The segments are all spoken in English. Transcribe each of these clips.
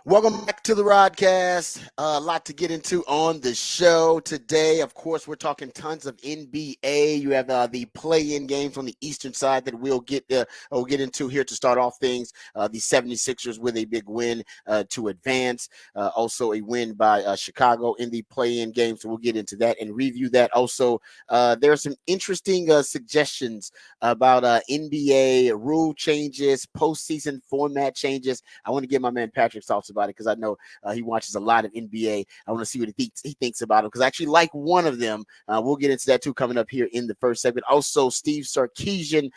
Welcome back to the Rodcast. A lot to get into on the show today. Of course, we're talking tons of NBA. You have the play-in games on the Eastern side that we'll get into here to start off things. The 76ers with a big win to advance. Also a win by Chicago in the play-in game. So we'll get into that and review that. Also, there are some interesting suggestions about NBA rule changes, postseason format changes. I want to give my man Patrick's thoughts about it because I know he watches a lot of NBA. I want to see what he thinks about it because I actually like one of them. We'll get into that too coming up here in the first segment. Also, Steve Sarkisian,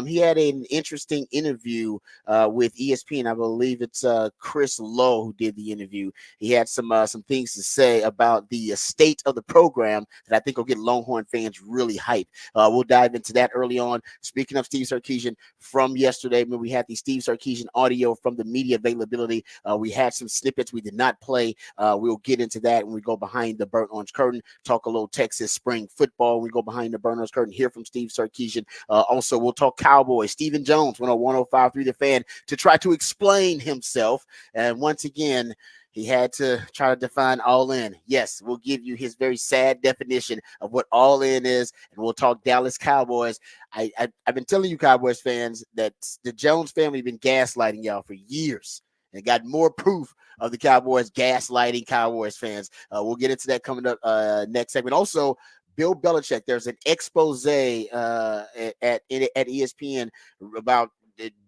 he had an interesting interview with ESPN. I believe it's Chris Lowe who did the interview. He had some things to say about the state of the program that I think will get Longhorn fans really hyped. We'll dive into that early on. Speaking of Steve Sarkisian from yesterday, when we had the Steve Sarkisian audio from the media availability, we had some snippets we did not play. We'll get into that when we go behind the burnt orange curtain, talk a little Texas spring football. We go behind the burnt orange curtain, hear from Steve Sarkisian. Also, we'll talk Cowboys. Stephen Jones went on 105.3 The Fan to try to explain himself. And once again, he had to try to define all in. Yes, we'll give you his very sad definition of what all in is, and we'll talk Dallas Cowboys. I've been telling you, Cowboys fans, that the Jones family been gaslighting y'all for years and got more proof of the Cowboys gaslighting Cowboys fans. We'll get into that coming up next segment. Also, Bill Belichick, there's an expose at ESPN about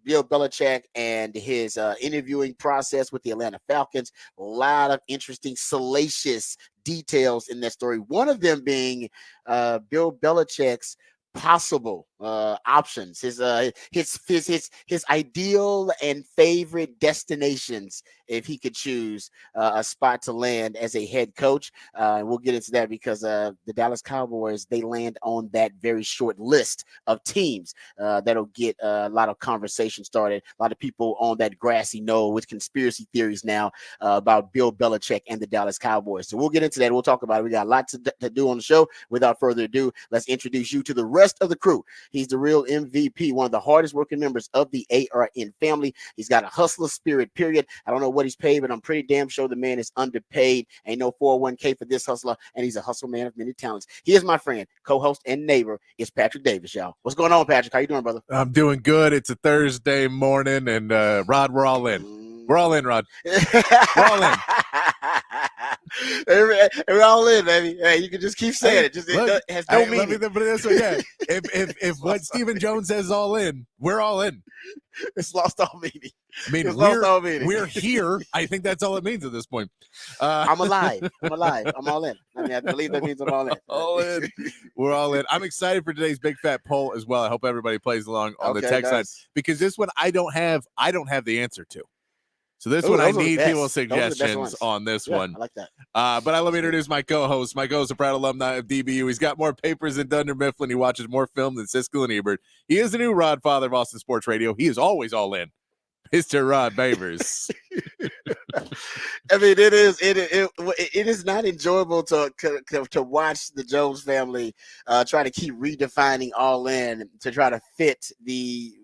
Bill Belichick and his interviewing process with the Atlanta Falcons. A lot of interesting, salacious details in that story. One of them being Bill Belichick's possible options, his ideal and favorite destinations if he could choose a spot to land as a head coach. And we'll get into that because the Dallas Cowboys, they land on that very short list of teams that'll get a lot of conversation started. A lot of people on that grassy knoll with conspiracy theories now about Bill Belichick and the Dallas Cowboys. So we'll get into that. We'll talk about it. We got a lot to do on the show. Without further ado, let's introduce you to the rest of the crew. He's the real MVP, one of the hardest working members of the ARN family. He's got a hustler spirit, period. I don't know what he's paid, but I'm pretty damn sure the man is underpaid. Ain't no 401k for this hustler, and he's a hustle man of many talents. He is my friend, co-host, and neighbor. It's Patrick Davis, y'all. What's going on, Patrick? How you doing, brother? I'm doing good. It's a Thursday morning, and Rod, we're all in. We're all in, Rod. We're all in. We're all in, baby. Hey, you can just keep saying it. It has no meaning. If what Stephen Jones says all in, we're all in. It's lost all meaning. I mean, we're here. I think that's all it means at this point. I'm alive. I'm all in. I mean, I believe that means I'm all in. All in. We're all in. I'm excited for today's big fat poll as well. I hope everybody plays along on the text line because this one I don't have the answer to. So this one, I need people's suggestions on this one. I like that. But let me introduce my co-host. My co-host, a proud alumni of DBU. He's got more papers than Dunder Mifflin. He watches more film than Siskel and Ebert. He is the new Rod Father of Austin Sports Radio. He is always all in. Mr. Rod Babers. I mean, it is not enjoyable to watch the Jones family try to keep redefining all in to try to fit the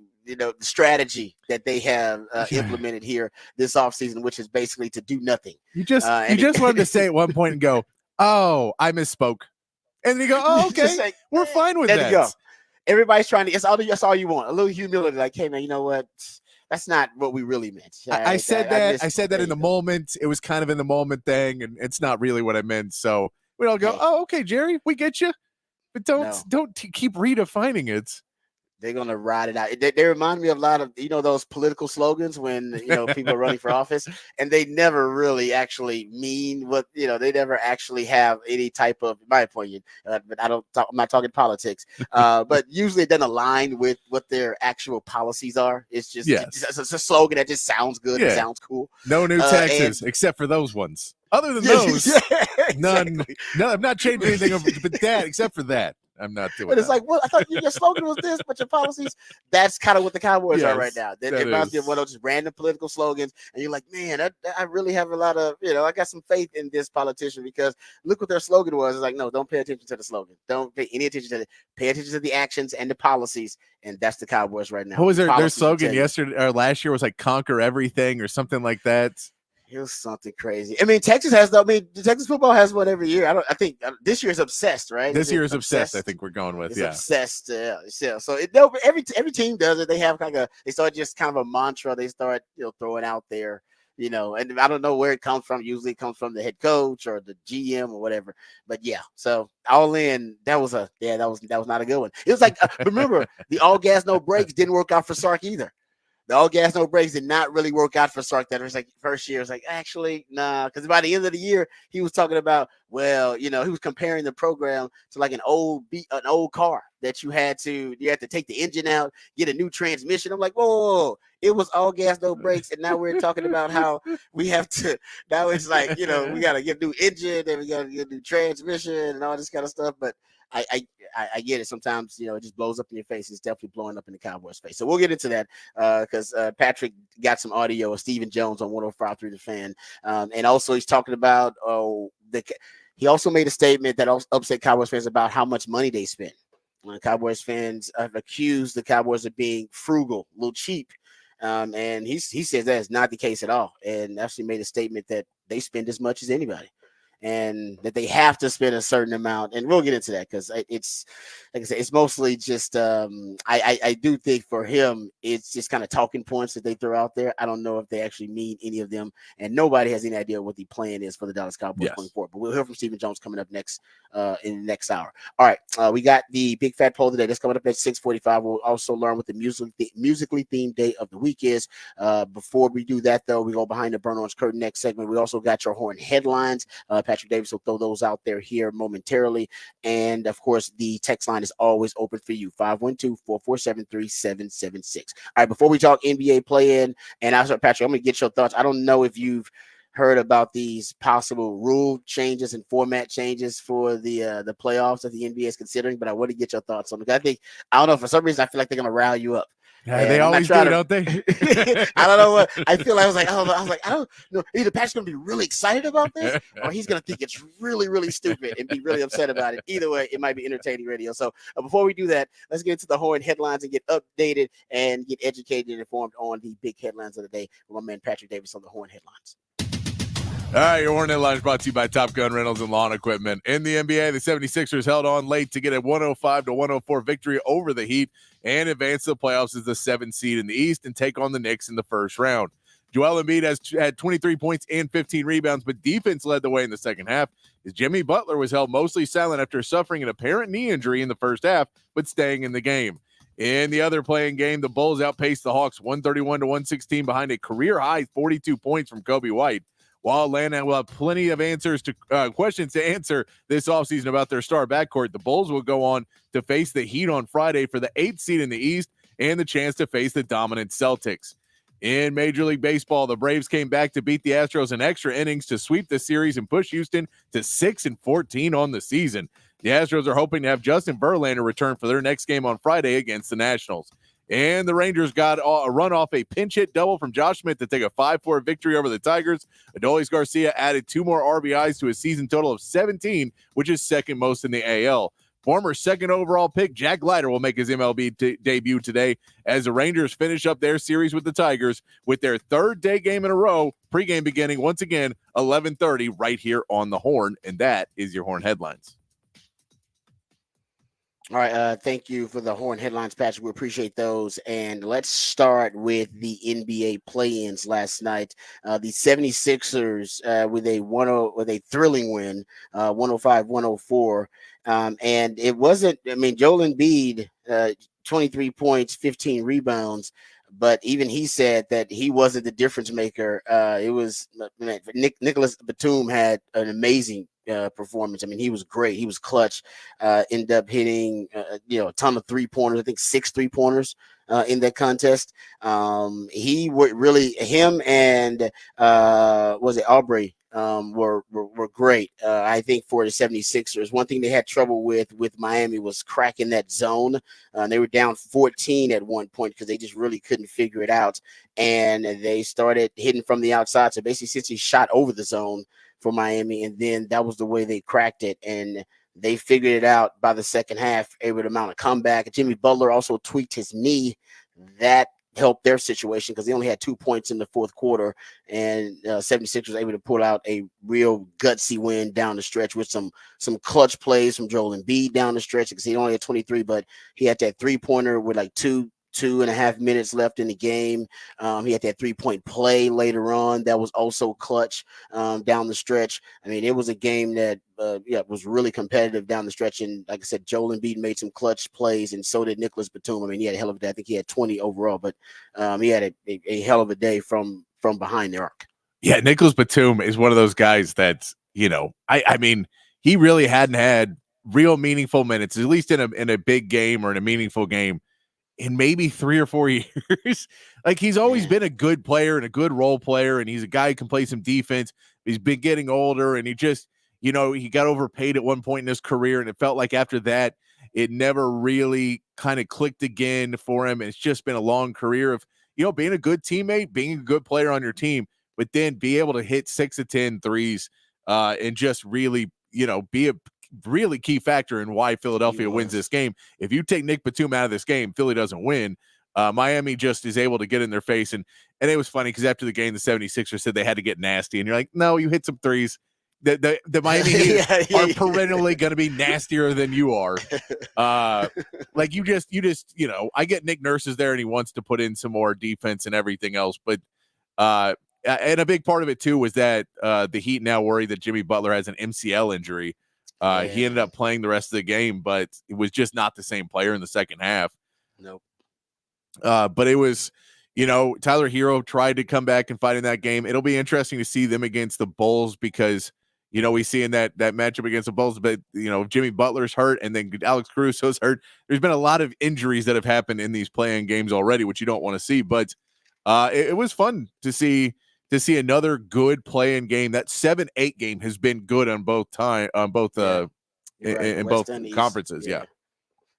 strategy that they have implemented here this offseason, which is basically to do nothing. You just wanted to say at one point and go, "Oh, I misspoke," and then you go, "Oh, okay, say, we're fine with that." There you go. Everybody's trying to. That's all you want. A little humility, like, "Hey, man, you know what? That's not what we really meant." I said that in the moment. It was kind of in the moment thing, and it's not really what I meant. So we all go, "Oh, okay, Jerry, we get you," but don't keep redefining it. They're going to ride it out. They remind me of a lot of, those political slogans when, people are running for office, and they never really actually mean what, they never actually have any type of, in my opinion, but I'm not talking politics, but usually it doesn't align with what their actual policies are. It's just, it's a slogan that just sounds good. Yeah. It sounds cool. No new taxes, except for those ones. Other than those, none. No, I'm not changing anything but that, except for that. I'm not doing But it's like, well, I thought your slogan was this, but your policies, that's kind of what the Cowboys are right now. It reminds me of one of those random political slogans, and you're like, man, I really have a lot of, I got some faith in this politician because look what their slogan was. It's like, no, don't pay attention to the slogan. Don't pay any attention to it. Pay attention to the actions and the policies, and that's the Cowboys right now. What was their slogan yesterday or last year was like conquer everything or something like that? It was something crazy. I mean, Texas has though. I mean, the Texas football has one every year. I think this year is obsessed, right? This Is it year is obsessed. I obsessed? think we're going with It's yeah. obsessed. So no, but every team does it. They have they start just kind of a mantra. They start throwing out there. And I don't know where it comes from. Usually, it comes from the head coach or the GM or whatever. But yeah, so all in, that was not a good one. It was like remember the all gas no brakes didn't work out for Sark either. The all gas no brakes did not really work out for Sark. That was like first year. It was like actually nah, because by the end of the year he was talking about he was comparing the program to like an old car that you had to take the engine out, get a new transmission. I'm like whoa. It was all gas no brakes, and now we're talking about how we have to. Now it's like we got to get a new engine and we got to get a new transmission and all this kind of stuff. But I get it. Sometimes it just blows up in your face. It's definitely blowing up in the Cowboys' face. So we'll get into that because Patrick got some audio of Stephen Jones on 105 through the fan, and also he's talking about he also made a statement that upset Cowboys fans about how much money they spend. Cowboys fans have accused the Cowboys of being frugal, a little cheap, and he says that is not the case at all, and actually made a statement that they spend as much as anybody. And that they have to spend a certain amount, and we'll get into that because it's like I said, it's mostly just I do think for him it's just kind of talking points that they throw out there. I don't know if they actually mean any of them, and nobody has any idea what the plan is for the Dallas Cowboys going forward. But we'll hear from Stephen Jones coming up next in the next hour. All right, we got the big fat poll today. That's coming up at 6:45. We'll also learn what the musically themed day of the week is. Before we do that, though, we go behind the burn orange curtain next segment. We also got your Horn headlines. Patrick Davis will throw those out there here momentarily. And of course, the text line is always open for you 512-447-3776. All right, before we talk NBA play-in, and also Patrick, I'm going to get your thoughts. I don't know if you've heard about these possible rule changes and format changes for the playoffs that the NBA is considering, but I want to get your thoughts on it. I don't know, for some reason I feel like they're going to rally you up. Yeah, they always do, don't they? I don't know what I feel. I was like, I don't know. Either Pat's going to be really excited about this, or he's going to think it's really, really stupid and be really upset about it. Either way, it might be entertaining radio. So before we do that, let's get into the Horn headlines and get updated and get educated and informed on the big headlines of the day with my man Patrick Davis on the Horn headlines. All right, your Horn headlines brought to you by Top Gun Rentals and Lawn Equipment. In the NBA, the 76ers held on late to get a 105-104 victory over the Heat and advance to the playoffs as the 7th seed in the East and take on the Knicks in the first round. Joel Embiid had 23 points and 15 rebounds, but defense led the way in the second half as Jimmy Butler was held mostly silent after suffering an apparent knee injury in the first half, but staying in the game. In the other playing game, the Bulls outpaced the Hawks 131-116 behind a career-high 42 points from Kobe White. While Atlanta will have plenty of questions to answer this offseason about their star backcourt, the Bulls will go on to face the Heat on Friday for the 8th seed in the East and the chance to face the dominant Celtics. In Major League Baseball, the Braves came back to beat the Astros in extra innings to sweep the series and push Houston to 6-14 on the season. The Astros are hoping to have Justin Verlander return for their next game on Friday against the Nationals. And the Rangers got a run off a pinch hit double from Josh Smith to take a 5-4 victory over the Tigers. Adolis Garcia added 2 more RBIs to a season total of 17, which is second most in the AL. Former second overall pick Jack Leiter will make his MLB debut today as the Rangers finish up their series with the Tigers with their 3rd day game in a row. Pregame beginning once again 11:30 right here on the Horn, and that is your Horn headlines. All right, thank you for the Horn headlines, Patrick. We appreciate those. And let's start with the NBA play-ins last night. The 76ers with a thrilling win, 105-104. And it wasn't, Joel Embiid, 23 points, 15 rebounds. But even he said that he wasn't the difference maker. It was Nicholas Batum had an amazing performance. He was great. He was clutch. Ended up hitting a ton of 3-pointers. I think 6 3-pointers in that contest. He would really him and was it Aubrey were great. I think for the 76ers, one thing they had trouble with Miami was cracking that zone. They were down 14 at one point because they just really couldn't figure it out, and they started hitting from the outside. So basically, since he shot over the zone for Miami, and then that was the way they cracked it, and they figured it out by the second half, able to mount a comeback. Jimmy Butler also tweaked his knee. That helped their situation because they only had 2 points in the fourth quarter, and 76 was able to pull out a real gutsy win down the stretch with some clutch plays from Joel Embiid down the stretch because he only had 23, but he had that 3-pointer with like 2.5 minutes left in the game. He had that 3-point play later on that was also clutch down the stretch. I mean, it was a game that was really competitive down the stretch. And like I said, Joel Embiid made some clutch plays, and so did Nicholas Batum. I mean, he had a hell of a day. I think he had 20 overall, but he had a hell of a day from behind the arc. Yeah, Nicholas Batum is one of those guys that, I mean, he really hadn't had real meaningful minutes, at least in a big game or in a meaningful game, in maybe 3 or 4 years. Like, he's always been a good player and a good role player, and he's a guy who can play some defense. He's been getting older, and he just, he got overpaid at one point in his career, and it felt like after that, it never really kind of clicked again for him. And it's just been a long career of, being a good teammate, being a good player on your team, but then be able to hit 6 of 10 threes and just really, be a really key factor in why Philadelphia wins this game. If you take Nick Batum out of this game, Philly doesn't win. Miami just is able to get in their face. And it was funny because after the game, the 76ers said they had to get nasty. And you're like, no, you hit some threes. The Miami Heat are perennially going to be nastier than you are. Like you just, I get Nick Nurse is there and he wants to put in some more defense and everything else. But and a big part of it, too, was that the Heat now worry that Jimmy Butler has an MCL injury. He ended up playing the rest of the game, but it was just not the same player in the second half. Nope. But it was, Tyler Hero tried to come back and fight in that game. It'll be interesting to see them against the Bulls because, we see in that matchup against the Bulls, but, Jimmy Butler's hurt and then Alex Caruso's hurt. There's been a lot of injuries that have happened in these play-in games already, which you don't want to see. But it was fun to see another good play-in game. That 7-8 game has been good on both in both conferences. Yeah.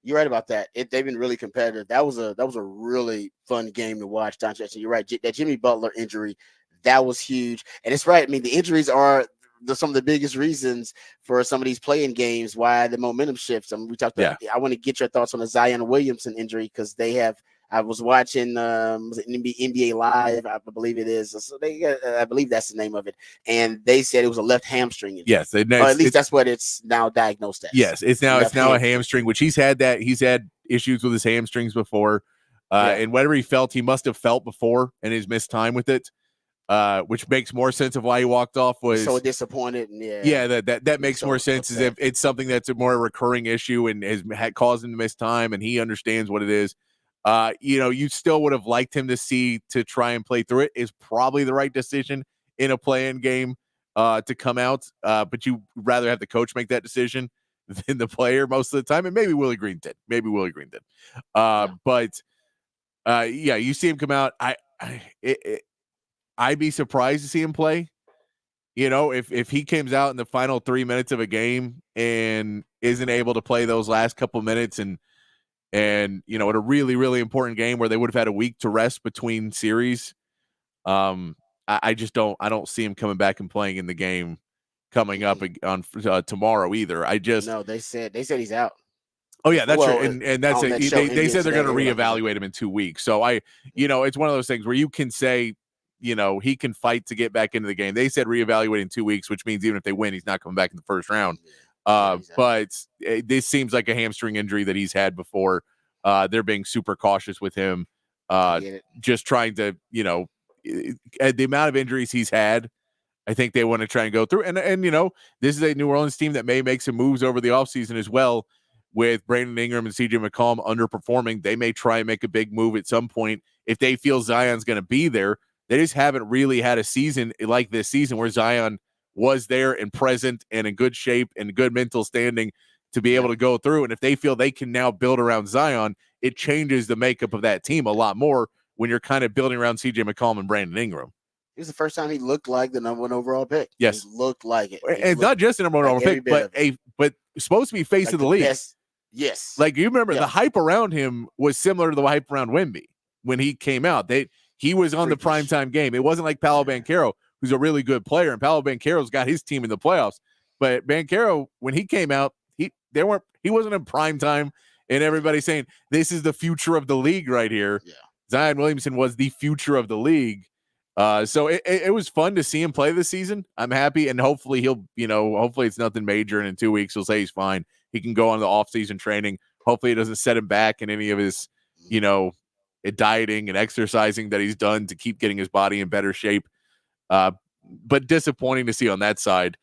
You're right about that. They've been really competitive. That was a really fun game to watch. Don Jackson, you're right. That Jimmy Butler injury, that was huge. And it's right. I mean, the injuries are some of the biggest reasons for some of these play-in games why the momentum shifts. I mean, we talked about. I want to get your thoughts on the Zion Williamson injury because they have. I was watching NBA Live, I believe it is. So I believe that's the name of it. And they said it was a left hamstring injury. Yes, or at least that's what it's now diagnosed as. Yes, it's now a hamstring, which he's had issues with his hamstrings before. And whatever he felt, he must have felt before and his missed time with it. Which makes more sense of why he walked off. Was so disappointed. And that makes more sense as if it's something that's a more recurring issue and has caused him to miss time, and he understands what it is. You still would have liked him to try and play through it. Is probably the right decision in a play-in game to come out. But you rather have the coach make that decision than the player most of the time. And maybe Willie Green did. But you see him come out. I'd be surprised to see him play. If he comes out in the final 3 minutes of a game and isn't able to play those last couple minutes and at a really, really important game where they would have had a week to rest between series, I don't see him coming back and playing in the game coming up on tomorrow either. No, they said he's out. Oh yeah, that's true. And that's it. They said they're going to reevaluate him in 2 weeks. So it's one of those things where you can say, he can fight to get back into the game. They said reevaluate in 2 weeks, which means even if they win, he's not coming back in the first round. But this seems like a hamstring injury that he's had before. They're being super cautious with him, just trying to, the amount of injuries he's had. I think they want to try and go through. And this is a New Orleans team that may make some moves over the offseason as well. With Brandon Ingram and CJ McCollum underperforming, they may try and make a big move at some point if they feel Zion's going to be there. They just haven't really had a season like this season where Zion was there and present and in good shape and good mental standing to be able to go through. And if they feel they can now build around Zion, it changes the makeup of that team a lot more when you're kind of building around CJ McCollum and Brandon Ingram. It was the first time he looked like the number 1 overall pick. Yes. He looked like it. And not just the number 1 overall pick, but supposed to be face of the league. Best. Yes. Like you remember the hype around him was similar to the hype around Wemby when he came out. He was on the primetime game. It wasn't like Paolo Banchero, who's a really good player, and Paolo Banchero's got his team in the playoffs. But Banchero, when he came out, he wasn't in primetime, and everybody's saying this is the future of the league right here. Yeah. Zion Williamson was the future of the league. So it was fun to see him play this season. I'm happy, and hopefully hopefully it's nothing major, and in 2 weeks he'll say he's fine. He can go on the off-season training. Hopefully it doesn't set him back in any of his, dieting and exercising that he's done to keep getting his body in better shape. But disappointing to see on that side.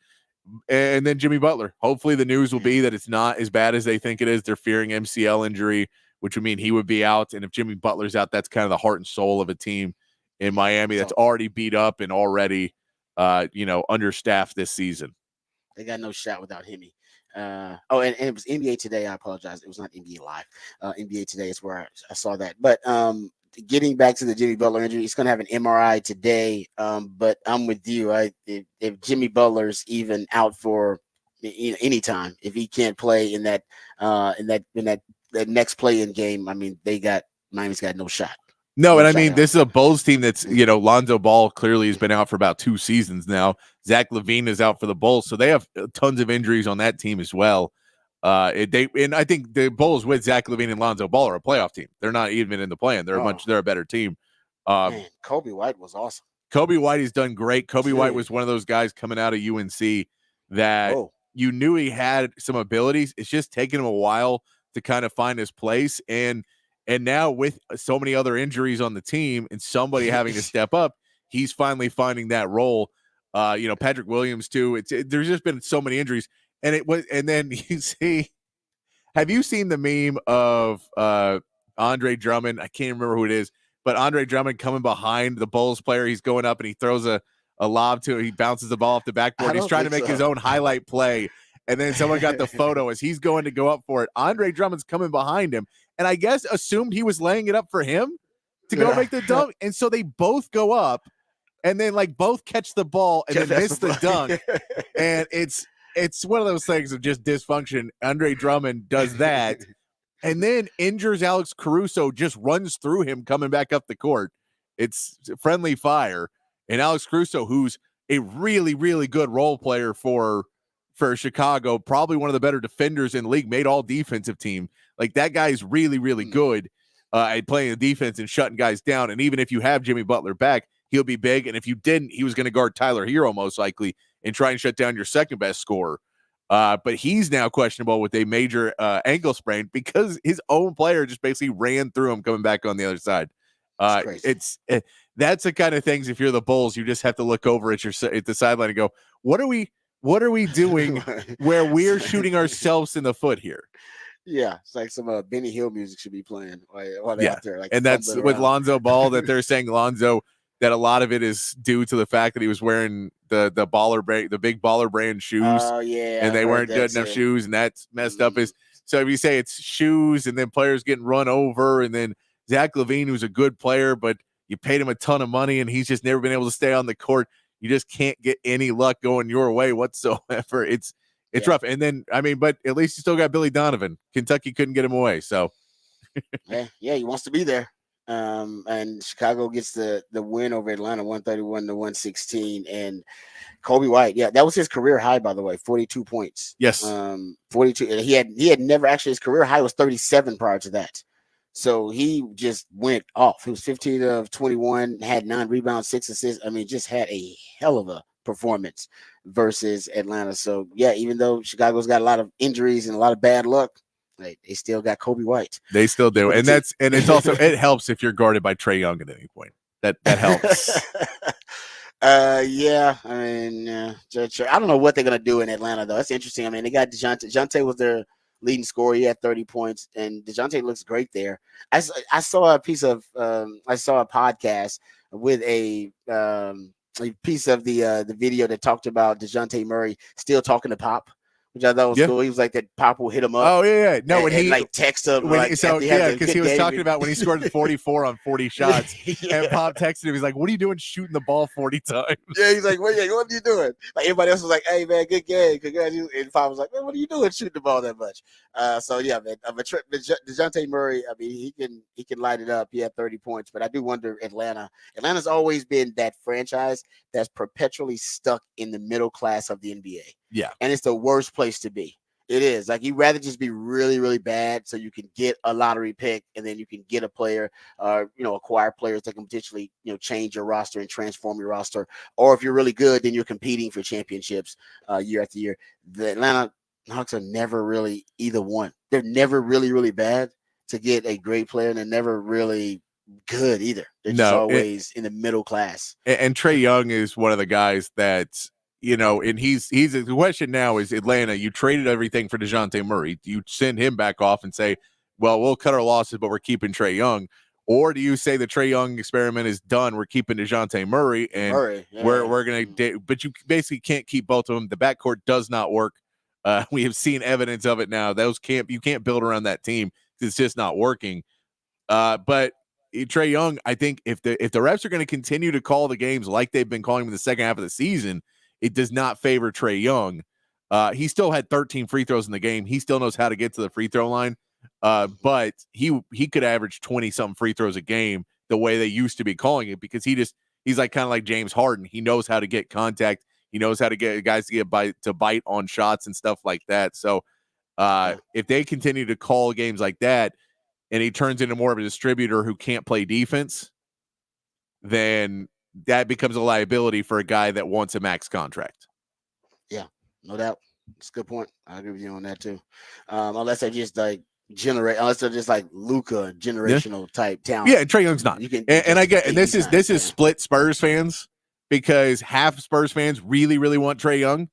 And then Jimmy Butler. Hopefully the news will be that it's not as bad as they think it is. They're fearing MCL injury, which would mean he would be out. And if Jimmy Butler's out, that's kind of the heart and soul of a team in Miami that's already beat up and already, understaffed this season. They got no shot without him. And it was NBA Today. I apologize. It was not NBA Live. NBA Today is where I saw that. But getting back to the Jimmy Butler injury, he's going to have an MRI today. But I'm with you. If Jimmy Butler's even out for any time, if he can't play in that next play-in game, I mean, Miami's got no shot. No, and I mean, this is a Bulls team that's, Lonzo Ball clearly has been out for about 2 seasons now. Zach LaVine is out for the Bulls, so they have tons of injuries on that team as well. And I think the Bulls with Zach LaVine and Lonzo Ball are a playoff team. They're not even in the play-in. They're a better team. Man, Kobe White was awesome. Kobe White has done great. Kobe White was one of those guys coming out of UNC that you knew he had some abilities. It's just taken him a while to kind of find his place. And now with so many other injuries on the team and somebody having to step up, he's finally finding that role. Patrick Williams too. There's just been so many injuries, and then you see, have you seen the meme of Andre Drummond? I can't remember who it is, but Andre Drummond coming behind the Bulls player. He's going up and he throws a lob to it. He bounces the ball off the backboard. He's trying to make his own highlight play. And then someone got the photo as he's going to go up for it. Andre Drummond's coming behind him. And I guess assumed he was laying it up for him to go make the dunk. And so they both go up and then both catch the ball and then miss the dunk. And it's one of those things of just dysfunction. Andre Drummond does that and then injures Alex Caruso, just runs through him coming back up the court. It's friendly fire. And Alex Caruso, who's a really, really good role player for Chicago, probably one of the better defenders in the league, made all defensive team. That guy's really, really good at playing the defense and shutting guys down. And even if you have Jimmy Butler back, he'll be big. And if you didn't, he was going to guard Tyler Hero most likely and try and shut down your second best scorer. But he's now questionable with a major ankle sprain because his own player just basically ran through him coming back on the other side. That's the kind of things, if you're the Bulls, you just have to look over at the sideline and go, what are we doing where we're shooting ourselves in the foot here? Yeah, it's like some Benny Hill music should be playing while they're out there. And that's with Lonzo Ball that they're saying Lonzo, that a lot of it is due to the fact that he was wearing the big baller brand shoes. Oh yeah, and they weren't good enough shoes, and that's messed up. So if you say it's shoes and then players getting run over, and then Zach LaVine, who's a good player, but you paid him a ton of money and he's just never been able to stay on the court. You just can't get any luck going your way whatsoever. It's rough. And then, but at least you still got Billy Donovan. Kentucky couldn't get him away. So yeah, he wants to be there. And Chicago gets the win over Atlanta, 131-116. And Kobe White, that was his career high, by the way, 42 points. Yes. 42. He had never actually, his career high was 37 prior to that. So he just went off. He was 15 of 21, had 9 rebounds, 6 assists. Just had a hell of a performance versus Atlanta. So yeah, even though Chicago's got a lot of injuries and a lot of bad luck, they still got Kobe White. They still do. And it's also, it helps if you're guarded by Trae Young at any point. That helps. Yeah. I don't know what they're going to do in Atlanta, though. That's interesting. They got DeJounte. DeJounte was their leading scorer. He had 30 points, and DeJounte looks great there. I saw a podcast with a piece of the video that talked about DeJounte Murray still talking to Pop, which I thought was cool. He was like that Pop will hit him up. Oh yeah. No, when he text him. Because he was talking about when he scored 44 on 40 shots, and Pop texted him. He's like, "What are you doing shooting the ball 40 times?" Yeah, he's like, what are you doing? Everybody else was like, "Hey man, good game, congratulations." And Pop was like, "Man, what are you doing shooting the ball that much?" So yeah, man. DeJounte Murray, he can light it up. He had 30 points, but I do wonder Atlanta. Atlanta's always been that franchise that's perpetually stuck in the middle class of the NBA. Yeah, and it's the worst place to be. It is like you'd rather just be really, really bad so you can get a lottery pick and then you can get a player, acquire players that can potentially, change your roster and transform your roster. Or if you're really good, then you're competing for championships year after year. The Atlanta Hawks are never really either one. They're never really, really bad to get a great player, and they're never really good either. They're just No, always in the middle class. and Trae Young is one of the guys that, and he's the question now is Atlanta, you traded everything for DeJounte Murray. Do you send him back off and say, well, we'll cut our losses, but we're keeping Trae Young? Or do you say the Trae Young experiment is done? We're keeping DeJounte Murray, and we're going to, but you basically can't keep both of them. The backcourt does not work. We have seen evidence of it now. You can't build around that team. It's just not working. But Trae Young, I think if the refs are going to continue to call the games like they've been calling them in the second half of the season, it does not favor Trae Young. He still had 13 free throws in the game. He still knows how to get to the free throw line. But he could average 20 something free throws a game the way they used to be calling it, because he's like kind of like James Harden. He knows how to get contact. He knows how to get guys to bite on shots and stuff like that. So if they continue to call games like that, and he turns into more of a distributor who can't play defense, then that becomes a liability for a guy that wants a max contract. Yeah, no doubt. It's a good point. I agree with you on that too. Unless they're just like unless they're just like Luka generational type talent. Yeah, Trae Young's not. And I get, and this is split Spurs fans, because half Spurs fans really, really want Trae Young,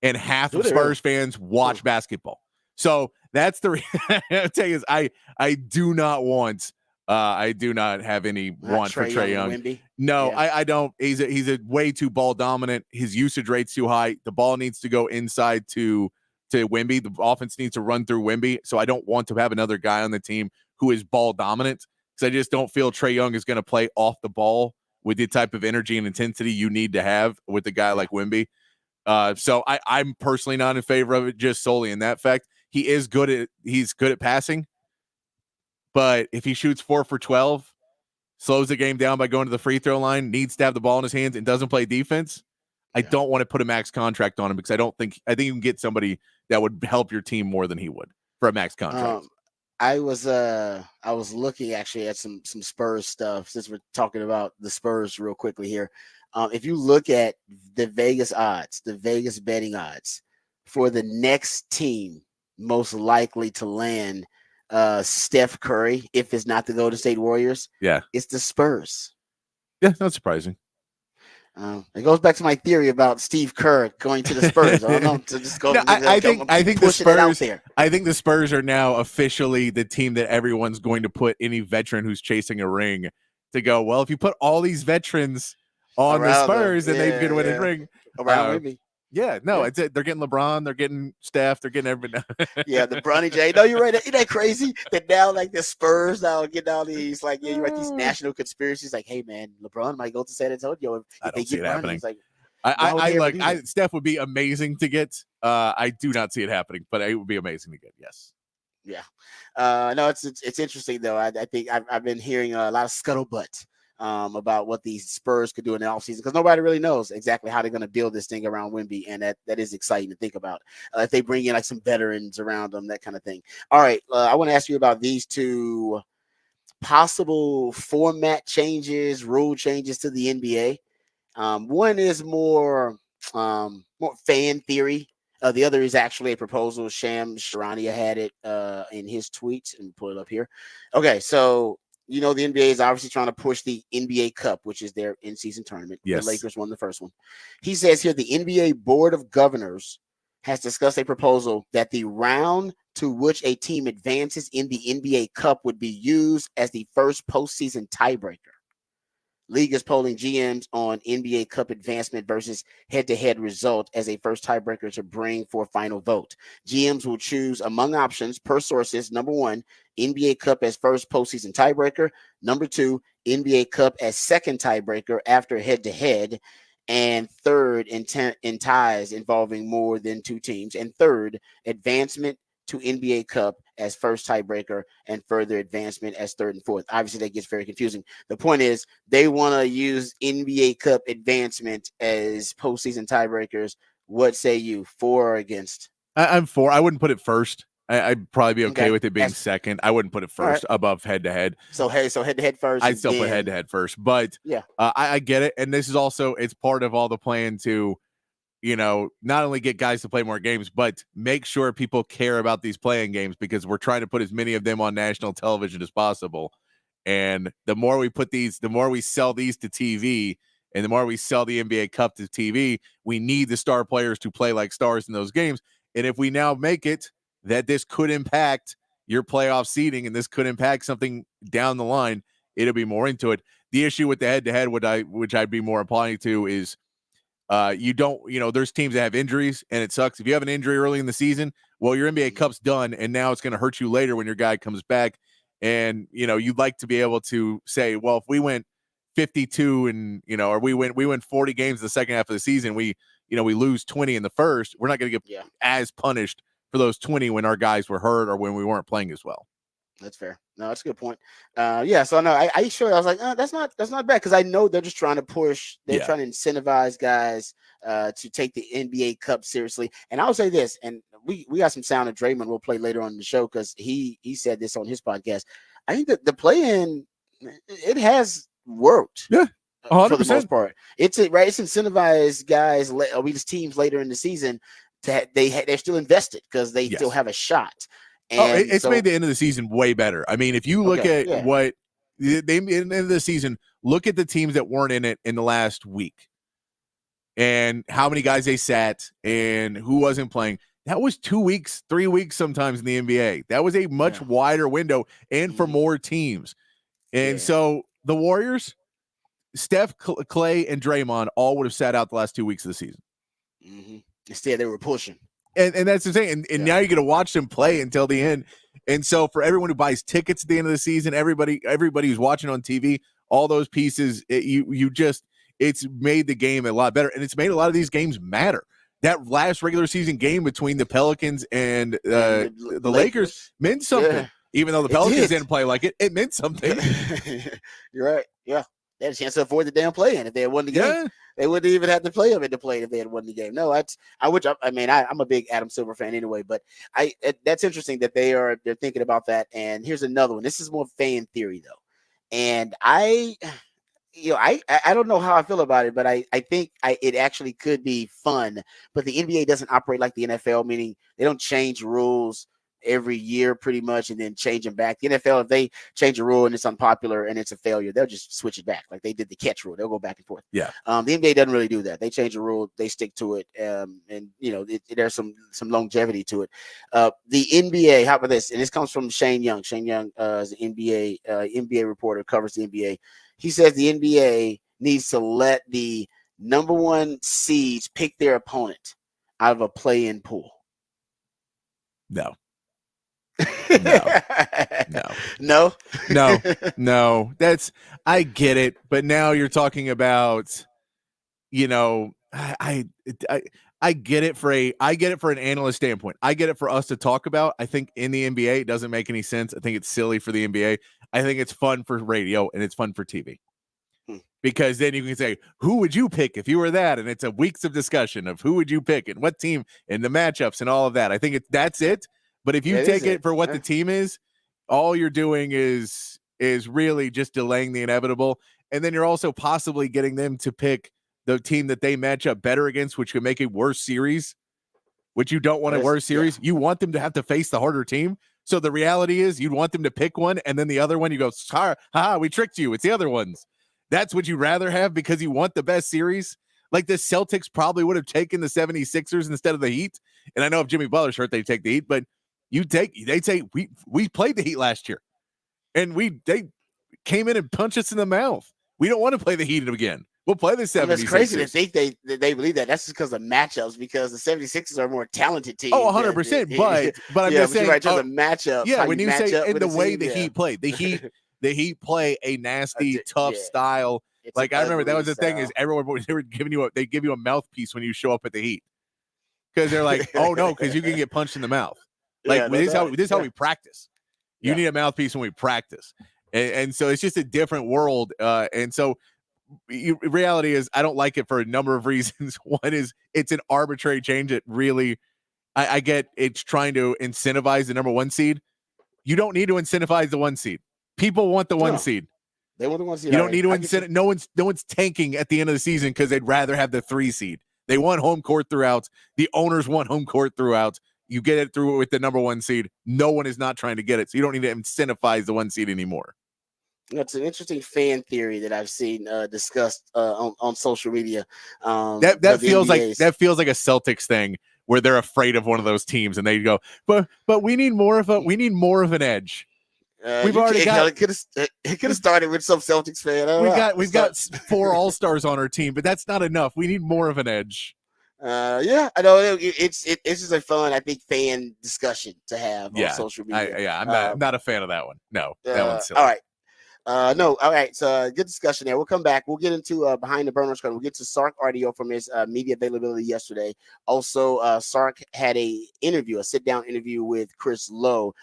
and half of Spurs fans watch basketball. So that's the I'll tell you is I do not want I do not have any want for Trae Young. No, yeah. I don't. He's a way too ball dominant. His usage rate's too high. The ball needs to go inside to Wemby. The offense needs to run through Wemby. So I don't want to have another guy on the team who is ball dominant, because I just don't feel Trae Young is going to play off the ball with the type of energy and intensity you need to have with a guy like Wemby. So I'm personally not in favor of it, just solely in that fact. He's good at passing, but if he shoots 4 for 12, slows the game down by going to the free throw line, needs to have the ball in his hands, and doesn't play defense, I don't want to put a max contract on him, because I think you can get somebody that would help your team more than he would for a max contract. I was looking actually at some Spurs stuff, since we're talking about the Spurs real quickly here. If you look at the Vegas odds, the Vegas betting odds for the next team most likely to land Steph Curry, if it's not the Golden State Warriors, it's the Spurs. Yeah, not surprising. It goes back to my theory about Steve Kerr going to the Spurs. I don't know. To just go. I think the Spurs. I think the Spurs are now officially the team that everyone's going to put any veteran who's chasing a ring to go. Well, if you put all these veterans on the Spurs, then they can win a ring. Around me. Yeah, no, it's it. They're getting LeBron, they're getting Steph, they're getting everybody. Yeah, the Bronny J. No, you're right. Isn't that crazy? That now, like the Spurs now getting all these, like, you're right, these national conspiracies. Like, hey, man, LeBron might go to San Antonio if they get Bronny. Like, I Steph would be amazing to get. I do not see it happening, but it would be amazing to get. Yes. Yeah. No, it's interesting though. I think I've been hearing a lot of scuttlebutt about what these Spurs could do in the offseason, because nobody really knows exactly how they're going to build this thing around Wemby, and that is exciting to think about. If they bring in like some veterans around them, that kind of thing. All right, I want to ask you about these two possible format changes, rule changes to the NBA. One is more fan theory. The other is actually a proposal. Shams Charania had it in his tweets, and pull it up here. Okay, so the NBA is obviously trying to push the NBA Cup, which is their in-season tournament. Yes. The Lakers won the first one. He says here the NBA Board of Governors has discussed a proposal that the round to which a team advances in the NBA Cup would be used as the first postseason tiebreaker. League is polling GMs on NBA Cup advancement versus head-to-head result as a first tiebreaker to bring for a final vote. GMs will choose among options per sources. Number 1, NBA Cup as first postseason tiebreaker. Number 2, NBA Cup as second tiebreaker after head-to-head. And third, in ties involving more than 2 teams. And third, advancement to NBA Cup as first tiebreaker and further advancement as third and fourth. Obviously, that gets very confusing. The point is they want to use NBA Cup advancement as postseason tiebreakers. What say you, for or against? I'm for. I wouldn't put it first. I'd probably be okay with it being That's second. I wouldn't put it all right. first above head to head. So head to head first, I'd and still put head to then head first, but yeah, I get it. And this is also, it's part of all the plan to, not only get guys to play more games, but make sure people care about these playing games because we're trying to put as many of them on national television as possible. And the more we put these, the more we sell these to TV, and the more we sell the NBA Cup to TV, we need the star players to play like stars in those games. And if we now make it that this could impact your playoff seeding and this could impact something down the line, it'll be more into it. The issue with the head-to-head, which I'd be more applying to, is you don't, there's teams that have injuries, and it sucks. If you have an injury early in the season, well, your NBA Cup's done, and now it's going to hurt you later when your guy comes back. And, you'd like to be able to say, well, if we went 52 and, or we win 40 games in the second half of the season, we lose 20 in the first, we're not going to get as punished for those 20 when our guys were hurt or when we weren't playing as well. That's fair. No, that's a good point. Yeah. So no, I was like, that's not bad because I know they're just trying to push. They're trying to incentivize guys to take the NBA Cup seriously. And I'll say this, and we got some sound of Draymond we'll play later on in the show because he said this on his podcast. I think that the play-in, it has worked. Yeah. 100%. For the most part, it's incentivized guys. These teams later in the season they're still invested because they still have a shot. And it's made the end of the season way better. I mean, if you look at what they made in the end of the season, look at the teams that weren't in it in the last week and how many guys they sat and who wasn't playing. That was 2 weeks, 3 weeks sometimes in the NBA. That was a much wider window and for more teams. And so the Warriors, Steph, Clay, and Draymond all would have sat out the last 2 weeks of the season. Mm-hmm. Instead, they were pushing. And that's the thing. And now you're going to watch them play until the end. And so for everyone who buys tickets at the end of the season, everybody who's watching on TV, all those pieces, it's made the game a lot better. And it's made a lot of these games matter. That last regular season game between the Pelicans and the Lakers meant something. Yeah. Even though the Pelicans didn't play like it, it meant something. You're right. Yeah. They had a chance to avoid the damn play-in. If they had won the game, they wouldn't even have to play them in the play if they had won the game. No, I'm a big Adam Silver fan anyway, but that's interesting that they're thinking about that. And here's another one. This is more fan theory though. And I don't know how I feel about it, but I think it actually could be fun. But the NBA doesn't operate like the NFL, meaning they don't change rules every year pretty much and then change them back. The NFL, if they change a rule and it's unpopular and it's a failure, they'll just switch it back like they did the catch rule. They'll go back and forth. Yeah. The NBA doesn't really do that. They change a rule, they stick to it, and there's some longevity to it. The NBA, how about this? And this comes from Shane Young. Shane Young is an NBA reporter, covers the NBA. He says the NBA needs to let the number one seeds pick their opponent out of a play-in pool. No. No. That's, I get it, but now you're talking about, I get it for an analyst standpoint. I get it for us to talk about. I think in the NBA, it doesn't make any sense. I think it's silly for the NBA. I think it's fun for radio and it's fun for TV. Because then you can say, who would you pick if you were that? And it's a weeks of discussion of who would you pick and what team and the matchups and all of that. I think that's it. But if you take it for what the team is, all you're doing is really just delaying the inevitable. And then you're also possibly getting them to pick the team that they match up better against, which could make a worse series, which you don't want a worse series. You want them to have to face the harder team. So the reality is you'd want them to pick one, and then the other one, you go, we tricked you. It's the other ones. That's what you'd rather have because you want the best series. Like the Celtics probably would have taken the 76ers instead of the Heat. And I know if Jimmy Butler's hurt, they'd take the Heat, but they'd say we played the Heat last year and they came in and punched us in the mouth. We don't want to play the Heat again. We'll play the 76ers. It's crazy to think they believe that. That's just because of matchups, because the 76ers are a more talented team. Oh, 100%. But I'm just saying, right, just a matchup. Yeah, when you say in the way the Heat play, the Heat play a nasty, tough style. Like I remember that was the thing is everyone they give you a mouthpiece when you show up at the Heat because they're like, oh no, because you can get punched in the mouth. Like this is how we practice. You need a mouthpiece when we practice, and so it's just a different world. And so reality is, I don't like it for a number of reasons. One is it's an arbitrary change that really, I get it's trying to incentivize the number 1 seed. You don't need to incentivize the 1 seed. People want the 1 No, seed. they want the 1 seed. You All don't right, need to I get you. incent. No one's tanking at the end of the season because they'd rather have the 3 seed. They want home court throughout. The owners want home court throughout. You get it through with the number 1 seed. No one is not trying to get it, so you don't need to incentivize the 1 seed anymore. It's an interesting fan theory that I've seen discussed on social media. That The feels like NBA's. a Celtics thing where they're afraid of one of those teams and they go, but we need more of an edge. We've You already got it could have started with some Celtics fan. we've got 4 all-stars on our team, but that's not enough. We need more of an edge. Yeah, I know it's just a fun, I think, fan discussion to have on social media. I'm not a fan of that one. No, that one's silly. All right. No, all right. So good discussion there. We'll come back. We'll get into behind the burners. We'll get to Sark audio from his media availability yesterday. Also, Sark had a sit down interview with Chris Lowe.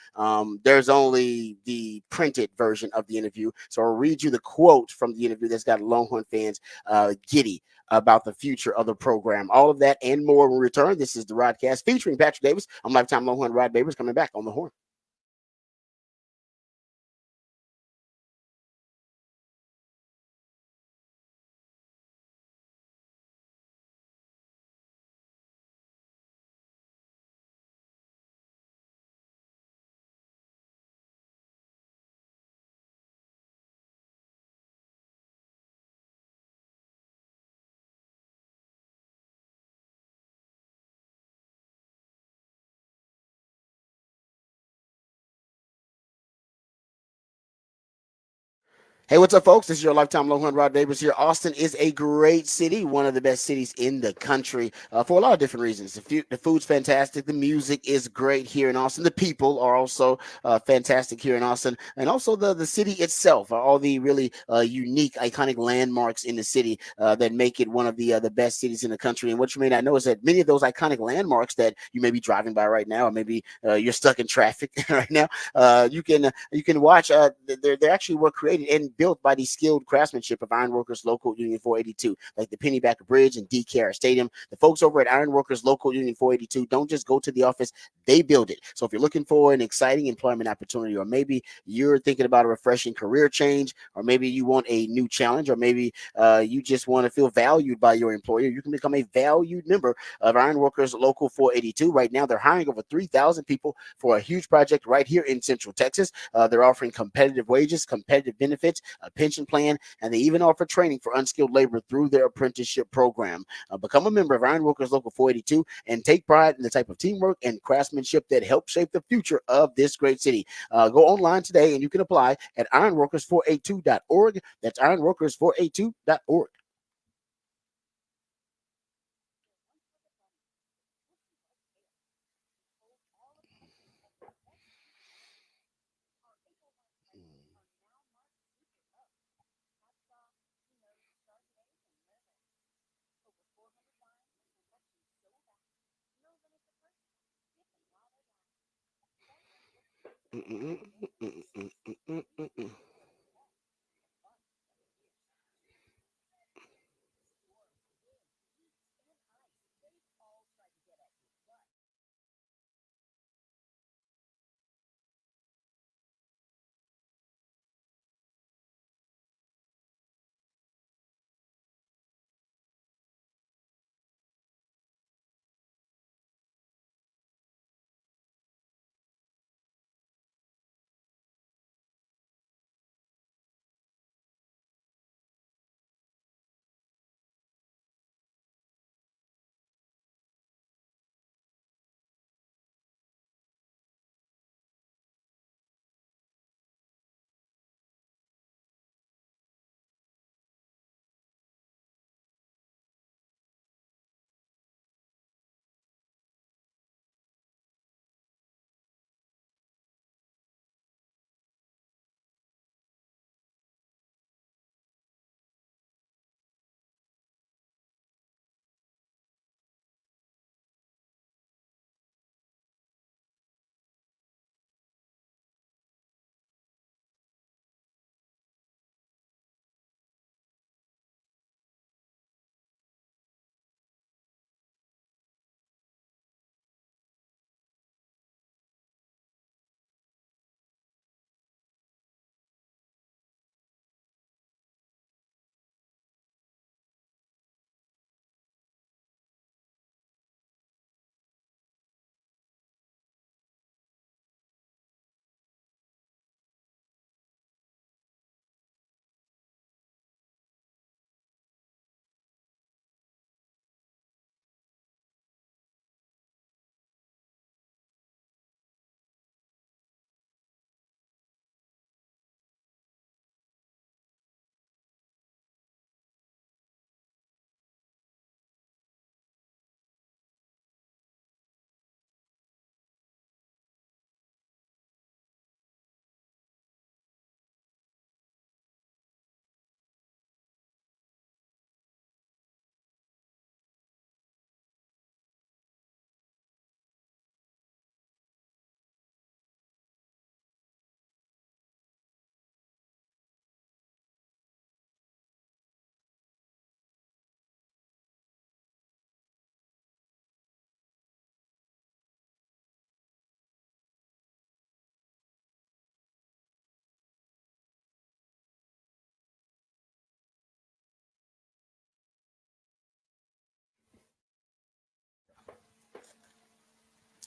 There's only the printed version of the interview, so I'll read you the quote from the interview that's got Longhorn fans giddy about the future of the program. All of that and more will return. This is the Rodcast featuring Patrick Davis. I'm lifetime Longhorn Rod Babers coming back on the horn. Hey, what's up, folks? This is your lifetime Longhorn Rod Davis here. Austin is a great city, one of the best cities in the country for a lot of different reasons. The food's fantastic. The music is great here in Austin. The people are also fantastic here in Austin. And also the city itself, all the really unique, iconic landmarks in the city that make it one of the best cities in the country. And what you may not know is that many of those iconic landmarks that you may be driving by right now, or maybe you're stuck in traffic right now, you can watch. They actually were created and built by the skilled craftsmanship of Ironworkers Local Union 482, like the Pennybacker Bridge and DKR Stadium. The folks over at Ironworkers Local Union 482 don't just go to the office, they build it. So if you're looking for an exciting employment opportunity, or maybe you're thinking about a refreshing career change, or maybe you want a new challenge, or maybe you just want to feel valued by your employer, you can become a valued member of Ironworkers Local 482. Right now, they're hiring over 3,000 people for a huge project right here in Central Texas. They're offering competitive wages, competitive benefits, a pension plan, and they even offer training for unskilled labor through their apprenticeship program. Become a member of Ironworkers Local 482 and take pride in the type of teamwork and craftsmanship that help shape the future of this great city. Go online today and you can apply at ironworkers482.org. That's ironworkers482.org.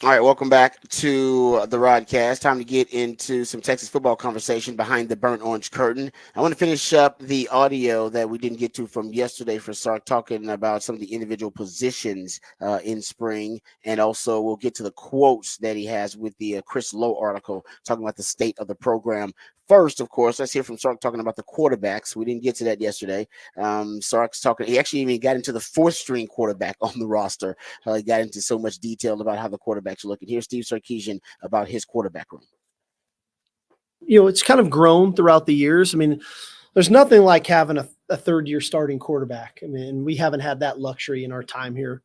All right, welcome back to the Rodcast. Time to get into some Texas football conversation behind the burnt orange curtain. I want to finish up the audio that we didn't get to from yesterday for Sark talking about some of the individual positions in spring, and also we'll get to the quotes that he has with the Chris Lowe article talking about the state of the program. First, of course, let's hear from Sark talking about the quarterbacks. We didn't get to that yesterday. Sark's talking. He actually even got into the fourth string quarterback on the roster. He got into so much detail about how the quarterbacks are looking. Here's Steve Sarkisian about his quarterback room. It's kind of grown throughout the years. I mean, there's nothing like having a third-year starting quarterback. I mean, we haven't had that luxury in our time here.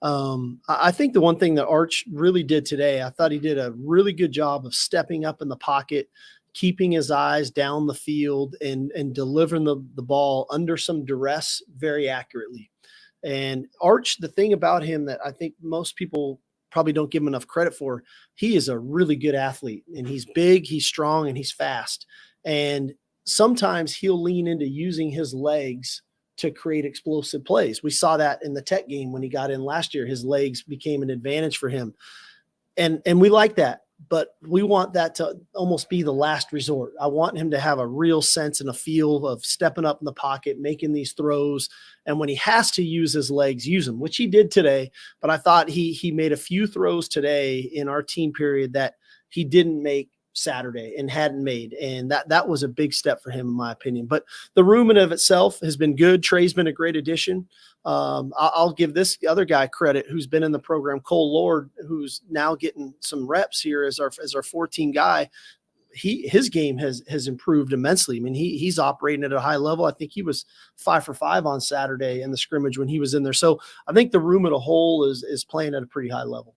I think the one thing that Arch really did today, I thought he did a really good job of stepping up in the pocket, keeping his eyes down the field, and delivering the ball under some duress very accurately. And Arch, the thing about him that I think most people probably don't give him enough credit for, he is a really good athlete, and he's big, he's strong, and he's fast. And sometimes he'll lean into using his legs to create explosive plays. We saw that in the Tech game when he got in last year. His legs became an advantage for him. And we like that, but we want that to almost be the last resort. I want him to have a real sense and a feel of stepping up in the pocket, making these throws. And when he has to use his legs, use them, which he did today. But I thought he made a few throws today in our team period that he didn't make Saturday and hadn't made. And that was a big step for him, in my opinion. But the room in of itself has been good. Trey's been a great addition. I'll give this other guy credit who's been in the program, Cole Lord, who's now getting some reps here as our 14 guy. His game has improved immensely. I mean, he's operating at a high level. I think he was 5 for 5 on Saturday in the scrimmage when he was in there. So I think the room at a whole is playing at a pretty high level.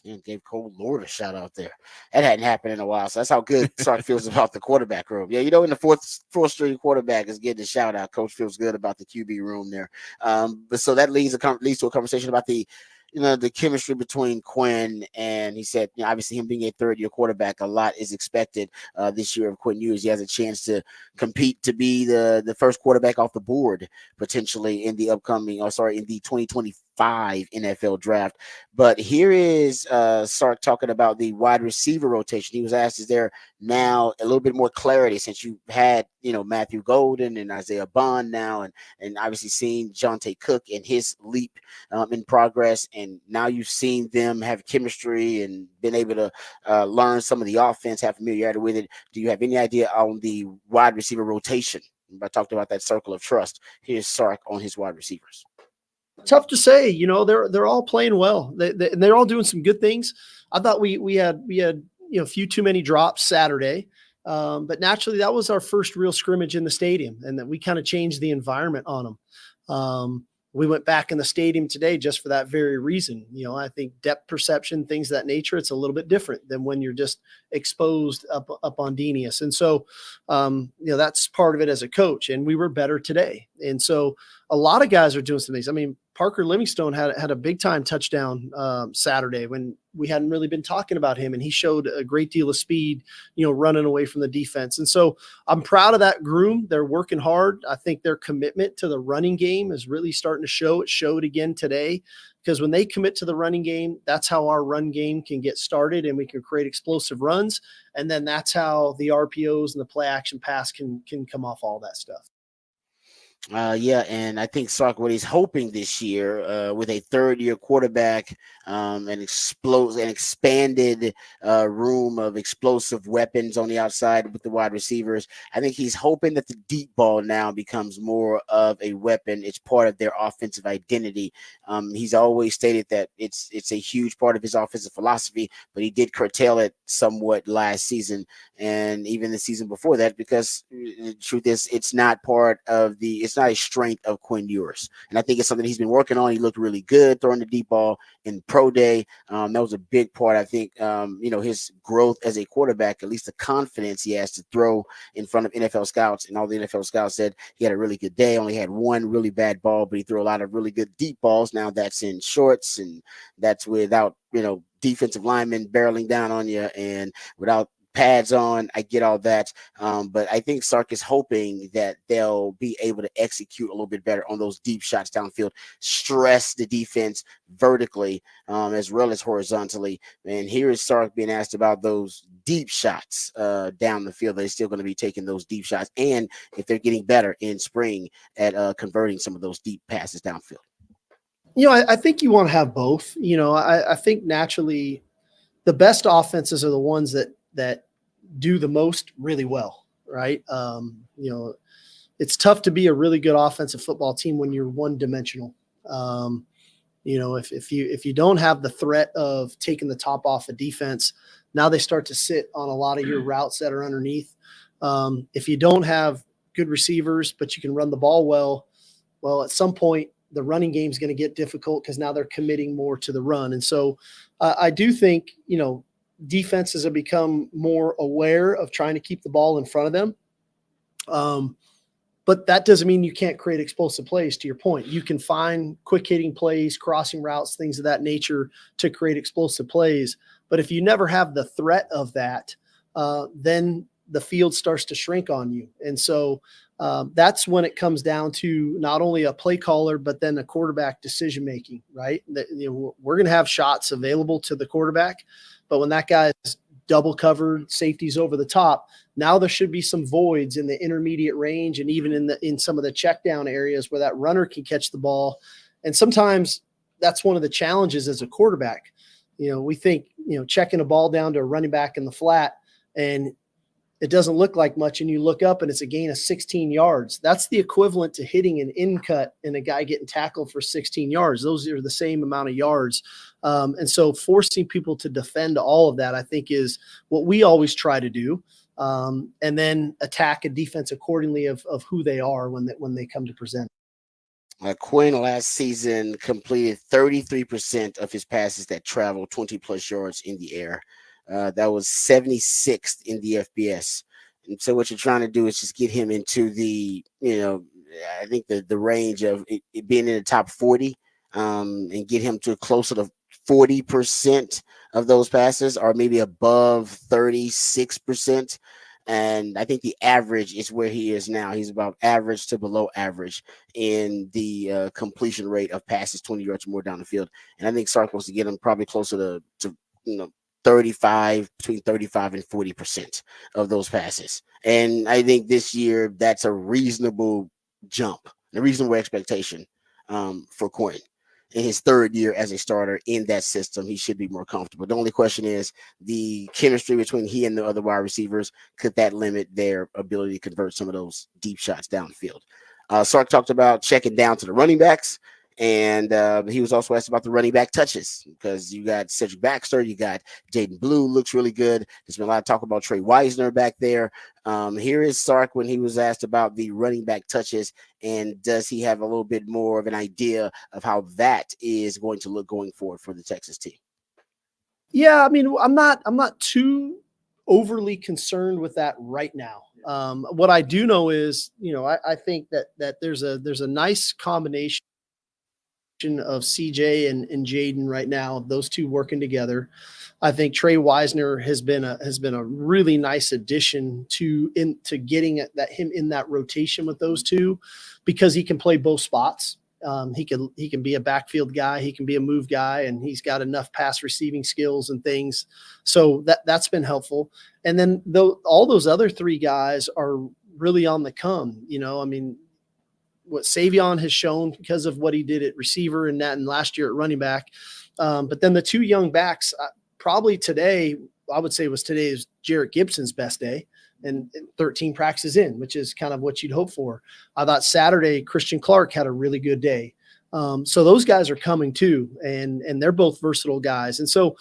And gave Cole Lord a shout out there. That hadn't happened in a while. So that's how good Sark feels about the quarterback room. Yeah, in the fourth string quarterback is getting a shout out. Coach feels good about the QB room there. But so that leads to a conversation about the chemistry between Quinn, and he said, obviously him being a third-year quarterback, a lot is expected this year of Quinn Ewers. He has a chance to compete to be the first quarterback off the board potentially in the 2025 NFL draft. But here is Sark talking about the wide receiver rotation. He was asked, is there now a little bit more clarity since you had, Matthew Golden and Isaiah Bond now, and obviously seeing Jonte Cook and his leap in progress, and now you've seen them have chemistry and been able to learn some of the offense, have familiarity with it. Do you have any idea on the wide receiver rotation? I talked about that circle of trust. Here's Sark on his wide receivers. Tough to say, they're all playing well. They're all doing some good things. I thought we had a few too many drops Saturday, but naturally that was our first real scrimmage in the stadium, and that we kind of changed the environment on them. We went back in the stadium today just for that very reason. I think depth perception, things of that nature, it's a little bit different than when you're just exposed up on Denius. And so, that's part of it as a coach, and we were better today. And so a lot of guys are doing some things. I mean, Parker Livingstone had a big time touchdown Saturday when we hadn't really been talking about him, and he showed a great deal of speed, running away from the defense. And so I'm proud of that groom. They're working hard. I think their commitment to the running game is really starting to show. It showed again today, because when they commit to the running game, that's how our run game can get started and we can create explosive runs. And then that's how the RPOs and the play action pass can come off all that stuff. And I think Sark, what he's hoping this year with a third-year quarterback, an expanded room of explosive weapons on the outside with the wide receivers, I think he's hoping that the deep ball now becomes more of a weapon. It's part of their offensive identity. He's always stated that it's a huge part of his offensive philosophy, but he did curtail it somewhat last season and even the season before that, because the truth is it's not a strength of Quinn Ewers. And I think it's something he's been working on. He looked really good throwing the deep ball in pro day. That was a big part, I think, his growth as a quarterback, at least the confidence he has to throw in front of NFL scouts. And all the NFL scouts said he had a really good day, only had one really bad ball, but he threw a lot of really good deep balls. Now that's in shorts, and that's without, defensive linemen barreling down on you, and without pads on. I get all that. But I think Sark is hoping that they'll be able to execute a little bit better on those deep shots downfield, stress the defense vertically as well as horizontally. And here is Sark being asked about those deep shots down the field. They're still going to be taking those deep shots. And if they're getting better in spring at converting some of those deep passes downfield. I think you want to have both. I think naturally the best offenses are the ones that do the most really well, right? It's tough to be a really good offensive football team when you're one dimensional. If you don't have the threat of taking the top off a defense, now they start to sit on a lot of your routes that are underneath. If you don't have good receivers, but you can run the ball well, at some point the running game is going to get difficult because now they're committing more to the run. And so I do think, defenses have become more aware of trying to keep the ball in front of them. But that doesn't mean you can't create explosive plays. To your point, you can find quick hitting plays, crossing routes, things of that nature to create explosive plays. But if you never have the threat of that, then the field starts to shrink on you. And so that's when it comes down to not only a play caller, but then a quarterback decision-making, right? We're going to have shots available to the quarterback, but when that guy is double covered, safeties over the top, now there should be some voids in the intermediate range and even in some of the check down areas where that runner can catch the ball. And sometimes that's one of the challenges as a quarterback. We think, checking a ball down to a running back in the flat and it doesn't look like much, and you look up and it's a gain of 16 yards. That's the equivalent to hitting an in cut and a guy getting tackled for 16 yards. Those are the same amount of yards. And so forcing people to defend all of that, I think, is what we always try to do. And then attack a defense accordingly of who they are when they come to present. Quinn last season completed 33% of his passes that traveled 20 plus yards in the air. That was 76th in the FBS. And so what you're trying to do is just get him into the, I think the range of it being in the top 40 and get him to closer to 40% of those passes, or maybe above 36%. And I think the average is where he is now. He's about average to below average in the completion rate of passes 20 yards or more down the field. And I think Sark wants to get him probably closer to 35, between 35 and 40% of those passes. And I think this year that's a reasonable jump, a reasonable expectation for Quinn. In his third year as a starter in that system, he should be more comfortable. The only question is the chemistry between he and the other wide receivers. Could that limit their ability to convert some of those deep shots downfield? Sark talked about checking down to the running backs. And he was also asked about the running back touches, because you got Cedric Baxter, you got Jaden Blue, looks really good. There's been a lot of talk about Trey Wisner back there. Here is Sark when he was asked about the running back touches, and does he have a little bit more of an idea of how that is going to look going forward for the Texas team? Yeah, I mean, I'm not too overly concerned with that right now. What I do know is, I think that there's a nice combination of CJ and Jaden right now, those two working together. I think Trey Wisner has been a really nice addition to getting him in that rotation with those two, because he can play both spots. He can be a backfield guy, he can be a move guy, and he's got enough pass receiving skills and things. So that's been helpful. And then all those other three guys are really on the come. What Savion has shown because of what he did at receiver and last year at running back. But then the two young backs, probably today, I would say today's Jarrett Gibson's best day, and 13 practices in, which is kind of what you'd hope for. I thought Saturday, Christian Clark had a really good day. So those guys are coming too, and they're both versatile guys. And so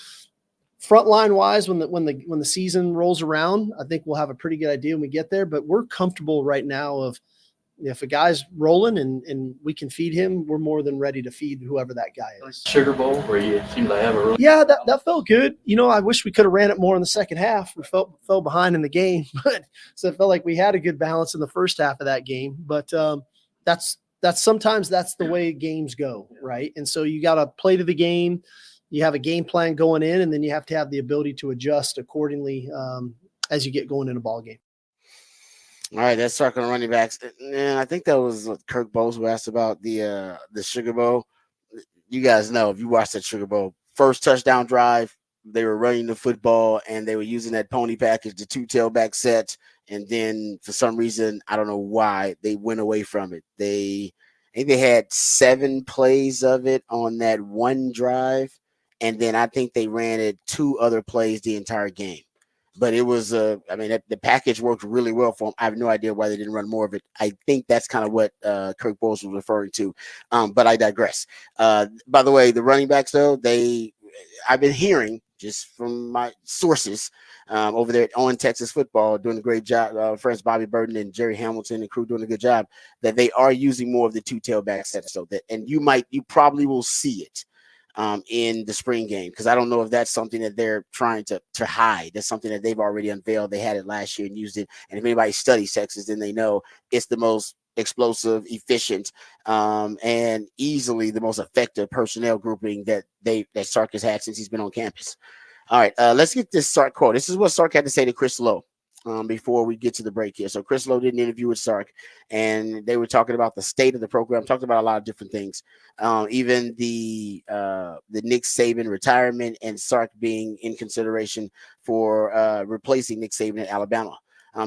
frontline wise, when the season rolls around, I think we'll have a pretty good idea when we get there, but we're comfortable right now of, if a guy's rolling and we can feed him, we're more than ready to feed whoever that guy is. Sugar Bowl, where you seem to have a really that felt good. I wish we could have ran it more in the second half. We fell behind in the game, but so it felt like we had a good balance in the first half of that game. But that's sometimes that's the way games go, right? And so you got to play to the game. You have a game plan going in, and then you have to have the ability to adjust accordingly as you get going in a ball game. All right, let's start on running backs. And I think that was Kirk Bowles who asked about the Sugar Bowl. You guys know if you watched that Sugar Bowl, first touchdown drive, they were running the football and they were using that pony package, the two tailback set. And then for some reason, I don't know why, they went away from it. I think they had 7 plays of it on that one drive. And then I think they ran it 2 other plays the entire game. But it was, the package worked really well for them. I have no idea why they didn't run more of it. I think that's kind of what Kirk Bowles was referring to. But I digress. By the way, the running backs, though, I've been hearing just from my sources over there on Texas football doing a great job. Friends Bobby Burton and Jerry Hamilton and crew doing a good job, that they are using more of the 2 tailback sets. So that, and you probably will see it in the spring game, because I don't know if that's something that they're trying to hide. That's something that they've already unveiled. They had it last year and used it. And if anybody studies Texas, then they know it's the most explosive, efficient, and easily the most effective personnel grouping that Sark has had since he's been on campus. All right, let's get this Sark quote. This is what Sark had to say to Chris Lowe before we get to the break here. So Chris Lowe did an interview with Sark, and they were talking about the state of the program, talked about a lot of different things, even the Nick Saban retirement and Sark being in consideration for replacing Nick Saban at Alabama.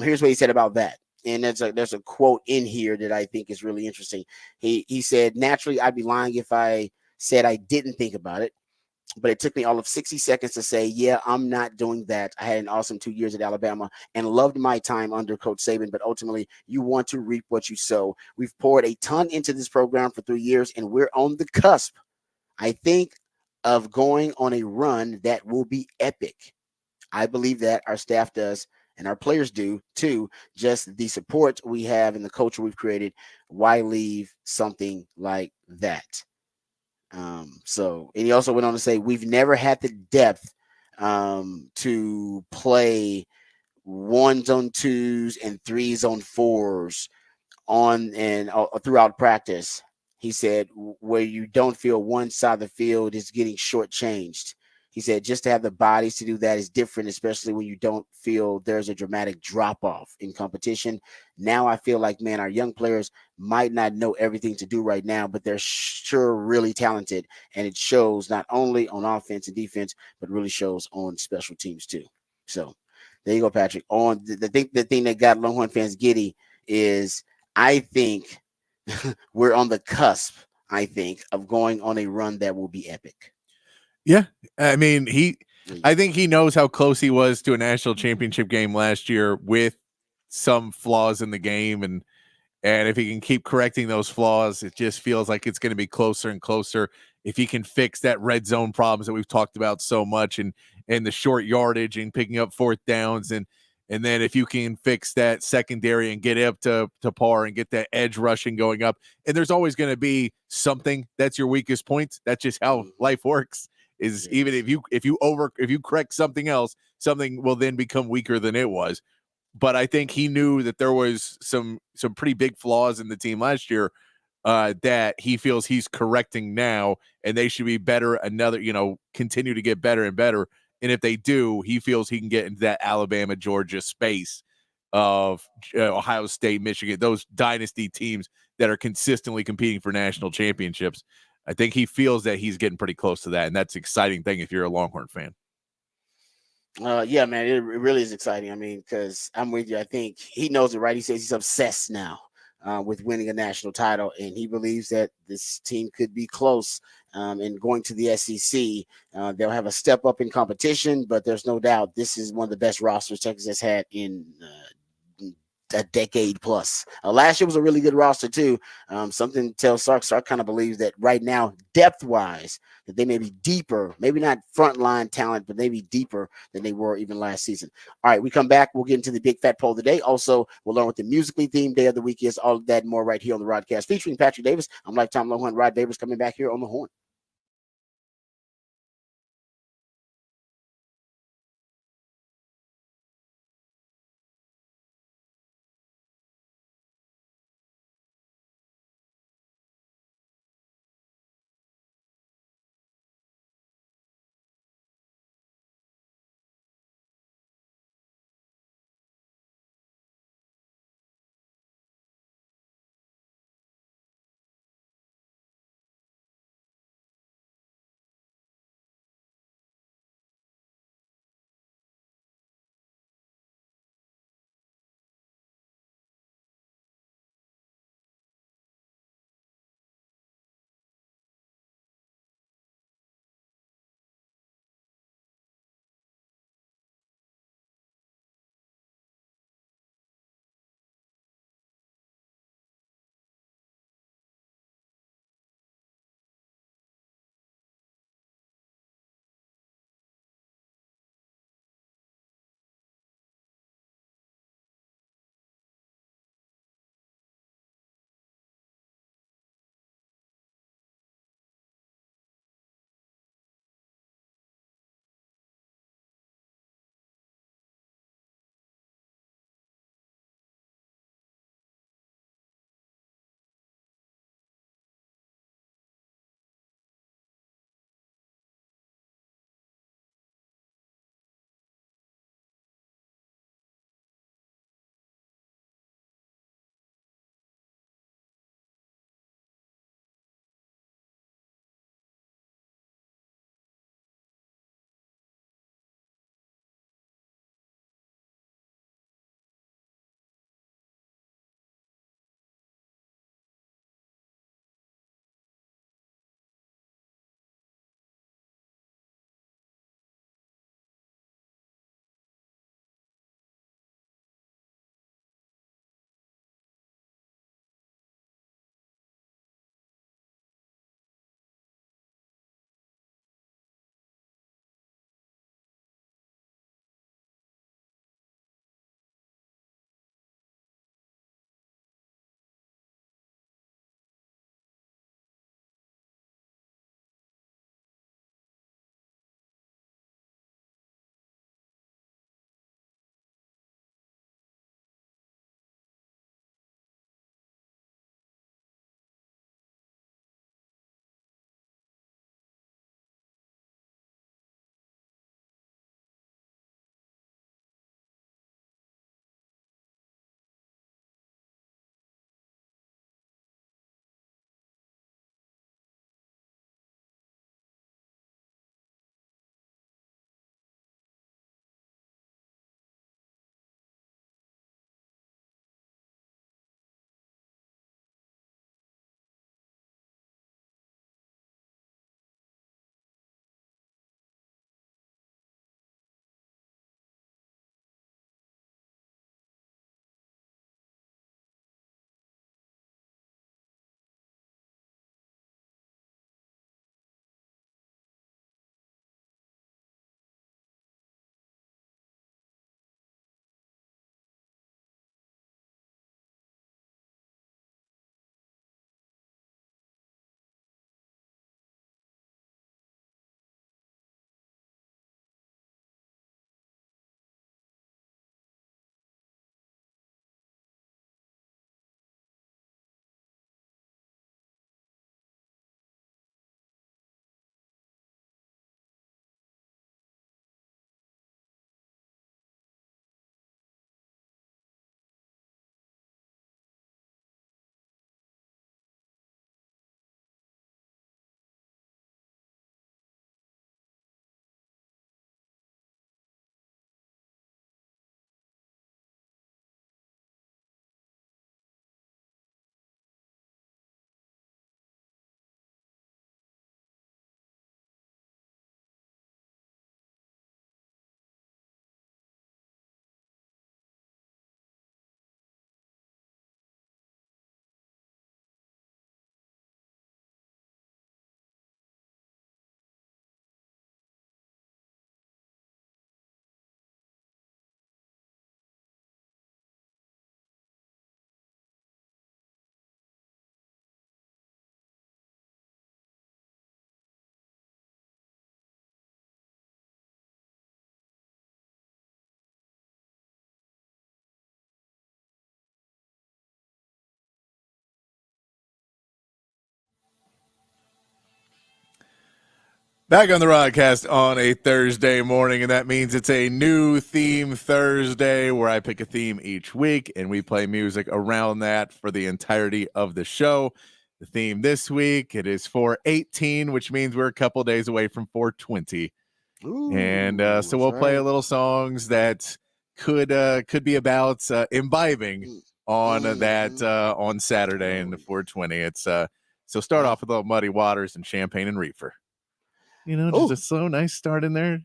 Here's what he said about that. And there's a quote in here that I think is really interesting. He said, "Naturally, I'd be lying if I said I didn't think about it. But it took me all of 60 seconds to say, yeah, I'm not doing that. I had an awesome 2 years at Alabama and loved my time under Coach Saban. But ultimately, you want to reap what you sow. We've poured a ton into this program for 3 years, and we're on the cusp, I think, of going on a run that will be epic. I believe that our staff does, and our players do too. Just the support we have and the culture we've created. Why leave something like that?" And he also went on to say, "We've never had the depth to play 1s on 2s and 3s on 4s on and throughout practice." He said, "Where you don't feel one side of the field is getting shortchanged." He said, "Just to have the bodies to do that is different, especially when you don't feel there's a dramatic drop off in competition. Now I feel like, man, our young players might not know everything to do right now, but they're sure really talented. And it shows not only on offense and defense, but really shows on special teams too." So there you go, Patrick. On the thing that got Longhorn fans giddy is, I think we're on the cusp, I think, of going on a run that will be epic. Yeah. I mean, I think he knows how close he was to a national championship game last year with some flaws in the game. And if he can keep correcting those flaws, it just feels like it's going to be closer and closer. If he can fix that red zone problems that we've talked about so much, and the short yardage and picking up 4th downs, and then if you can fix that secondary and get up to par and get that edge rushing going up, and there's always going to be something that's your weakest point. That's just how life works. Is even if you correct something else, something will then become weaker than it was. But I think he knew that there was some pretty big flaws in the team last year that he feels he's correcting now, and they should be better. Continue to get better and better. And if they do, he feels he can get into that Alabama, Georgia space of Ohio State, Michigan, those dynasty teams that are consistently competing for national championships. I think he feels that he's getting pretty close to that, and that's an exciting thing if you're a Longhorn fan. Yeah, man, it really is exciting. I mean, because I'm with you. I think he knows it, right? He says he's obsessed now with winning a national title, and he believes that this team could be close and going to the SEC. They'll have a step up in competition, but there's no doubt this is one of the best rosters Texas has had in a decade plus. Last year was a really good roster too. Something tells Sark kind of believes that right now, depth wise, that they may be deeper, maybe not frontline talent, but maybe deeper than they were even last season. All right, we come back. We'll get into the big fat poll of the day. Also, we'll learn what the musically themed day of the week is. All of that and more right here on the Rodcast featuring Patrick Davis. I'm Lifetime Longhorn Rod Davis coming back here on the Horn. Back on the Rodcast on a Thursday morning, and that means it's a new theme Thursday where I pick a theme each week and we play music around that for the entirety of the show. The theme this week, it is 418, which means we're a couple days away from 420. And so we'll play a little songs that could be about imbibing on that on Saturday in the 420. It's so start off with a little Muddy Waters and Champagne and Reefer. You know, just a slow, nice start in there.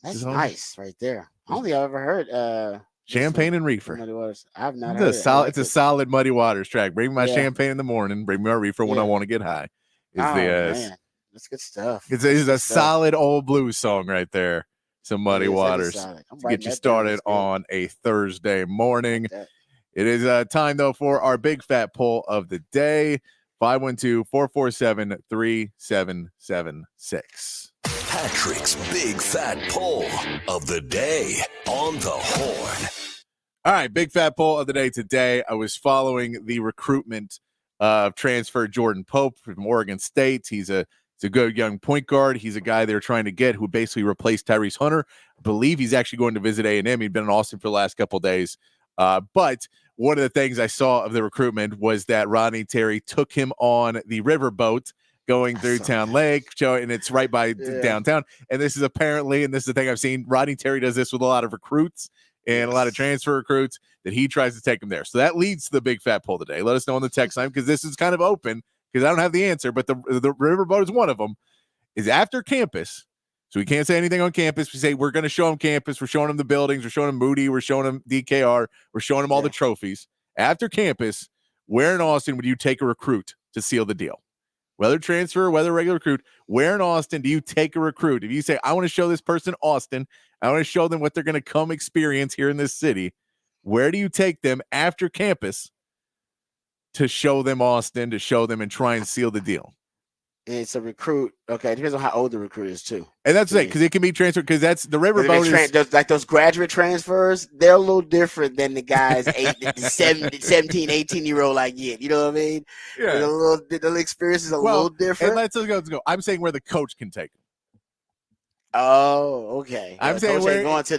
That's nice right there. I don't think I've ever heard Champagne and Reefer. Muddy Waters. I've not heard it. It's a solid Muddy Waters track. Bring me my champagne in the morning. Bring me my reefer when I want to get high. Man. That's good stuff. It's a solid old blues song right there. Some Muddy Waters to get you started on a Thursday morning. It is time, though, for our big fat poll of the day. 512-447-3776. Patrick's Big Fat Poll of the Day on the Horn. All right, big fat poll of the day today. I was following the recruitment of transfer Jordan Pope from Oregon State. He's a good young point guard. He's a guy they're trying to get who basically replaced Tyrese Hunter. I believe he's actually going to visit A&M. He'd been in Austin for the last couple of days. But one of the things I saw of the recruitment was that Rodney Terry took him on the riverboat going through Town Lake, and it's right by downtown. And this is apparently, and this is the thing I've seen, Rodney Terry does this with a lot of recruits and a lot of transfer recruits, that he tries to take them there. So that leads to the big fat poll today. Let us know on the text line, because this is kind of open, because I don't have the answer, but the riverboat is one of them, is after campus. So we can't say anything on campus. We say we're going to show them campus. We're showing them the buildings. We're showing them Moody. We're showing them DKR. We're showing them all the trophies. After campus, where in Austin would you take a recruit to seal the deal? Whether transfer, whether regular recruit, where in Austin do you take a recruit? If you say, I want to show this person Austin, I want to show them what they're going to come experience here in this city, where do you take them after campus to show them Austin, to show them and try and seal the deal? It's a recruit. Okay, it depends on how old the recruit is too. And that's it, because it can be transferred, because that's the riverboat. Like those graduate transfers, they're a little different than the guys 17, 18-year-old I get. You know what I mean? Yeah. The little experience is a little different. And let's go. I'm saying where the coach can take them. Oh, okay. I'm saying he ain't going to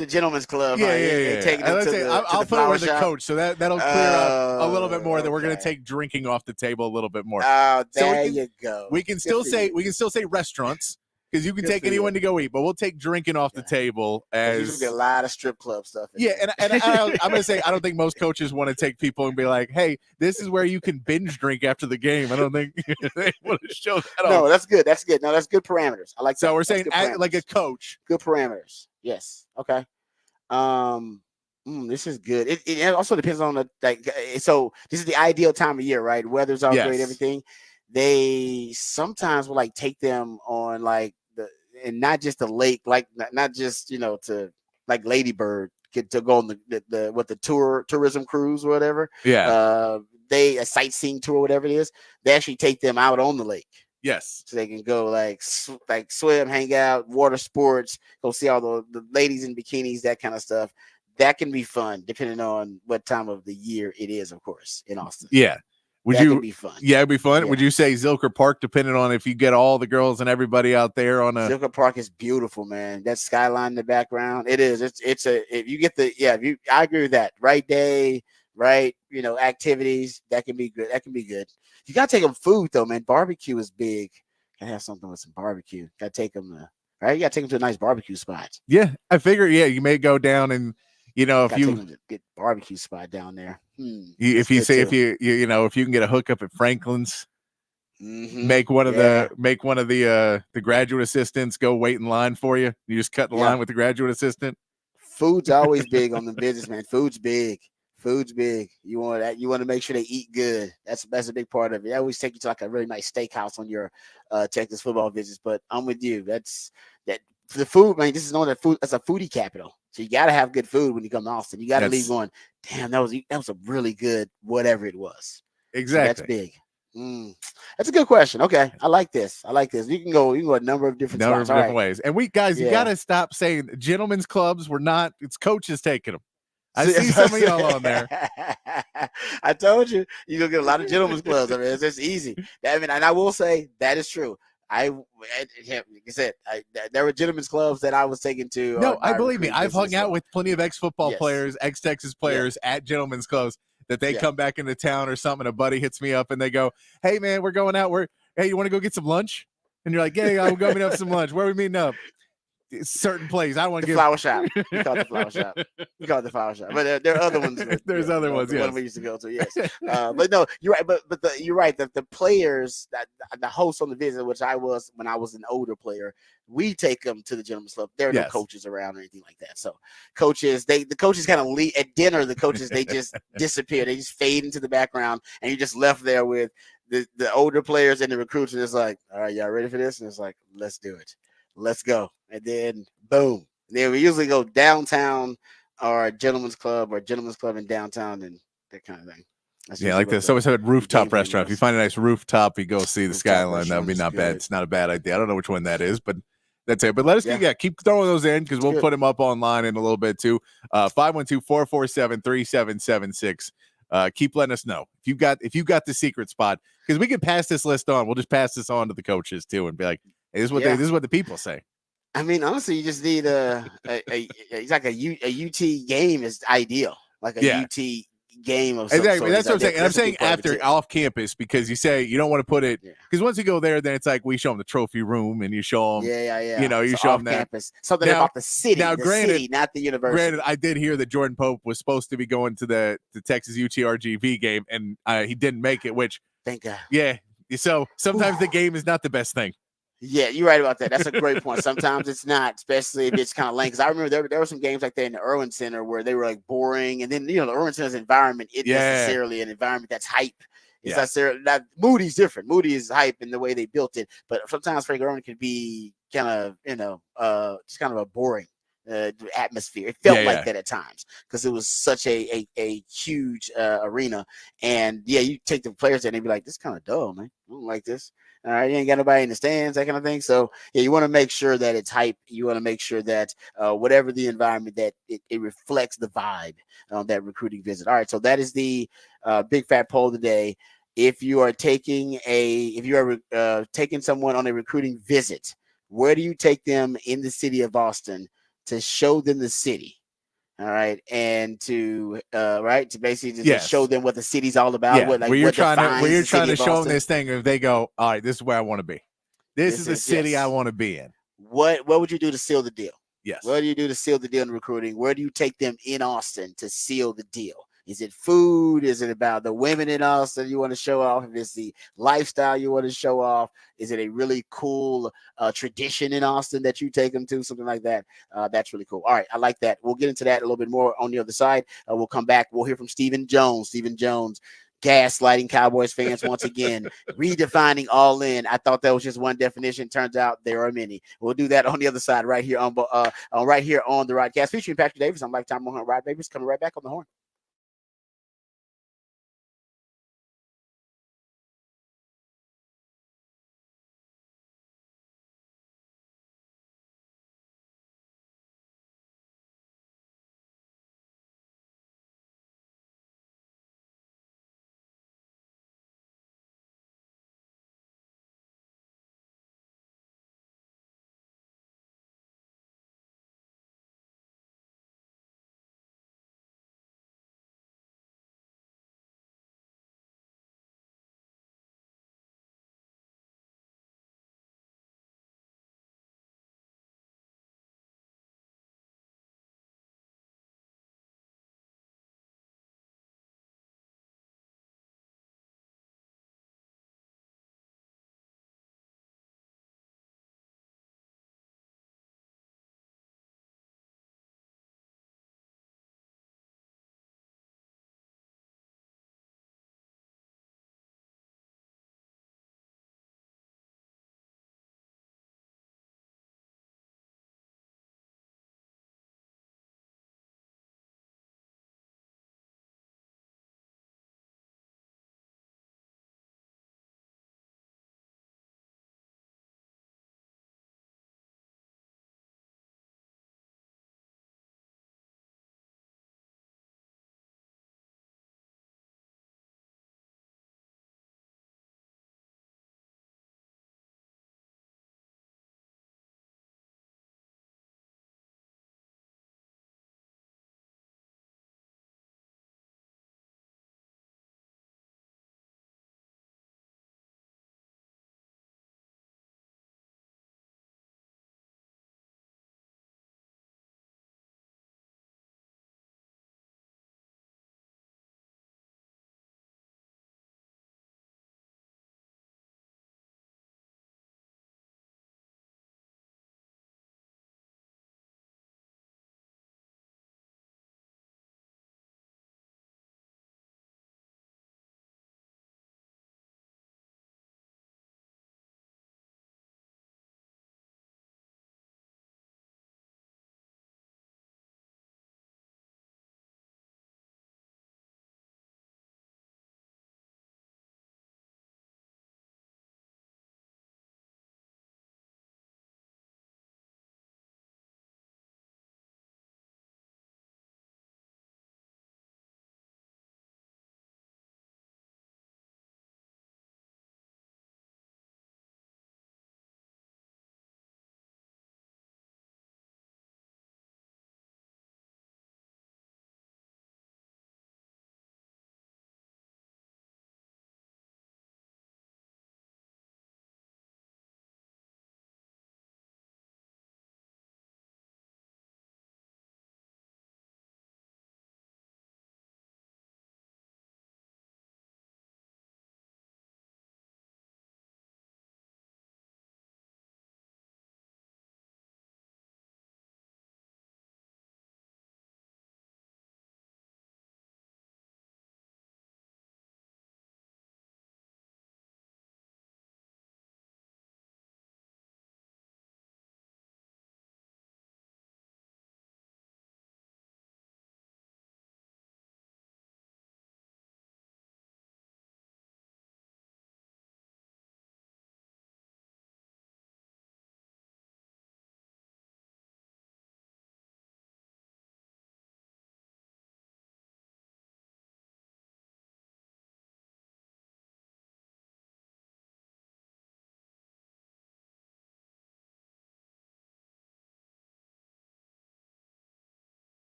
the gentleman's club. Yeah. I'll put it with the coach, so that'll clear up a little bit more. That we're going to take drinking off the table a little bit more. Oh, there you go. We can still say restaurants, because you can take anyone to go eat, but we'll take drinking off the table as get a lot of strip club stuff. And I'm going to say I don't think most coaches want to take people and be like, hey, this is where you can binge drink after the game. I don't think they want to show that. No, that's good. That's good. No, that's good parameters. I like that. So we're saying like a coach. Good parameters. Yes. Okay. This is good. It also depends on so this is the ideal time of year, right? Weather's all great, everything. They sometimes will take them on and not just the lake, not just to Lady Bird to go on the tourism cruise or whatever. Yeah. A sightseeing tour, whatever it is. They actually take them out on the lake. Yes. So they can go swim, hang out, water sports, go see all the ladies in bikinis, that kind of stuff. That can be fun depending on what time of the year it is, of course, in Austin. Yeah. Would be fun. Yeah, it'd be fun. Yeah. Would you say Zilker Park, depending on if you get all the girls and everybody out there on a Zilker Park is beautiful, man. That skyline in the background. It is. If you get I agree with that. Right day, right, activities, that can be good. You gotta take them food though, man. Barbecue is big. Gotta have something with some barbecue. Gotta take them right. You gotta take them to a nice barbecue spot. Yeah, I figure. Yeah, you may go down and if you get barbecue spot down there. If you can get a hookup at Franklin's, make one of the graduate assistants go wait in line for you. You just cut the line with the graduate assistant. Food's always big on the business, man. Food's big. You want to make sure they eat good. That's a big part of it. I always take you to a really nice steakhouse on your Texas football visits. But I'm with you. That's the food, man. This is known as a foodie capital. So you got to have good food when you come to Austin. You got to leave going, damn, that was a really good whatever it was. Exactly. So that's big. That's a good question. Okay, I like this. You can go a number of different ways. And you got to stop saying gentlemen's clubs. It's coaches taking them. I see some of y'all on there. I told you, you're going to get a lot of gentlemen's clubs. I mean, it's easy. And I will say that is true. like I said, there were gentlemen's clubs that I was taken to. No, I my believe me. recruiting I've hung business, out so. with plenty of ex-football Yes. players, ex-Texas players at gentlemen's clubs that they come back into town or something. A buddy hits me up and they go, "Hey man, we're going out. Hey, you want to go get some lunch?" And you're like, "Yeah, I'm going to meet up some lunch. Where are we meeting up?" Certain place. I don't want to The give flower shop. We call it the flower shop. We call it the flower shop. But there are other ones. There's other ones. The Yes. one we used to go to. Yes. But no, you're right. But you're right. The players, the hosts on the visit, which I was when I was an older player, we take them to the gentleman's club. There are no coaches around or anything like that. So the coaches kind of leave at dinner. The coaches they just disappear. They just fade into the background, and you're just left there with the older players and the recruits. And it's like, all right, y'all ready for this? And it's like, let's do it. Let's go. And then boom. Then we usually go downtown or gentleman's club in downtown and that kind of thing. Like this. So it's a rooftop restaurant. If you find a nice rooftop, you go see the skyline. That would be not bad. It's not a bad idea. I don't know which one that is, but that's it. But let us keep throwing those in because we'll put them up online in a little bit too. 512-447-3776. Keep letting us know if you got the secret spot, because we can pass this list on. We'll just pass this on to the coaches too and be like, hey, this is what the people say. I mean, honestly, you just need it's like a UT game is ideal, like a UT game of some exactly. sort. That's what I'm saying. And I'm saying after off campus, because you say you don't want to put it because once you go there, then it's like we show them the trophy room and you show them, you know, you show them that campus something about the city. Now, granted, city, not the university. Granted, I did hear that Jordan Pope was supposed to be going to the Texas UTRGV game, and he didn't make it. Which thank God. Yeah. So sometimes the game is not the best thing. Yeah, you're right about that. That's a great point. Sometimes it's not, especially if it's kind of lame. Because I remember there were some games like that in the Irwin Center where they were like boring, and then the Irwin Center's environment isn't necessarily an environment that's hype. It's not Moody's different. Moody is hype in the way they built it, but sometimes Frank Irwin can be kind of just kind of a boring atmosphere. It felt like that at times because it was such a huge arena, and you take the players there and they'd be like, "This is kind of dull, man. I don't like this." All right, you ain't got nobody in the stands, that kind of thing. So you want to make sure that it's hype. You want to make sure that whatever the environment that it reflects the vibe on that recruiting visit. All right, so that is the big fat poll today. If you are taking someone on a recruiting visit, where do you take them in the city of Austin to show them the city? All right, and to basically just show them what the city's all about. Yeah. Where you're trying to show them this thing, if they go, all right, this is where I want to be. This is the city I want to be in. What would you do to seal the deal? Yes. What do you do to seal the deal in recruiting? Where do you take them in Austin to seal the deal? Is it food? Is it about the women in Austin you want to show off? If it's the lifestyle you want to show off, is it a really cool tradition in Austin that you take them to? Something like that. That's really cool. All right, I like that. We'll get into that a little bit more on the other side. We'll come back. We'll hear from Stephen Jones. Stephen Jones, gaslighting Cowboys fans once again, redefining all in. I thought that was just one definition. Turns out there are many. We'll do that on the other side right here on the Rodcast, featuring Patrick Davis on Lifetime Mohawk Rod Papers. Coming right back on the horn.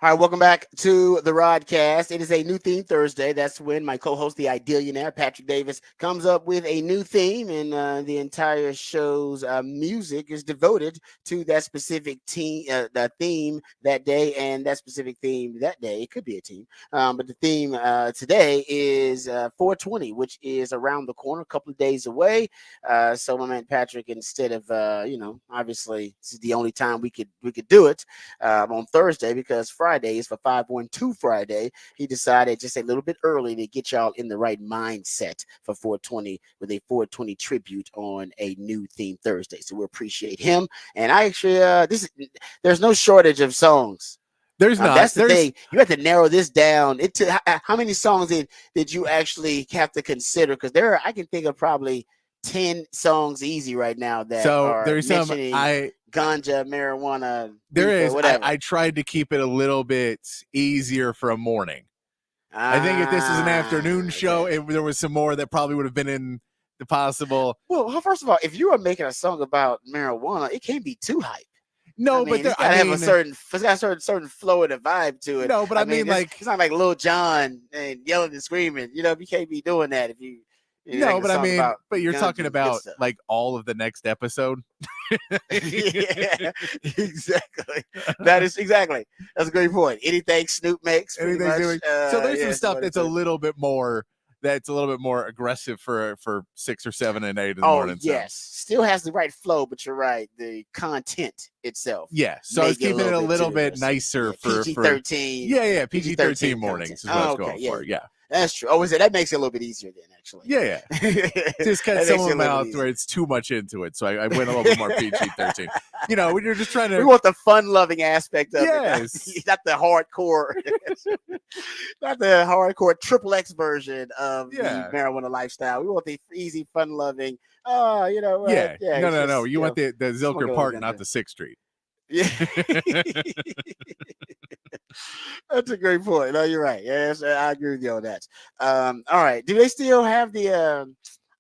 All right, welcome back to the Rodcast. It is a new theme Thursday. That's when my co-host, the Idealionaire, Patrick Davis, comes up with a new theme, and the entire show's music is devoted to that specific theme that day, and that specific theme that day. It could be a team, but the theme today is 420, which is around the corner, a couple of days away. So my man Patrick, instead of obviously this is the only time we could do it on Thursday because Friday is for 512 Friday. He decided just a little bit early to get y'all in the right mindset for 420 with a 420 tribute on a new theme Thursday. So we appreciate him. And I actually, there's no shortage of songs. There's not. That's the thing. You have to narrow this down. How many songs did you actually have to consider? Because I can think of probably 10 songs easy right now that are there's mentioning ganja, marijuana. Whatever. I tried to keep it a little bit easier for a morning. I think if this is an afternoon show, there was some more that probably would have been in the possible. Well, first of all, if you are making a song about marijuana, it can't be too hype. No, but it's gotta have a certain flow and a vibe to it. No, but I mean it's not like Lil Jon and yelling and screaming. You can't be doing that if you. No, but I mean, but you're talking about like all of the next episode. Yeah, exactly. That's a great point. Anything Snoop makes, so there's some stuff that's a little bit more aggressive for 6 or 7 and 8 in the morning. Yes, still has the right flow, but you're right. The content itself. Yeah, so I was keeping it a little bit nicer for PG-13. Yeah, PG-13 mornings is what I was going for. Yeah. That's true. Oh, that makes it a little bit easier then, actually. Yeah. Just kind of some amount where it's too much into it. So I went a little bit more PG-13. When you're just trying to. We want the fun-loving aspect of it. Not the hardcore. Not the hardcore XXX version of the marijuana lifestyle. We want the easy, fun-loving. No. You want the Zilker Park, not the 6th Street. Yeah. That's a great point. No, you're right. Yes, I agree with you on that. All right. Do they still have the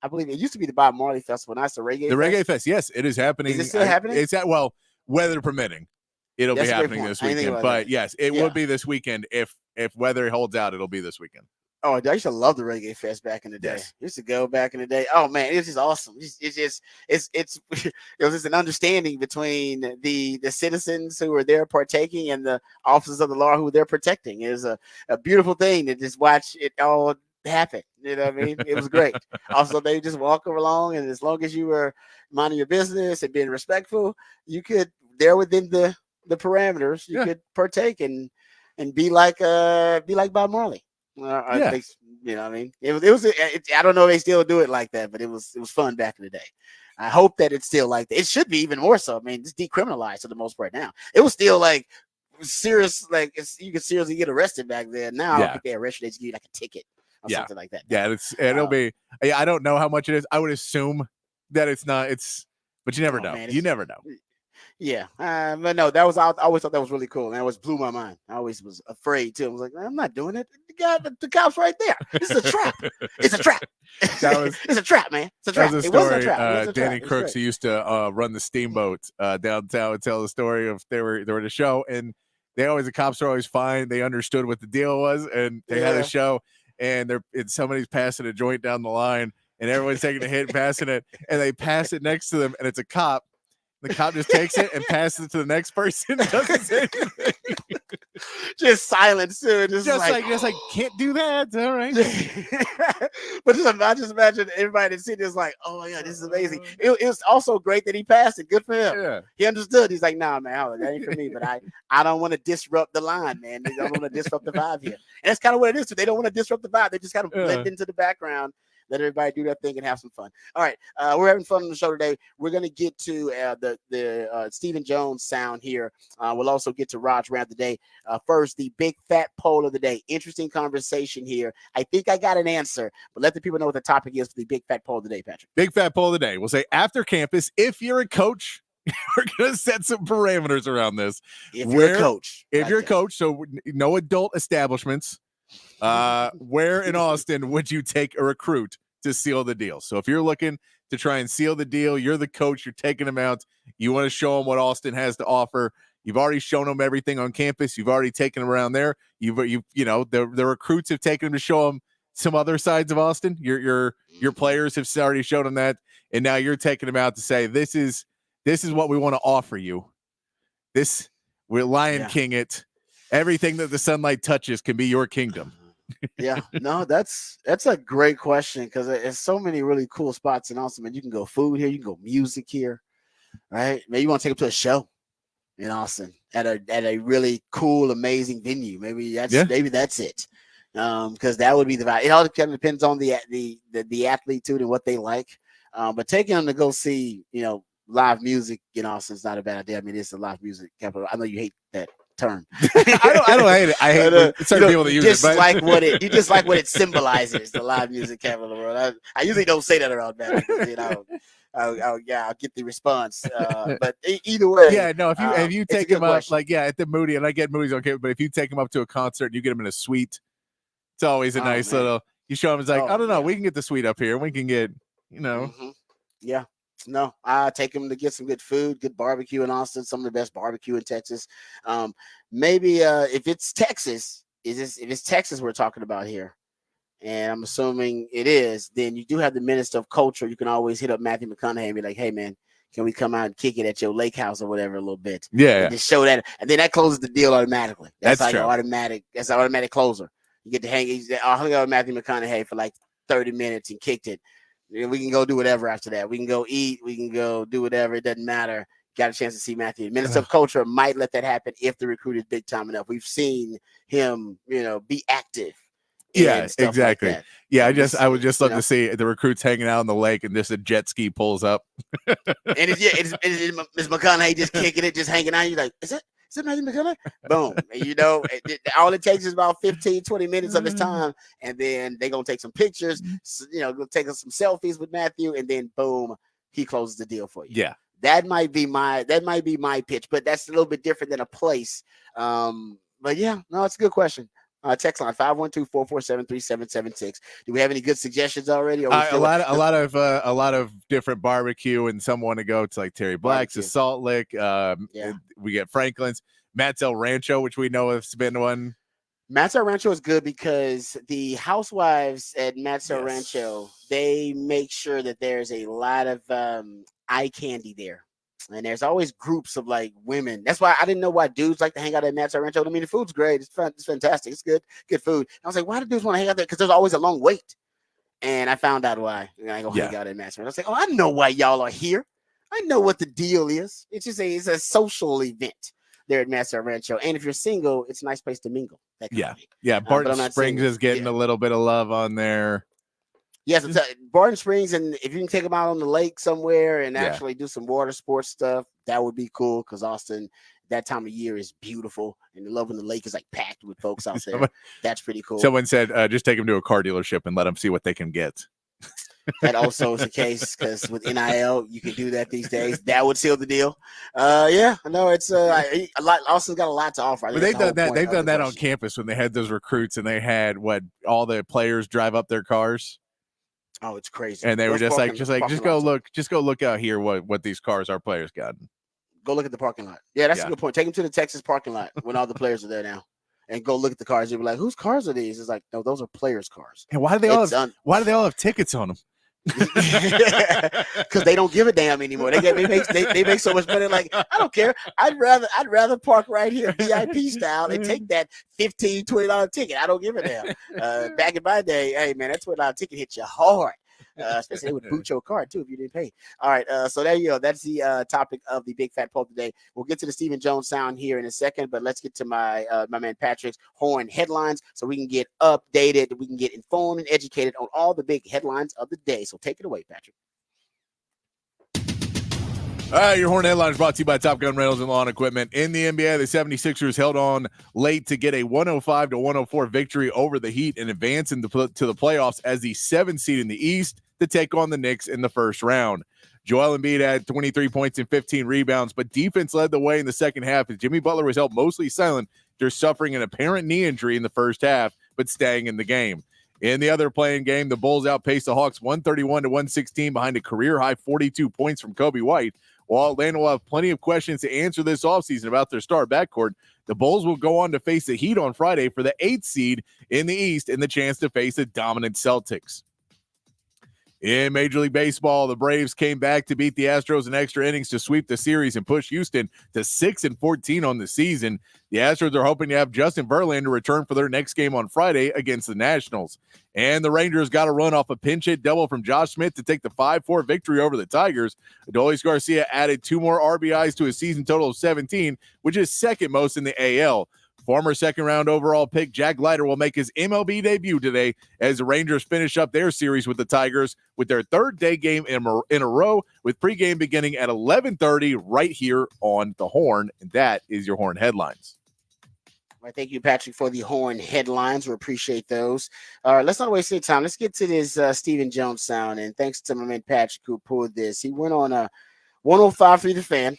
I believe it used to be the Bob Marley Festival. Now it's the Reggae Fest? Reggae Fest, yes, it is happening. Is it still happening? It's weather permitting. It'll be happening this weekend. But yes, it would be this weekend. If weather holds out, it'll be this weekend. Oh, I used to love the Reggae Fest back in the day. Yes. I used to go back in the day. Oh man, it's just awesome. It was just an understanding between the citizens who were there partaking and the officers of the law who were there protecting. It was a beautiful thing to just watch it all happen. You know what I mean? It was great. Also, they just walk along, and as long as you were minding your business and being respectful, you could there within the parameters, you could partake and be like Bob Marley. At least, you know what I mean? It was I don't know if they still do it like that, but it was fun back in the day. I hope that it's still like that. It should be even more so. I mean, it's decriminalized for the most part now. It was still like serious, like you could seriously get arrested back then. Now I don't think they arrest you, they just give you like a ticket or something like that. Yeah, it'll be. I don't know how much it is. I would assume that it's not. But you never know. Man, you never know. Yeah, but no, I always thought that was really cool, and that always blew my mind. I always was afraid too. I was like, I'm not doing it. The cop's right there. This is a trap. It's a trap. It's a trap, man. It's a trap. That was a story. It wasn't a trap. Danny Crooks, who used to run the Steamboat downtown, would tell the story of they were at a show, and the cops are always fine. They understood what the deal was, and they had a show, and somebody's passing a joint down the line, and everyone's taking a hit and passing it, and they pass it next to them, and it's a cop. The cop just takes it and passes it to the next person. Doesn't say anything. Just silence too. Just like can't do that. All right. But just imagine everybody that's sitting there is like, oh yeah, this is amazing. It was also great that he passed it. Good for him. Yeah. He understood. He's like, nah, man, that ain't for me. But I don't want to disrupt the line, man. They don't want to disrupt the vibe here. And that's kind of what it is too. They don't want to disrupt the vibe. They just kind of blend into the background. Let everybody do their thing and have some fun. All right, we're having fun on the show today. We're going to get to the Stephen Jones sound here. We'll also get to Rod's rant of the day. First, the big fat poll of the day. Interesting conversation here. I think I got an answer, but let the people know what the topic is for the big fat poll of the day, Patrick. Big fat poll of the day. We'll say after campus, if you're a coach, we're going to set some parameters around this. If you're a coach, so no adult establishments. Where in Austin would you take a recruit to seal the deal? So if you're looking to try and seal the deal, you're the coach, you're taking them out, you want to show them what Austin has to offer, You've already shown them everything on campus. You've already taken them around there. The recruits have taken them to show them some other sides of Austin. Your players have already shown them that, and now you're taking them out to say this is what we want to offer you. We're Lion King it. Everything that the sunlight touches can be your kingdom. Yeah, no, that's a great question because there's so many really cool spots in Austin. Man, you can go food here, you can go music here, right? Maybe you want to take them to a show in Austin at a really cool, amazing venue. Maybe that's it. Because that would be the vibe. It all kind of depends on the athlete too and what they like. But taking them to go see, live music in Austin is not a bad idea. I mean, it's a live music capital. I know you hate that term. I don't hate it. I hate certain people that use it. You just like what it symbolizes, the live music capital of the world. I usually don't say that around that because, I'll get the response. But either way, if you take them up at the Moody, and I get Moody's okay, but if you take them up to a concert and you get them in a suite, it's always a nice little. You show them, it's like, I don't know, we can get the suite up here, we can get, Yeah. No, I take them to get some good food, good barbecue in Austin, some of the best barbecue in Texas. Maybe if it's Texas, if it's Texas we're talking about here, and I'm assuming it is, then you do have the Minister of Culture. You can always hit up Matthew McConaughey and be like, hey, man, can we come out and kick it at your lake house or whatever a little bit? Yeah. Just show that. And then that closes the deal automatically. That's like true. That's an automatic closer. You get to I'll hang out with Matthew McConaughey for like 30 minutes and kicked it. We can go do whatever after that. We can go eat. We can go do whatever. It doesn't matter. Got a chance to see Matthew. Minister of Culture might let that happen if the recruit is big time enough. We've seen him, be active. Yeah, exactly. Like yeah, I would just love to see the recruits hanging out on the lake and just a jet ski pulls up. And it's Ms. McConaughey just kicking it, just hanging out. You're like, is it Matthew McConaughey? Boom. And, all it takes is about 15, 20 minutes of his time. And then they're going to take some pictures, go take us some selfies with Matthew. And then boom, he closes the deal for you. Yeah. That might be my pitch, but that's a little bit different than a place. But yeah, no, it's a good question. Text line 512-447-3776. Do we have any good suggestions already? A lot of different barbecue, and some want to go to like Terry Black's, the Salt Lick. We get Franklin's, Matt's El Rancho, which we know has been one. Matt's El Rancho is good because the housewives at Matt's El Rancho, they make sure that there's a lot of eye candy there. And there's always groups of like women. That's why I didn't know why dudes like to hang out at Matt's El Rancho. I mean, the food's great. It's fun. It's fantastic. It's good food. And I was like, why do dudes want to hang out there? Because there's always a long wait. And I found out why. And I go hang out at Matt's El Rancho. I was like, oh, I know why y'all are here. I know what the deal is. It's just it's a social event there at Matt's El Rancho. And if you're single, it's a nice place to mingle. Yeah. Barton Springs is getting a little bit of love on there. Yes, Barton Springs, and if you can take them out on the lake somewhere and actually do some water sports stuff, that would be cool because Austin, that time of year is beautiful, and I love when the lake is like packed with folks out there. That's pretty cool. Someone said, just take them to a car dealership and let them see what they can get. That also is the case because with NIL, you can do that these days. That would seal the deal. It's a lot. Austin's got a lot to offer. But they've done that. They've done that on campus when they had those recruits and they had all the players drive up their cars. Oh, it's crazy. And they were just go look out here what these cars our players got. Go look at the parking lot. Yeah, that's a good point. Take them to the Texas parking lot when all the players are there now. And go look at the cars. You'll be like, whose cars are these? It's like, no, those are players' cars. And why do they all have tickets on them? Because they don't give a damn anymore. They make so much money. Like, I don't care. I'd rather park right here VIP style and take that $15-$20 ticket. I don't give a damn. Back in my day, hey man, that $20 ticket hit you hard. Especially they would boot your card too if you didn't pay. All right, so there you go. That's the topic of the Big Fat Poll today. We'll get to the Stephen Jones sound here in a second, but let's get to my man Patrick's Horn headlines so we can get updated, we can get informed and educated on all the big headlines of the day. So take it away, Patrick. All right, your Horn headlines brought to you by Top Gun Rentals and Lawn Equipment. In the NBA, the 76ers held on late to get a 105-104 victory over the Heat and advance to the playoffs as the 7th seed in the East to take on the Knicks in the first round. Joel Embiid had 23 points and 15 rebounds, but defense led the way in the second half as Jimmy Butler was held mostly silent after suffering an apparent knee injury in the first half, but staying in the game. In the other playing game, the Bulls outpaced the Hawks 131-116 behind a career-high 42 points from Kobe White, While Atlanta will have plenty of questions to answer this offseason about their star backcourt, the Bulls will go on to face the Heat on Friday for the 8th seed in the East and the chance to face the dominant Celtics. In Major League Baseball, the Braves came back to beat the Astros in extra innings to sweep the series and push Houston to 6-14 on the season. The Astros are hoping to have Justin Verlander return for their next game on Friday against the Nationals. And the Rangers got a run off a pinch hit double from Josh Smith to take the 5-4 victory over the Tigers. Adolis Garcia added 2 more RBIs to his season total of 17, which is second most in the AL. Former second-round overall pick Jack Leiter will make his MLB debut today as the Rangers finish up their series with the Tigers with their third-day game in a row, with pregame beginning at 11:30 right here on the Horn. And that is your Horn headlines. Well, thank you, Patrick, for the Horn headlines. We appreciate those. All right, let's not waste any time. Let's get to this Stephen Jones sound. And thanks to my man Patrick who pulled this. He went on a 105 through the fan.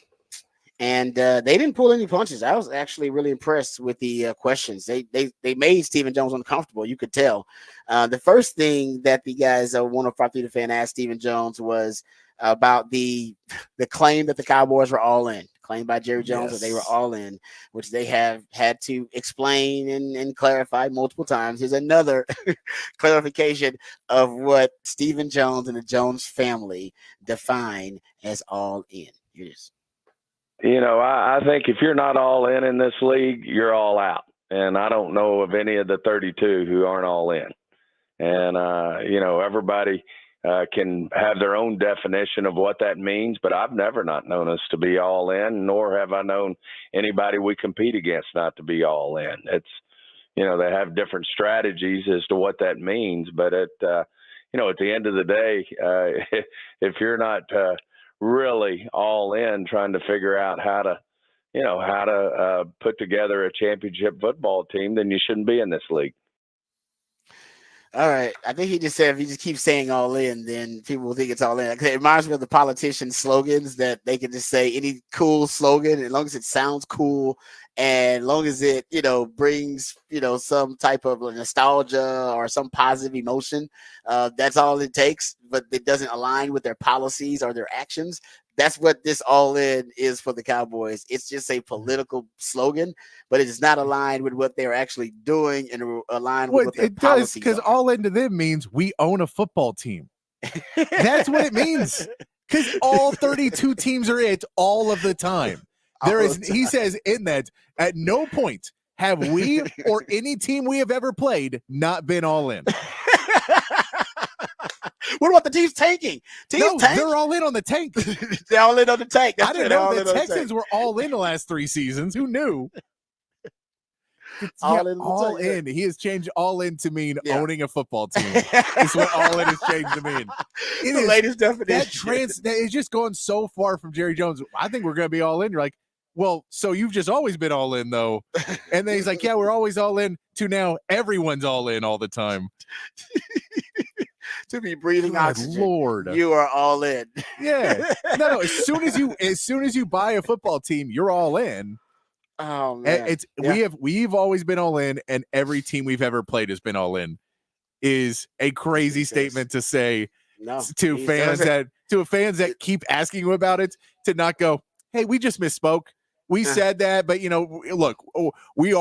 And they didn't pull any punches. I was actually really impressed with the questions. They made Stephen Jones uncomfortable. You could tell. The first thing that the guys 105 through the fan asked Stephen Jones was about the claim that the Cowboys were all in. Claimed by Jerry Jones that they were all in, which they have had to explain and clarify multiple times. Here's another clarification of what Stephen Jones and the Jones family define as all in. Here it is. I think if you're not all in this league, you're all out. And I don't know of any of the 32 who aren't all in. And, everybody can have their own definition of what that means, but I've never not known us to be all in, nor have I known anybody we compete against not to be all in. It's, they have different strategies as to what that means. But at the end of the day, if you're not really all in trying to figure out how to put together a championship football team, then you shouldn't be in this league. All right. I think he just said if you just keep saying all in, then people will think it's all in. It reminds me of the politician slogans that they can just say any cool slogan, as long as it sounds cool and as long as it, brings, some type of nostalgia or some positive emotion. That's all it takes, but it doesn't align with their policies or their actions. That's what this all in is for the Cowboys. It's just a political slogan, but it is not aligned with what they're actually doing and aligned with what their policies because all in to them means we own a football team. That's what it means. Because all 32 teams are it all of the time. He says in that at no point have we or any team we have ever played not been all in. What about the team's tanking? They're all in on the tank. They're all in on the tank. I didn't know the Texans were all in the last 3 seasons. Who knew? All in. He has changed all in to mean owning a football team. It's what all in has changed to mean. It is the latest definition. That is just going so far from Jerry Jones. I think we're going to be all in. You're like, well, so you've just always been all in, though. And then he's like, yeah, we're always all in, to now everyone's all in all the time. To be breathing oxygen, Lord, you are all in. Yeah, no. As soon as you buy a football team, you're all in. Oh man, we've always been all in, and every team we've ever played has been all in. Is a crazy statement to say to fans that keep asking you about it, to not go, hey, we just misspoke. We said that, but look, we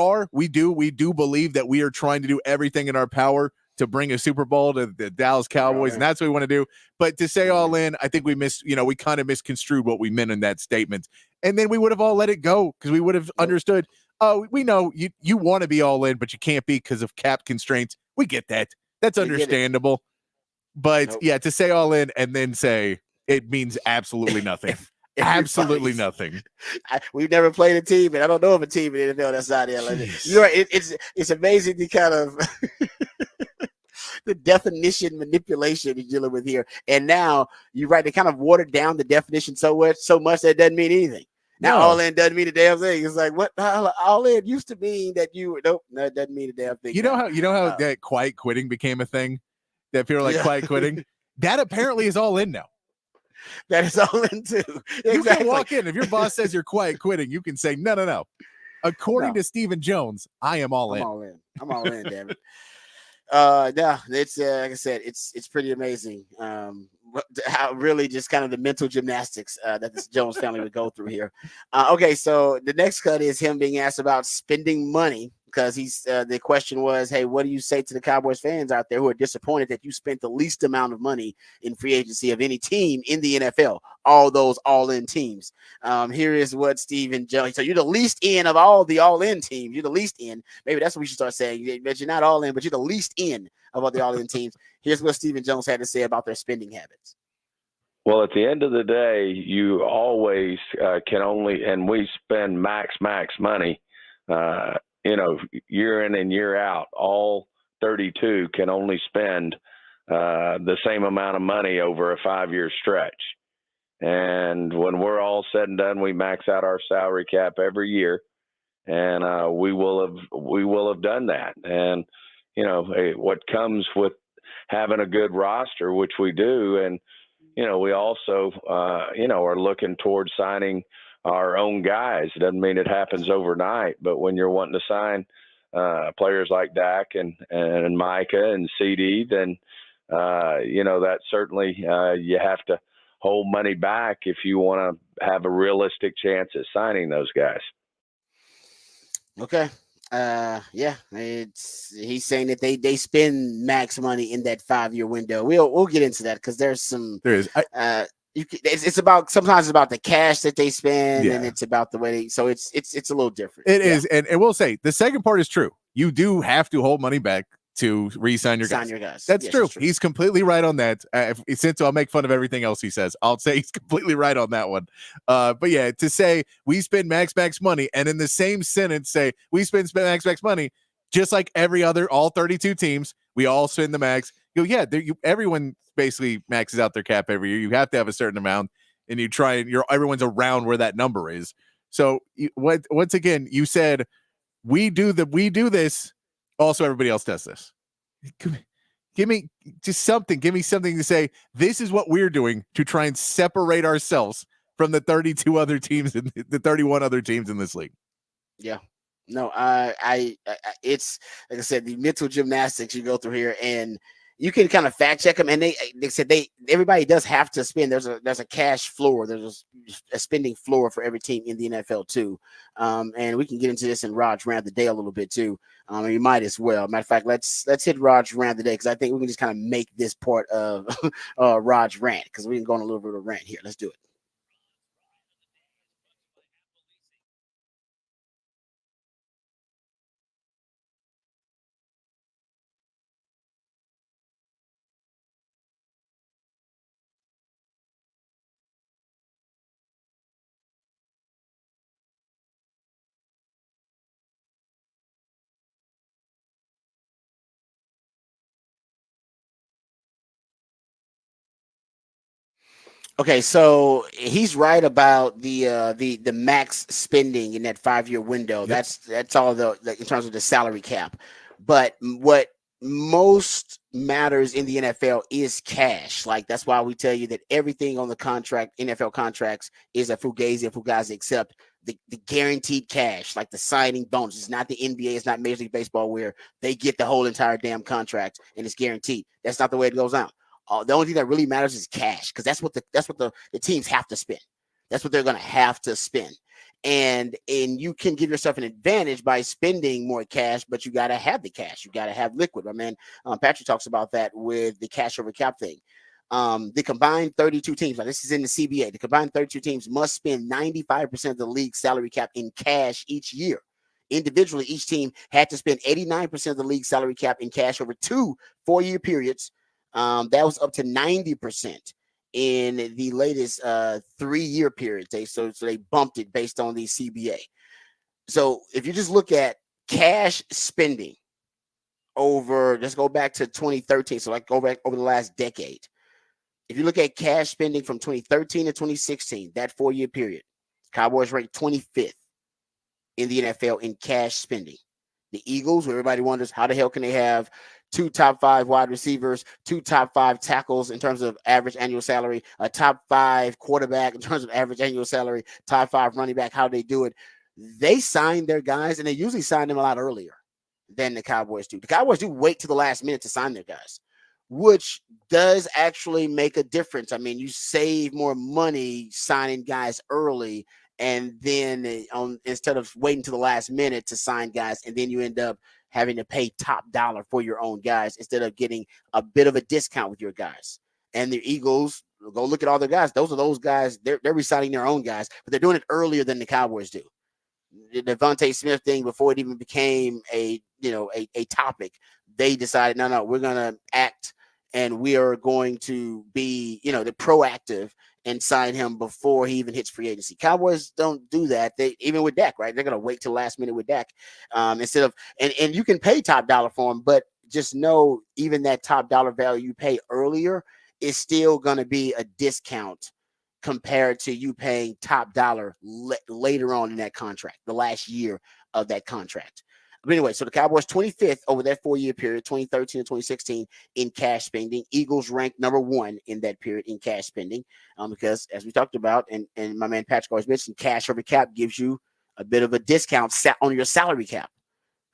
do believe that we are trying to do everything in our power to bring a Super Bowl to the Dallas Cowboys, and that's what we want to do. But to say all in, I think we kind of misconstrued what we meant in that statement. And then we would have all let it go because we would have understood, oh, we know you want to be all in, but you can't be because of cap constraints. We get that. That's understandable. But to say all in and then say it means absolutely nothing. Absolutely nothing. We've never played a team, and I don't know of a team in the NFL that's not in. You're right. It's amazing the kind of the definition manipulation you're dealing with here. And now you're right. They kind of watered down the definition so much that it doesn't mean anything. Now all in doesn't mean a damn thing. It's like what all in used to mean that you were. Nope, no, it doesn't mean a damn thing. You know how that quiet quitting became a thing? That people are like quiet quitting? That apparently is all in now. That is all in too. Exactly. You can walk in. If your boss says you're quiet quitting, you can say, no. According to Stephen Jones, I am all in. I'm all in, damn it. It's like I said, it's pretty amazing how really just kind of the mental gymnastics that this Jones family would go through here. Okay, so the next cut is him being asked about spending money, because the question was, hey, what do you say to the Cowboys fans out there who are disappointed that you spent the least amount of money in free agency of any team in the NFL, all those all-in teams? Here is what Stephen Jones. So you're the least in of all the all-in teams. You're the least in. Maybe that's what we should start saying. But you're not all in, but you're the least in of all the all-in teams. Here's what Stephen Jones had to say about their spending habits. Well, at the end of the day, you always can only, and we spend max money, year in and year out. All 32 can only spend the same amount of money over a 5-year stretch. And when we're all said and done, we max out our salary cap every year, and we will have done that. And what comes with having a good roster, which we do, and we also are looking towards signing our own guys. It doesn't mean it happens overnight, but when you're wanting to sign players like Dak and Micah and CD, then that certainly you have to hold money back if you want to have a realistic chance at signing those guys. Okay. He's saying that they spend max money in that 5-year window. We'll get into that, because there is it's about, sometimes it's about the cash that they spend, and it's about the way so it's a little different. It is, and we'll say the second part is true. You do have to hold money back to re-sign your guys. That's true. He's completely right on that. Since I'll make fun of everything else he says, I'll say he's completely right on that one. But yeah, to say we spend max money, and in the same sentence say we spend max money, just like all 32 teams, we all spend the max. Everyone basically maxes out their cap every year. You have to have a certain amount, and you try, and everyone's around where that number is. So once again, you said we do this. Also, everybody else does this. Give me just something. Give me something to say. This is what we're doing to try and separate ourselves from the 32 other teams and the 31 other teams in this league. Yeah. No, it's like I said, the mental gymnastics you go through here, and you can kind of fact check them. And they said everybody does have to spend. There's a cash floor. There's a spending floor for every team in the NFL too. And we can get into this in Rod's Rant of the Day a little bit too. And you might as well. Matter of fact, let's hit Rod's Rant of the Day, because I think we can just kind of make this part of Rod's Rant, because we can go on a little bit of a rant here. Let's do it. Okay, so he's right about the max spending in that 5-year window. Yep. That's all in terms of the salary cap. But what most matters in the NFL is cash. Like, that's why we tell you that everything on the contract, NFL contracts, is a fugazi, except the guaranteed cash, like the signing bonus. It's not the NBA, it's not Major League Baseball, where they get the whole entire damn contract and it's guaranteed. That's not the way it goes out. The only thing that really matters is cash, because that's what the teams have to spend. That's what they're going to have to spend. And you can give yourself an advantage by spending more cash, but you got to have the cash. You got to have liquid. My man Patrick talks about that with the cash over cap thing. The combined 32 teams, now this is in the CBA, the combined 32 teams must spend 95% of the league's salary cap in cash each year. Individually, each team had to spend 89% of the league's salary cap in cash over 2 4-year periods. That was up to 90% in the latest 3-year period. So they bumped it based on the CBA. So if you just look at cash spending over, let's go back to 2013. So like go back over the last decade. If you look at cash spending from 2013 to 2016, that 4-year period, Cowboys ranked 25th in the NFL in cash spending. The Eagles, where everybody wonders how the hell can they have 2 top 5 wide receivers, 2 top 5 tackles in terms of average annual salary, a top 5 quarterback in terms of average annual salary, top 5 running back. How they do it? They sign their guys, and they usually sign them a lot earlier than the Cowboys do. The Cowboys do wait to the last minute to sign their guys. which does actually make a difference. I mean, you save more money signing guys early, and then instead of waiting to the last minute to sign guys, and then you end up having to pay top dollar for your own guys instead of getting a bit of a discount with your guys. And the Eagles, go look at all their guys. Those guys. They're re-signing their own guys, but they're doing it earlier than the Cowboys do. The Devontae Smith thing, before it even became a topic, they decided, no, we're gonna act, and we are going to be, the proactive and sign him before he even hits free agency. Cowboys don't do that. They, even with Dak, right? They're gonna wait till last minute with Dak, instead of, and you can pay top dollar for him, but just know, even that top dollar value you pay earlier is still gonna be a discount compared to you paying top dollar later on in that contract, the last year of that contract. But anyway, so the Cowboys 25th over that 4-year period, 2013 to 2016, in cash spending. Eagles ranked number 1 in that period in cash spending, because as we talked about, and my man Patrick always mentioned, cash over cap gives you a bit of a discount on your salary cap.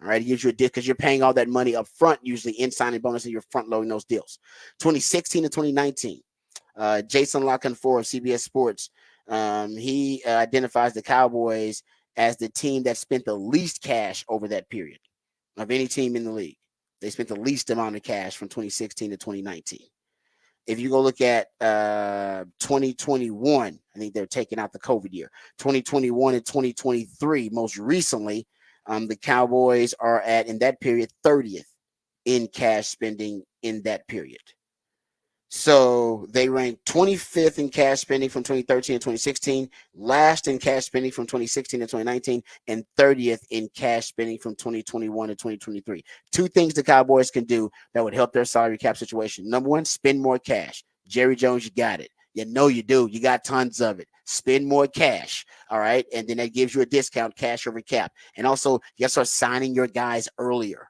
All right, it gives you a discount because you're paying all that money up front, usually in signing bonus, and you're front loading those deals. 2016 to 2019. Jason Lockenfor of CBS Sports, he identifies the Cowboys as the team that spent the least cash over that period of any team in the league. They spent the least amount of cash from 2016 to 2019. If you go look at 2021, I think they're taking out the COVID year. 2021 and 2023, most recently, the Cowboys are at, in that period, 30th in cash spending in that period. So they ranked 25th in cash spending from 2013 and 2016, last in cash spending from 2016 and 2019, and 30th in cash spending from 2021 to 2023. 2 things the Cowboys can do that would help their salary cap situation. Number 1, spend more cash. Jerry Jones, you got it. You know you do. You got tons of it. Spend more cash, all right? And then that gives you a discount, cash over cap. And also, you got to start signing your guys earlier.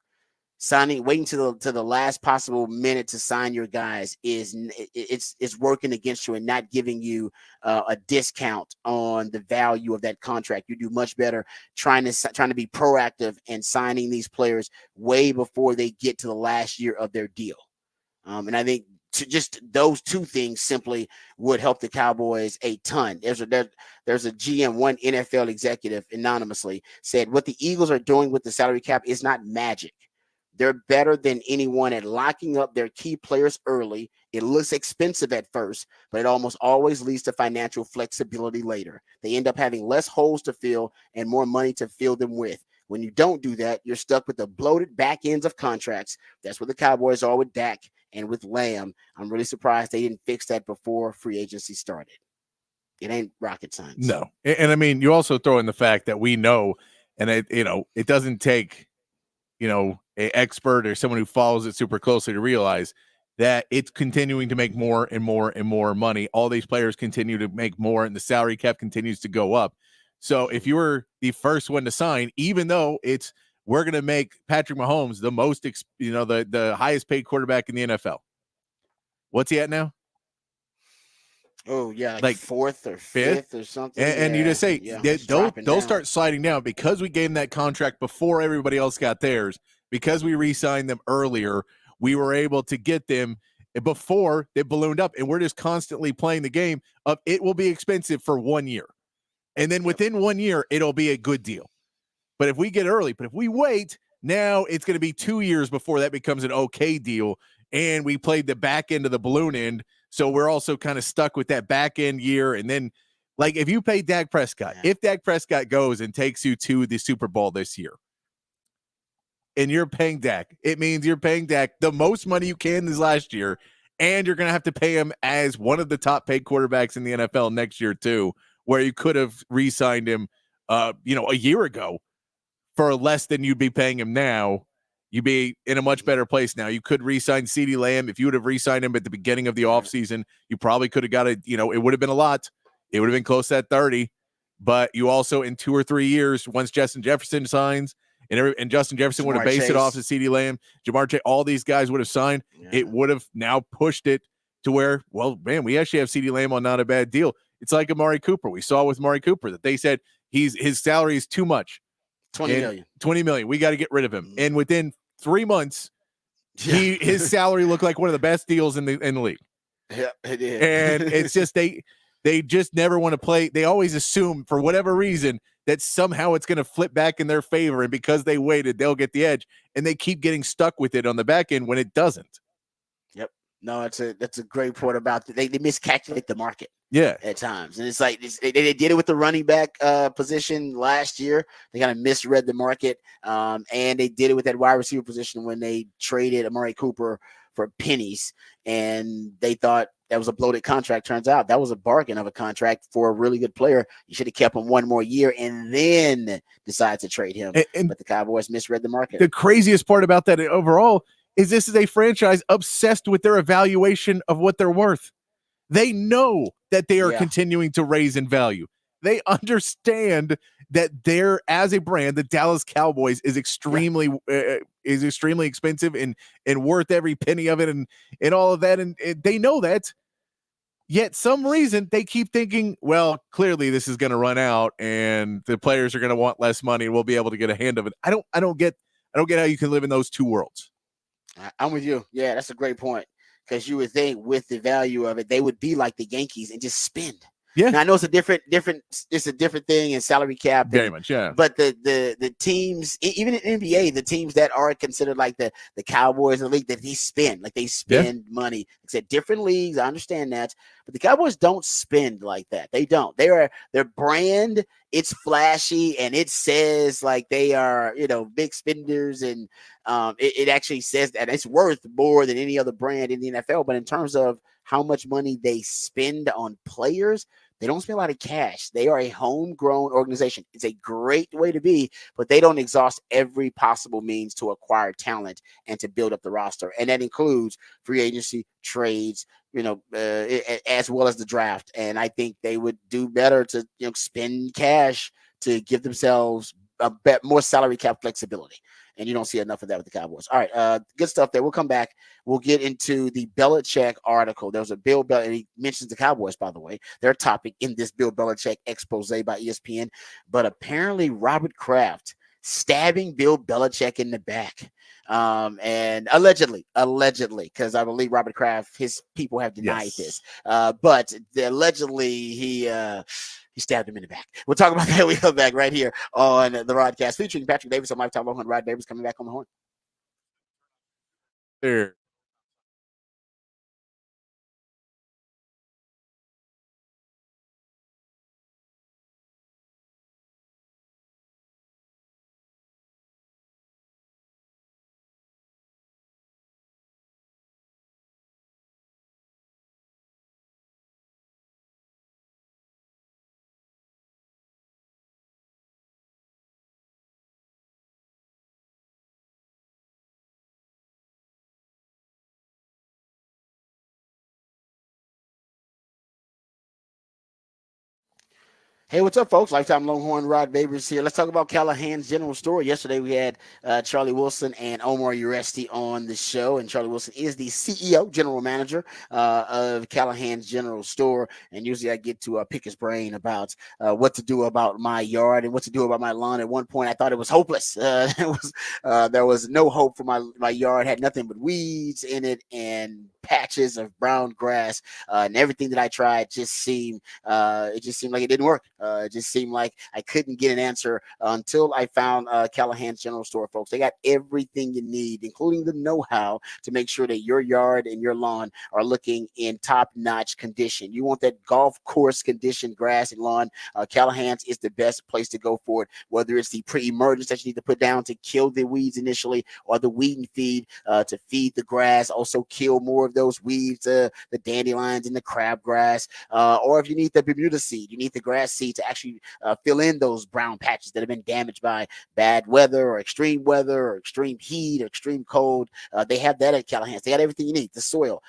Waiting to the last possible minute to sign your guys it's working against you and not giving you a discount on the value of that contract. You do much better trying to be proactive and signing these players way before they get to the last year of their deal. And I think just those 2 things simply would help the Cowboys a ton. There's a GM, one NFL executive anonymously said, what the Eagles are doing with the salary cap is not magic. They're better than anyone at locking up their key players early. It looks expensive at first, but it almost always leads to financial flexibility later. They end up having less holes to fill and more money to fill them with. When you don't do that, you're stuck with the bloated back ends of contracts. That's what the Cowboys are with Dak and with Lamb. I'm really surprised they didn't fix that before free agency started. It ain't rocket science. No. And I mean, you also throw in the fact that we know, and it doesn't take, an expert or someone who follows it super closely to realize that it's continuing to make more and more and more money. All these players continue to make more, and the salary cap continues to go up. So if you were the first one to sign, even though we're going to make Patrick Mahomes the most, the highest paid quarterback in the NFL. What's he at now? Oh yeah, like 4th or 5th or something. And you just say they'll start sliding down because we gave them that contract before everybody else got theirs. Because we re-signed them earlier, we were able to get them before they ballooned up. And we're just constantly playing the game of it will be expensive for 1 year. And then within 1 year, it'll be a good deal. But if we get early, but if we wait, now it's going to be 2 years before that becomes an okay deal. And we played the back end of the balloon end. So we're also kind of stuck with that back end year. And then, like, if you pay Dak Prescott, if Dak Prescott goes and takes you to the Super Bowl this year, and you're paying Dak, it means you're paying Dak the most money you can this last year, and you're going to have to pay him as one of the top paid quarterbacks in the NFL next year too, where you could have re-signed him, a year ago for less than you'd be paying him now. You'd be in a much better place now. You could re-sign CeeDee Lamb. If you would have re-signed him at the beginning of the offseason, you probably could have got it would have been a lot. It would have been close to that 30. But you also, in 2 or 3 years, once Justin Jefferson signs, and Justin Jefferson would have based it off of CeeDee Lamb, Jamar Chase, all these guys would have signed. Yeah. It would have now pushed it to where, well, man, we actually have CeeDee Lamb on not a bad deal. It's like Amari Cooper. We saw with Amari Cooper that they said his salary is too much. $20 million. We got to get rid of him. And within 3 months, His salary looked like one of the best deals in the league. Yeah, it did. And it's just they just never want to play. They always assume for whatever reason that somehow it's going to flip back in their favor, and because they waited, they'll get the edge, and they keep getting stuck with it on the back end when it doesn't. Yep. No, that's a great point about they miscalculate the market. Yeah, at times, and it's like they did it with the running back position last year. They kind of misread the market, and they did it with that wide receiver position when they traded Amari Cooper for pennies, and they thought that was a bloated contract. Turns out that was a bargain of a contract for a really good player. You should have kept him one more year and then decide to trade him. But the Cowboys misread the market. The craziest part about that overall is this is a franchise obsessed with their evaluation of what they're worth. They know that they are continuing to raise in value. They understand that they're, as a brand, the Dallas Cowboys is extremely expensive and worth every penny of it and all of that. And they know that. Yet some reason they keep thinking, well, clearly this is going to run out and the players are going to want less money and we'll be able to get a hand of it. I don't get how you can live in those two worlds. I'm with you. Yeah, that's a great point. Because you would think with the value of it, they would be like the Yankees and just spend. Yeah. Now I know it's a different thing in salary cap. Very much, yeah. But the teams, even in NBA, the teams that are considered like the Cowboys in the league, that they spend money. It's at different leagues. I understand that, but the Cowboys don't spend like that. They don't. Their brand, it's flashy and it says like they are, big spenders, and it actually says that it's worth more than any other brand in the NFL. But in terms of how much money they spend on players, they don't spend a lot of cash. They are a homegrown organization. It's a great way to be, but they don't exhaust every possible means to acquire talent and to build up the roster. And that includes free agency, trades, as well as the draft. And I think they would do better to spend cash to give themselves a bit more salary cap flexibility. And you don't see enough of that with the Cowboys. All right, good stuff there. We'll come back. We'll get into the Belichick article. There was a Bill Belichick, and he mentions the Cowboys, by the way, their topic in this Bill Belichick expose by ESPN. But apparently Robert Kraft stabbing Bill Belichick in the back. And allegedly, because I believe Robert Kraft, his people have denied this. But allegedly he stabbed him in the back. We'll talk about that when we come back right here on the Rodcast, featuring Patrick Davis on Lifetime Longhorn. Rod Davis coming back on the horn. There. Hey, what's up, folks? Lifetime Longhorn, Rod Babers here. Let's talk about Callahan's General Store. Yesterday, we had Charlie Wilson and Omar Uresti on the show, and Charlie Wilson is the CEO, general manager of Callahan's General Store, and usually I get to pick his brain about what to do about my yard and what to do about my lawn. At one point, I thought it was hopeless. There was no hope for my yard. Had nothing but weeds in it and patches of brown grass, and everything that I tried just seemed like it didn't work. It just seemed like I couldn't get an answer until I found Callahan's General Store, folks. They got everything you need, including the know-how to make sure that your yard and your lawn are looking in top-notch condition. You want that golf course condition grass and lawn, Callahan's is the best place to go for it, whether it's the pre-emergence that you need to put down to kill the weeds initially, or the weed and feed to feed the grass, also kill more of those weeds, the dandelions and the crabgrass, or if you need the Bermuda seed, you need the grass seed to actually fill in those brown patches that have been damaged by bad weather or extreme heat or extreme cold. They have that at Callahan's. They got everything you need: the soil,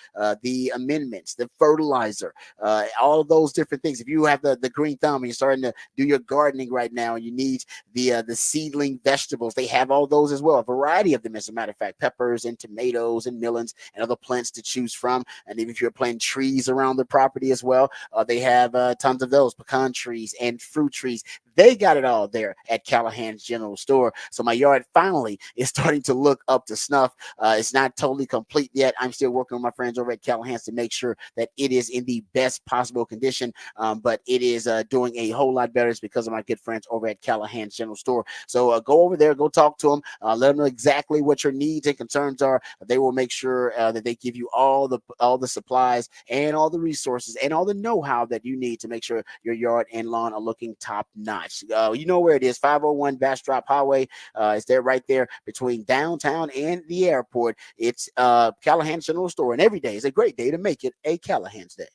the amendments, the fertilizer, all of those different things. If you have the green thumb and you're starting to do your gardening right now and you need the seedling vegetables, they have all those as well. A variety of them, as a matter of fact: peppers and tomatoes and melons and other plants to choose from. And even if you're planting trees around the property as well, they have tons of those, pecan trees and fruit trees. They got it all there at Callahan's General Store. So my yard finally is starting to look up to snuff. It's not totally complete yet. I'm still working with my friends over at Callahan's to make sure that it is in the best possible condition. But it is doing a whole lot better. It's because of my good friends over at Callahan's General Store. So go over there, go talk to them, let them know exactly what your needs and concerns are. They will make sure that they give you all the supplies and all the resources and all the know-how that you need to make sure your yard and lawn are looking top notch. You know where it is, 501 Bastrop Highway. It's there right there between downtown and the airport. It's Callahan's General Store, and every day is a great day to make it a Callahan's Day.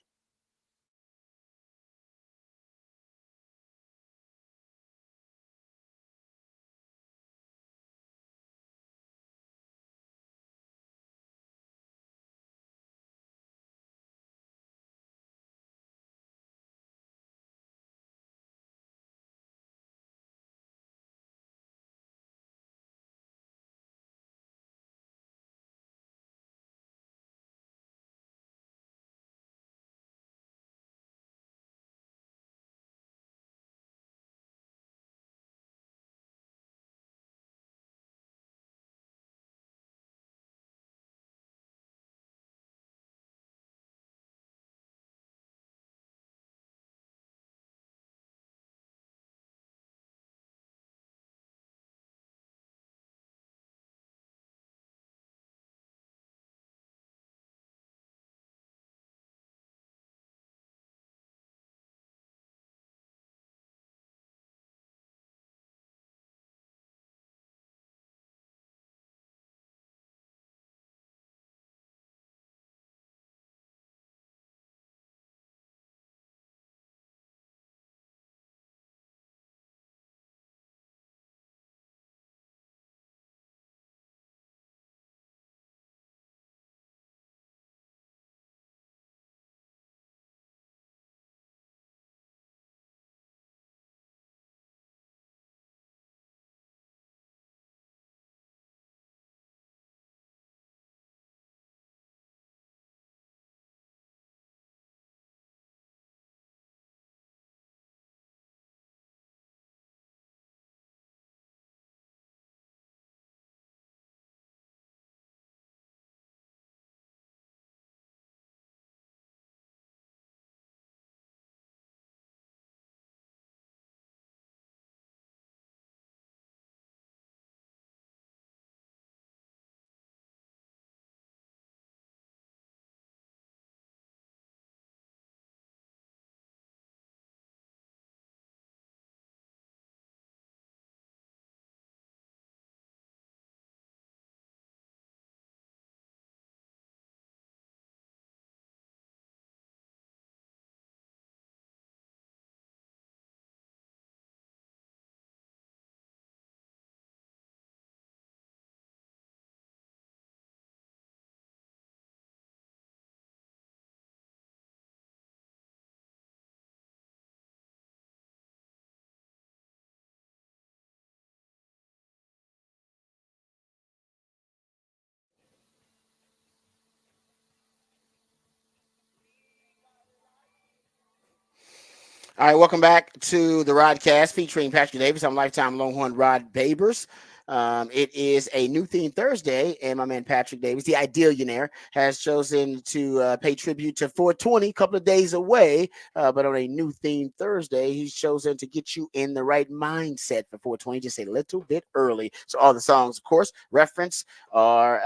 All right, welcome back to the Rodcast featuring Patrick Davis. I'm lifetime Longhorn Rod Babers. It is a new theme Thursday, and my man Patrick Davis, the Idealionaire, has chosen to pay tribute to 420, a couple of days away. But on a new theme Thursday, he's chosen to get you in the right mindset for 420, just a little bit early. So all the songs, of course, reference or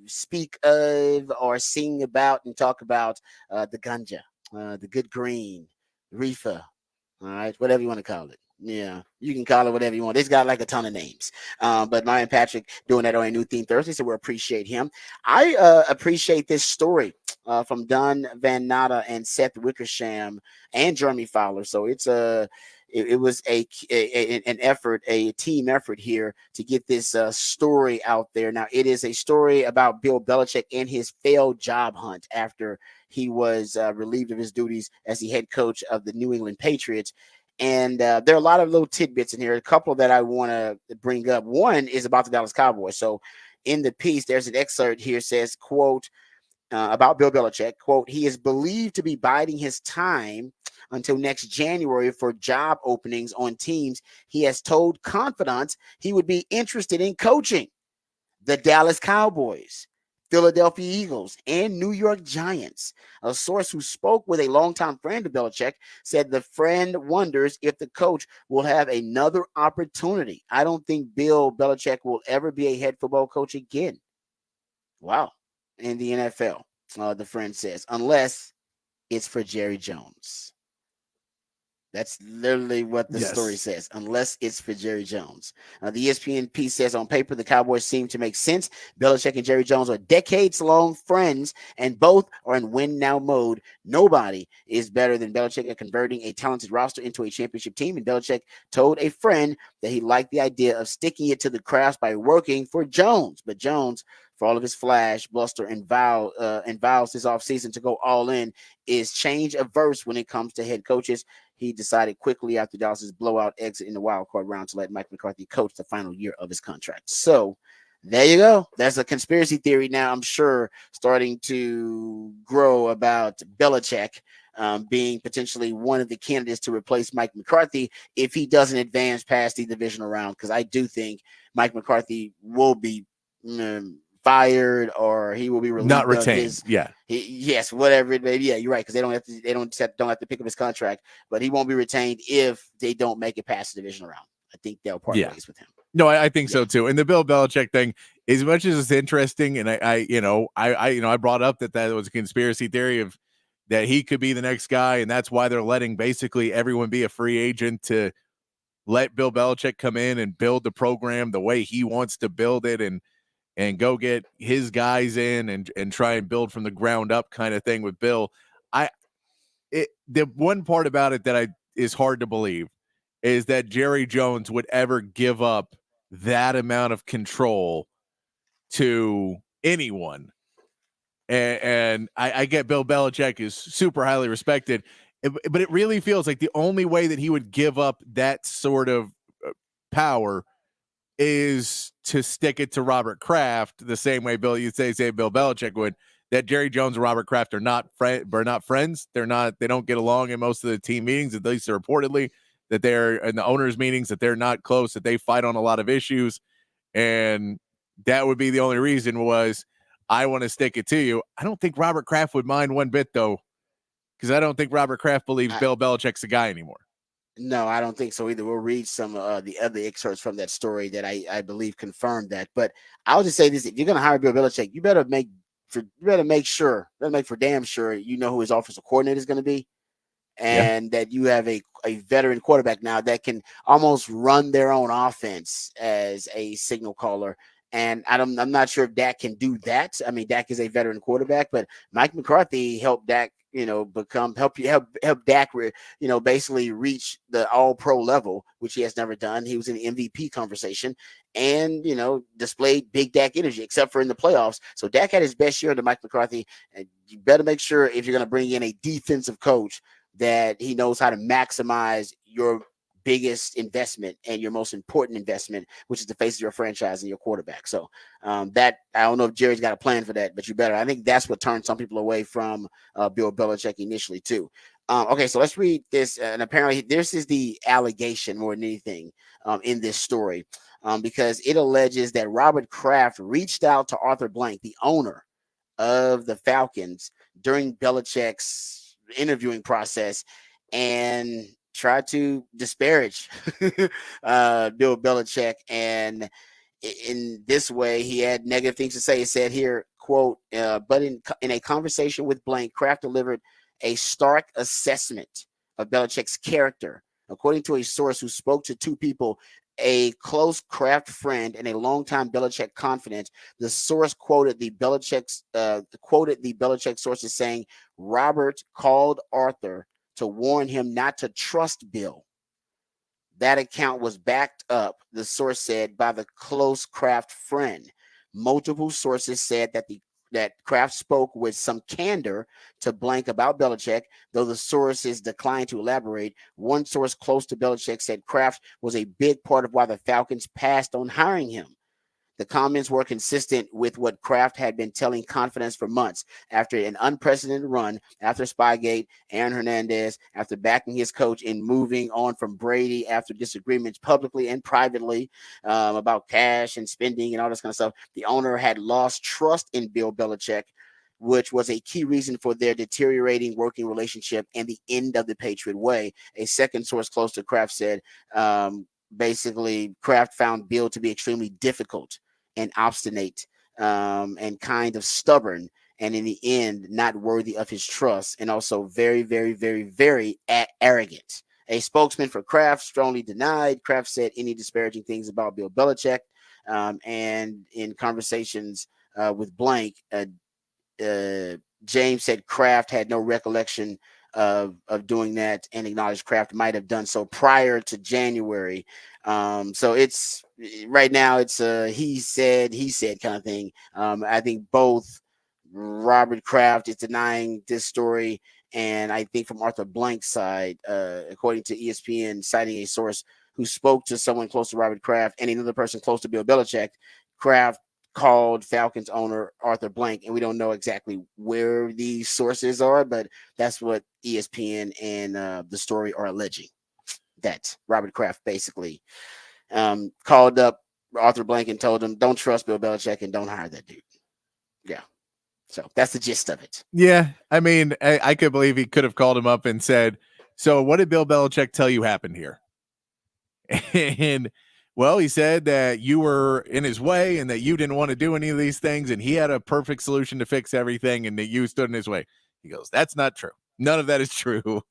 speak of or sing about and talk about the ganja, the good green, reefer, all right, whatever you want to call it. Yeah, you can call it whatever you want. It's got like a ton of names. But Ryan Patrick doing that on a new theme Thursday, so we appreciate him. I appreciate this story from Don Van Natta and Seth Wickersham and Jeremy Fowler. So it was an effort, a team effort here to get this story out there. Now, it is a story about Bill Belichick and his failed job hunt after he was relieved of his duties as the head coach of the New England Patriots. And there are a lot of little tidbits in here. A couple that I want to bring up. One is about the Dallas Cowboys. So in the piece, there's an excerpt here says, quote, about Bill Belichick, quote, he is believed to be biding his time until next January for job openings on teams he has told confidants he would be interested in coaching: the Dallas Cowboys, Philadelphia Eagles, and New York Giants. A source who spoke with a longtime friend of Belichick said the friend wonders if the coach will have another opportunity. I don't think Bill Belichick will ever be a head football coach again. Wow. In the NFL, the friend says, unless it's for Jerry Jones. That's literally what the story says, unless it's for Jerry Jones. The ESPN piece says, on paper, the Cowboys seem to make sense. Belichick and Jerry Jones are decades-long friends, and both are in win-now mode. Nobody is better than Belichick at converting a talented roster into a championship team, and Belichick told a friend that he liked the idea of sticking it to the Krafts by working for Jones. But Jones, for all of his flash, bluster, and vows this offseason to go all in, is change averse when it comes to head coaches. He decided quickly after Dallas's blowout exit in the wild card round to let Mike McCarthy coach the final year of his contract. So there you go. That's a conspiracy theory now, I'm sure, starting to grow about Belichick being potentially one of the candidates to replace Mike McCarthy if he doesn't advance past the divisional round, because I do think Mike McCarthy will be fired, or he will be relieved, not retained. Yes, whatever it may be. Yeah, you're right, because they don't have to pick up his contract, but he won't be retained if they don't make it past the divisional round. I think they'll part ways with him. No, I think so too. And the Bill Belichick thing, as much as it's interesting, and I brought up that was a conspiracy theory of that he could be the next guy, and that's why they're letting basically everyone be a free agent to let Bill Belichick come in and build the program the way he wants to build it, and go get his guys in and try and build from the ground up kind of thing with Bill. The one part about it that is hard to believe is that Jerry Jones would ever give up that amount of control to anyone. And I get Bill Belichick is super highly respected, but it really feels like the only way that he would give up that sort of power is to stick it to Robert Kraft the same way Bill Belichick would. That Jerry Jones and Robert Kraft are not friends. They don't get along in most of the team meetings, at least reportedly, that they're in the owners' meetings, that they're not close, that they fight on a lot of issues. And that would be the only reason was, I want to stick it to you. I don't think Robert Kraft would mind one bit, though, because I don't think Robert Kraft believes Bill Belichick's a guy anymore. No, I don't think so either. We'll read some of the other excerpts from that story that I believe confirmed that. But I'll just say this: if you're going to hire Bill Belichick, you better make for damn sure you know who his offensive coordinator is going to be, and that you have a veteran quarterback now that can almost run their own offense as a signal caller. And I'm not sure if Dak can do that. I mean, Dak is a veteran quarterback, but Mike McCarthy helped Dak, help Dak, basically reach the all pro level, which he has never done. He was in the MVP conversation and, displayed big Dak energy, except for in the playoffs. So Dak had his best year under Mike McCarthy. And you better make sure, if you're going to bring in a defensive coach, that he knows how to maximize your biggest investment and your most important investment, which is the face of your franchise and your quarterback. So that, I don't know if Jerry's got a plan for that, but you better. I think that's what turned some people away from Bill Belichick initially too. Okay, so let's read this. And apparently this is the allegation more than anything in this story, because it alleges that Robert Kraft reached out to Arthur Blank, the owner of the Falcons, during Belichick's interviewing process, and tried to disparage Bill Belichick. And in this way, he had negative things to say. It said here, quote, but in a conversation with Blank, Kraft delivered a stark assessment of Belichick's character. According to a source who spoke to two people, a close Kraft friend and a longtime Belichick confidant, the source quoted the Belichick sources saying Robert called Arthur to warn him not to trust Bill. That account was backed up, the source said, by the close Kraft friend. Multiple sources said that Kraft spoke with some candor to Blank about Belichick, though the sources declined to elaborate. One source close to Belichick said Kraft was a big part of why the Falcons passed on hiring him. The comments were consistent with what Kraft had been telling Confidence for months. After an unprecedented run, after Spygate, Aaron Hernandez, after backing his coach and moving on from Brady after disagreements publicly and privately about cash and spending and all this kind of stuff, the owner had lost trust in Bill Belichick, which was a key reason for their deteriorating working relationship and the end of the Patriot way. A second source close to Kraft said, basically, Kraft found Bill to be extremely difficult and obstinate and kind of stubborn, and in the end, not worthy of his trust, and also very, very, very, very arrogant. A spokesman for Kraft strongly denied. Kraft said any disparaging things about Bill Belichick, and in conversations with Blank, James said Kraft had no recollection of doing that and acknowledged Kraft might have done so prior to January. So it's right now it's he said kind of thing. I think both Robert Kraft is denying this story, and I think from Arthur Blank's side, according to ESPN, citing a source who spoke to someone close to Robert Kraft and another person close to Bill Belichick, Kraft called Falcons owner Arthur Blank, and we don't know exactly where these sources are, but that's what ESPN and the story are alleging, that Robert Kraft basically called up Arthur Blank and told him, don't trust Bill Belichick and don't hire that dude. Yeah. So that's the gist of it. Yeah. I mean, I could believe he could have called him up and said, so what did Bill Belichick tell you happened here? And well, he said that you were in his way and that you didn't want to do any of these things, and he had a perfect solution to fix everything, and that you stood in his way. He goes, that's not true. None of that is true.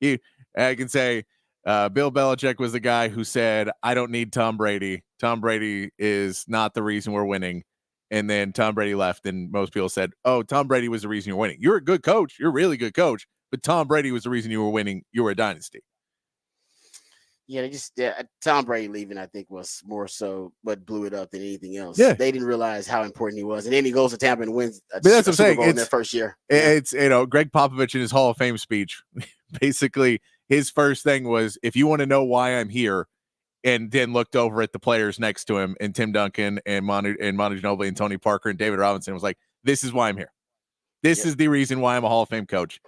I can say Bill Belichick was the guy who said, I don't need Tom Brady. Tom Brady is not the reason we're winning. And then Tom Brady left, and most people said, oh, Tom Brady was the reason you're winning. You're a good coach. You're a really good coach. But Tom Brady was the reason you were winning. You were a dynasty. Yeah, Tom Brady leaving, I think, was more so what blew it up than anything else. Yeah. They didn't realize how important he was, and then he goes to Tampa and wins a Super Bowl in their first year. It's Greg Popovich in his Hall of Fame speech, basically his first thing was, if you want to know why I'm here, and then looked over at the players next to him and Tim Duncan and Manu Ginobili and Tony Parker and David Robinson, was like, this is why I'm here. This is the reason why I'm a Hall of Fame coach.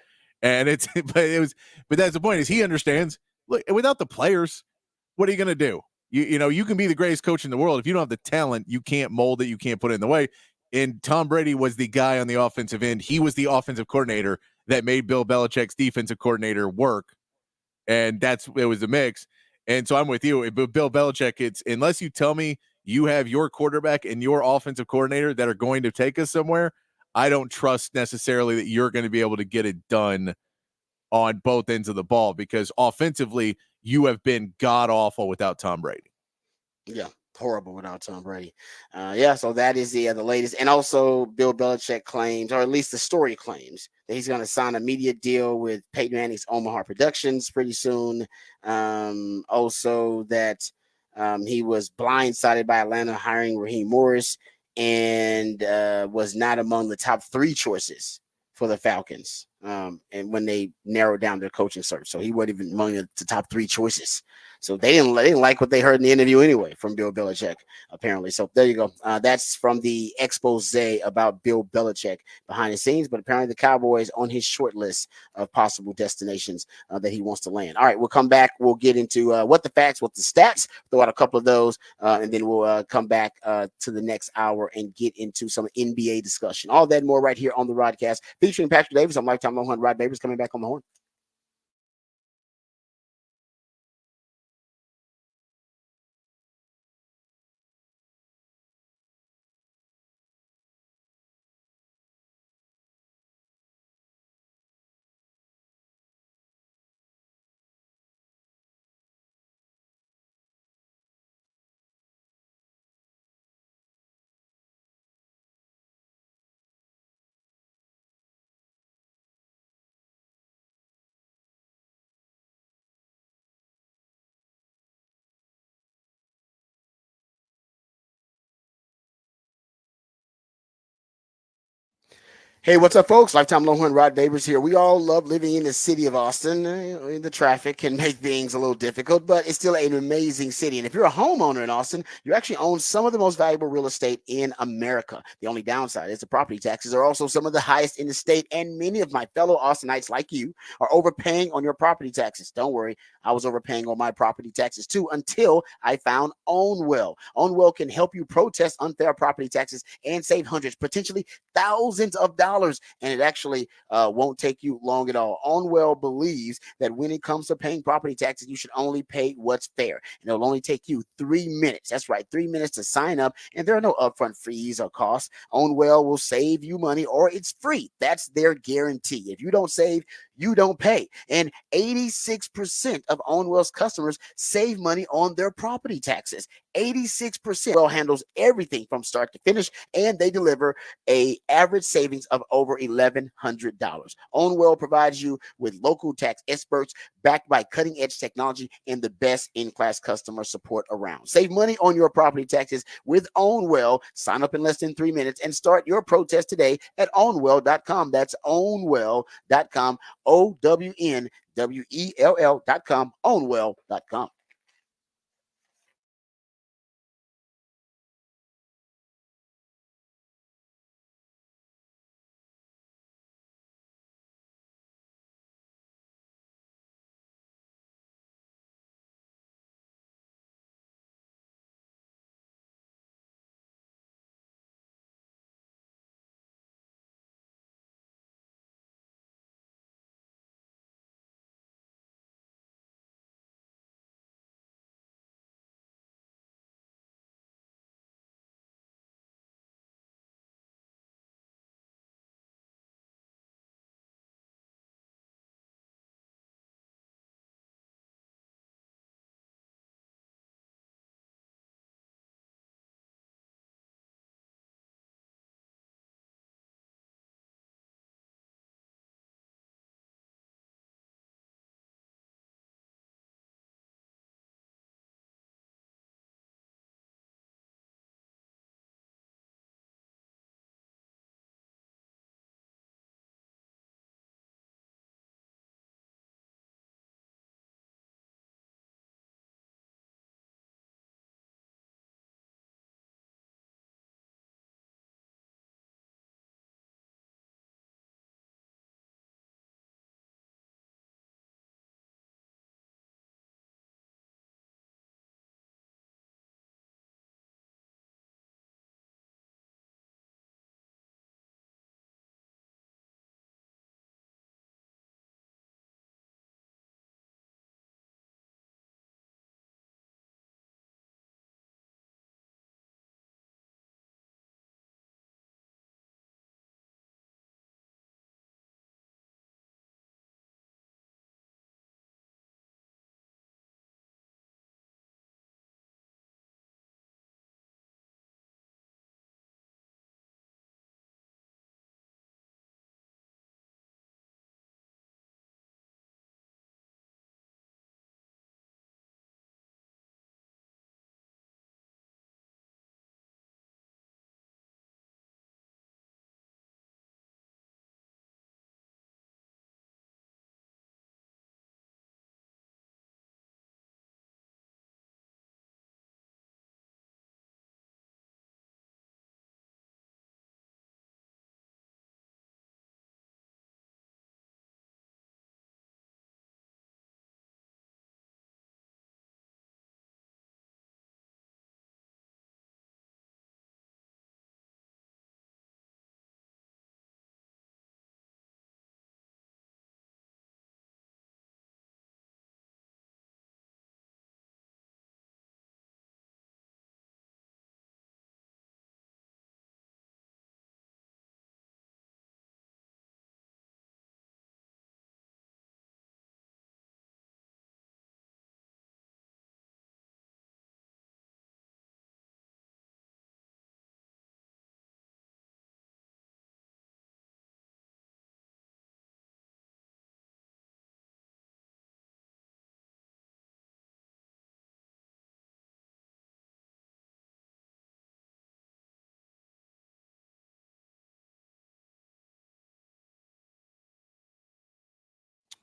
And but that's the point, is he understands, look, without the players, what are you going to do? You can be the greatest coach in the world. If you don't have the talent, you can't mold it. You can't put it in the way. And Tom Brady was the guy on the offensive end. He was the offensive coordinator that made Bill Belichick's defensive coordinator work. And it was a mix. And so I'm with you. But Bill Belichick, it's, unless you tell me you have your quarterback and your offensive coordinator that are going to take us somewhere, I don't trust necessarily that you're going to be able to get it done on both ends of the ball, because offensively you have been god awful without Tom Brady. Yeah, horrible without Tom Brady. So that is the latest. And also Bill Belichick claims, or at least the story claims, that he's going to sign a media deal with Peyton Manning's Omaha Productions pretty soon. Also that he was blindsided by Atlanta hiring Raheem Morris, and was not among the top 3 choices for the Falcons. And when they narrowed down their coaching search, so he wasn't even among the top 3 choices. So they didn't like what they heard in the interview anyway from Bill Belichick, apparently. So there you go. That's from the expose about Bill Belichick behind the scenes. But apparently the Cowboys on his short list of possible destinations that he wants to land. All right, we'll come back. We'll get into what the facts, what the stats. Throw out a couple of those, and then we'll come back to the next hour and get into some NBA discussion. All that and more right here on the Rodcast, featuring Patrick Davis. I'm Lifetime Longhorn Rod Babers, coming back on the horn. Hey, what's up, folks? Lifetime Longhorn Rod Babers here. We all love living in the city of Austin. The traffic can make things a little difficult, but it's still an amazing city. And if you're a homeowner in Austin, you actually own some of the most valuable real estate in America. The only downside is the property taxes are also some of the highest in the state. And many of my fellow Austinites like you are overpaying on your property taxes. Don't worry, I was overpaying on my property taxes too until I found OwnWell. OwnWell can help you protest unfair property taxes and save hundreds, potentially thousands of dollars, and it actually won't take you long at all. OnWell believes that when it comes to paying property taxes, you should only pay what's fair, and it'll only take you 3 minutes. That's right, 3 minutes to sign up, and there are no upfront fees or costs. OnWell will save you money, or it's free. That's their guarantee. If you don't save, you don't pay. And 86% of OwnWell's customers save money on their property taxes. 86%. Well handles everything from start to finish, and they deliver a average savings of over $1,100. OwnWell provides you with local tax experts backed by cutting-edge technology and the best in-class customer support around. Save money on your property taxes with OwnWell. Sign up in less than 3 minutes and start your protest today at ownwell.com. That's ownwell.com, OWNWELL.com, ownwell.com.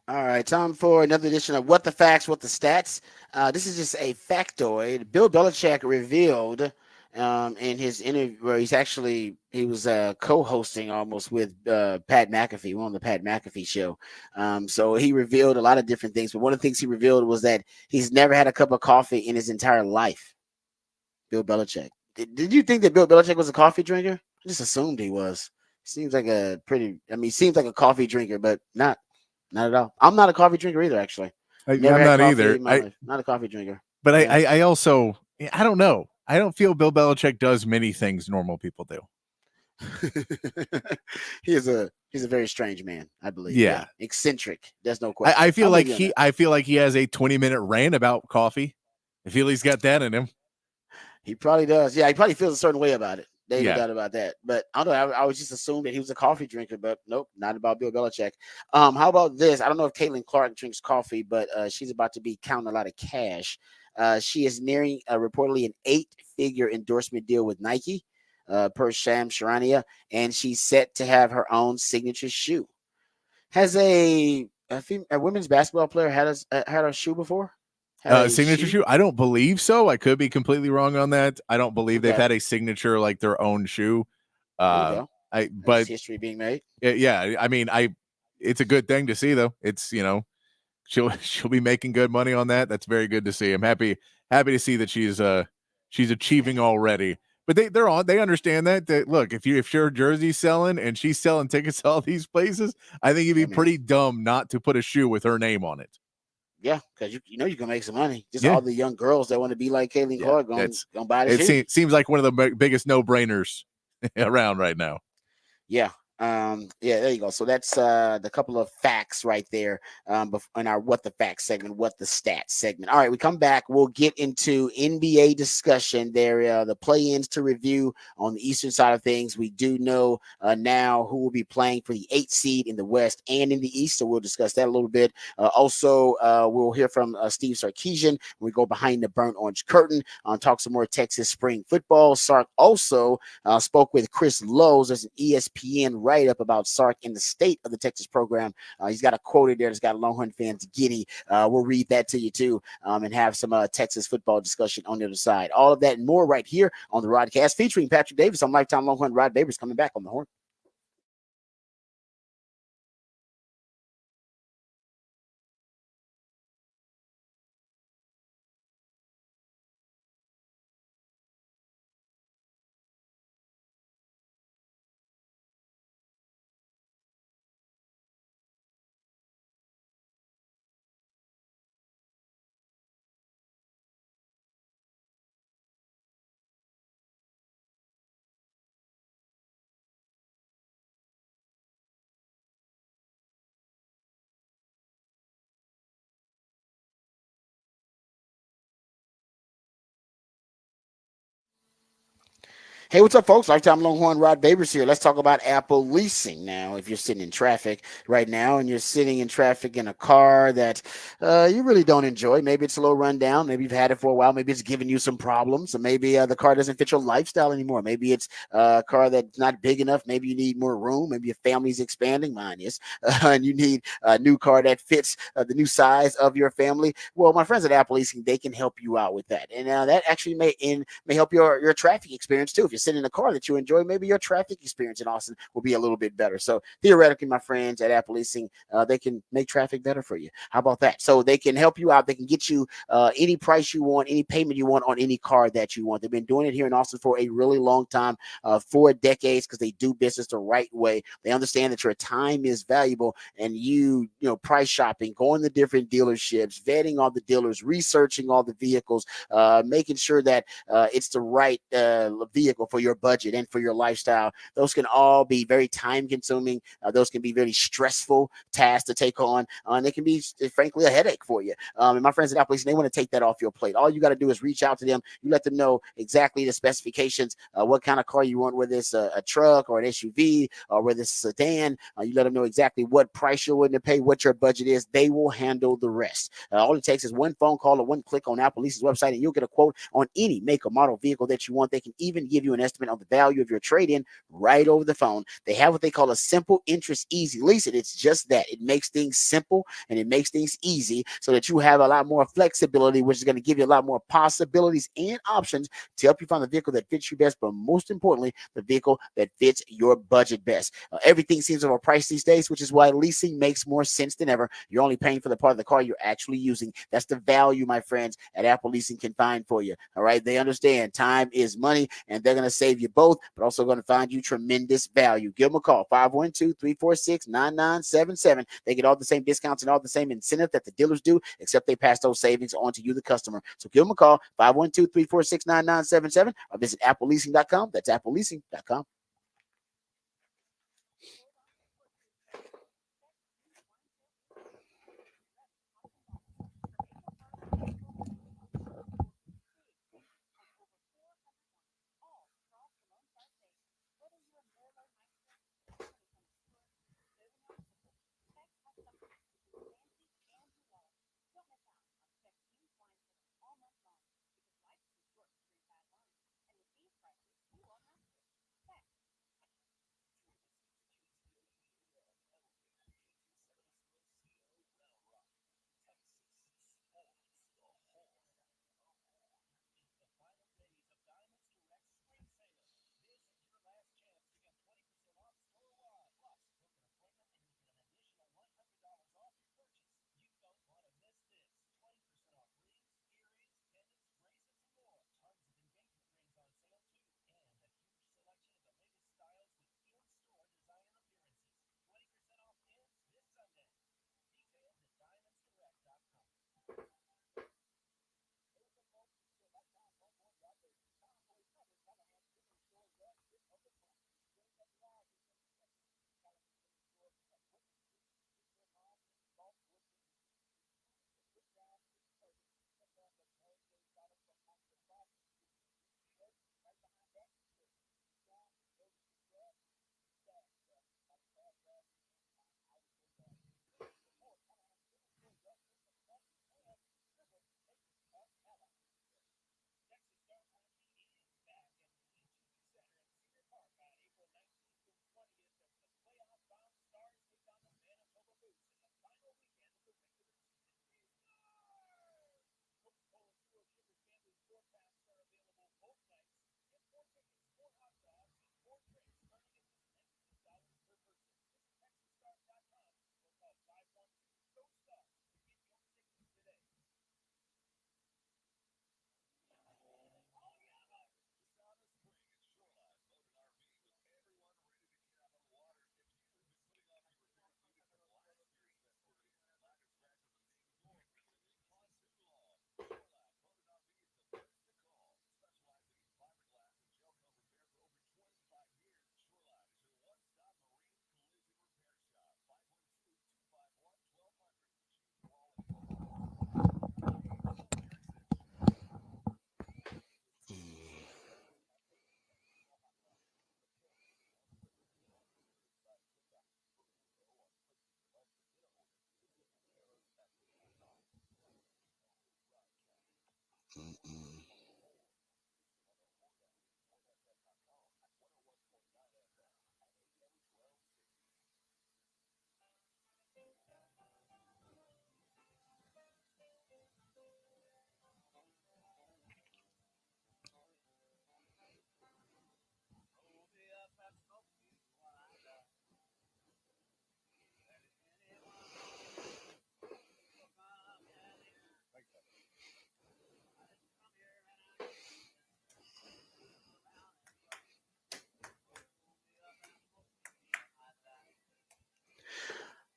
All right, time for another edition of What the Facts, What the Stats. This is just a factoid. Bill Belichick revealed in his interview where he was co-hosting almost with Pat McAfee, on the Pat McAfee show. So he revealed a lot of different things, but one of the things he revealed was that he's never had a cup of coffee in his entire life. Bill Belichick. Did you think that Bill Belichick was a coffee drinker? I just assumed he was. Seems like seems like a coffee drinker, but not at all. I'm not a coffee drinker either, actually. Never I'm had not coffee either. in my life. Not a coffee drinker. But Yeah. I also, I don't know. I don't feel Bill Belichick does many things normal people do. He's a very strange man, I believe. Yeah. Eccentric. There's no question. I feel like he has a 20-minute rant about coffee. I feel he's got that in him. He probably does. Yeah, he probably feels a certain way about it. There's no Yeah. doubt about that. But I don't know. I was just assumed that he was a coffee drinker, but nope, not about Bill Belichick. How about this? I don't know if Caitlin Clark drinks coffee, but she's about to be counting a lot of cash. She is nearing reportedly an 8-figure endorsement deal with Nike, per Sham Charania, and she's set to have her own signature shoe. Has a women's basketball player had a shoe befefore? Signature shoe? I don't believe so. I could be completely wrong on that. I don't believe they've had a signature like their own shoe. There you go. But history being made. Yeah, I mean, it's a good thing to see though. It's, she'll be making good money on that. That's very good to see. I'm happy to see that she's achieving already. But they understand that look, if your jersey's selling and she's selling tickets to all these places, I think it'd be pretty dumb not to put a shoe with her name on it. Yeah, because you can make some money. Just all the young girls that want to be like Caitlin Clark going buy the shoe. It seems like one of the biggest no-brainers around right now. Yeah. There you go. So that's the couple of facts right there in our What the Facts segment, What the Stats segment. All right, we come back. We'll get into NBA discussion there, the play-ins to review on the Eastern side of things. We do know now who will be playing for the 8th seed in the West and in the East, so we'll discuss that a little bit. Also, we'll hear from Steve Sarkisian when we go behind the burnt orange curtain, talk some more Texas spring football. Sark also spoke with Chris Lowe's. There's an ESPN write-up about Sark in the state of the Texas program. He's got a quote in there that's got Longhorn fans giddy. We'll read that to you too, and have some Texas football discussion on the other side. All of that and more right here on the Rodcast, featuring Patrick Davis on Lifetime Longhorn. Rod Babers coming back on the horn. Hey, what's up, folks? Lifetime Longhorn Rod Babers here. Let's talk about Apple leasing now. If you're sitting in traffic right now and you're sitting in traffic in a car that you really don't enjoy, maybe it's a little run down, maybe you've had it for a while, maybe it's giving you some problems, or maybe the car doesn't fit your lifestyle anymore. Maybe it's a car that's not big enough. Maybe you need more room. Maybe your family's expanding. Mine is. And you need a new car that fits the new size of your family. Well, my friends at Apple Leasing, they can help you out with that. And that actually may help your traffic experience too. If you're sitting in a car that you enjoy, maybe your traffic experience in Austin will be a little bit better. So theoretically, my friends at Apple Leasing, they can make traffic better for you. How about that? So they can help you out. They can get you any price you want, any payment you want on any car that you want. They've been doing it here in Austin for a really long time, 4 decades, because they do business the right way. They understand that your time is valuable, and you price shopping, going to different dealerships, vetting all the dealers, researching all the vehicles, making sure that it's the right vehicle for your budget and for your lifestyle. Those can all be very time consuming. Those can be very stressful tasks to take on. And they can be, frankly, a headache for you. And my friends at Apple Leasing, they want to take that off your plate. All you got to do is reach out to them. You let them know exactly the specifications, what kind of car you want, whether it's a truck or an SUV or whether it's a sedan. You let them know exactly what price you're willing to pay, what your budget is. They will handle the rest. All it takes is one phone call or one click on Apple Leasing's website, and you'll get a quote on any make or model vehicle that you want. They can even give you an estimate on the value of your trade-in right over the phone. They have what they call a simple interest easy lease. It's just that. It makes things simple and it makes things easy so that you have a lot more flexibility, which is going to give you a lot more possibilities and options to help you find the vehicle that fits you best, but most importantly, the vehicle that fits your budget best. Everything seems overpriced these days, which is why leasing makes more sense than ever. You're only paying for the part of the car you're actually using. That's the value, my friends, at Apple Leasing can find for you. All right. They understand time is money and they're going to save you both, but also going to find you tremendous value. Give them a call, 512-346-9977. They get all the same discounts and all the same incentive that the dealers do, except they pass those savings on to you, the customer. So give them a call, 512-346-9977, or visit appleleasing.com. That's appleleasing.com.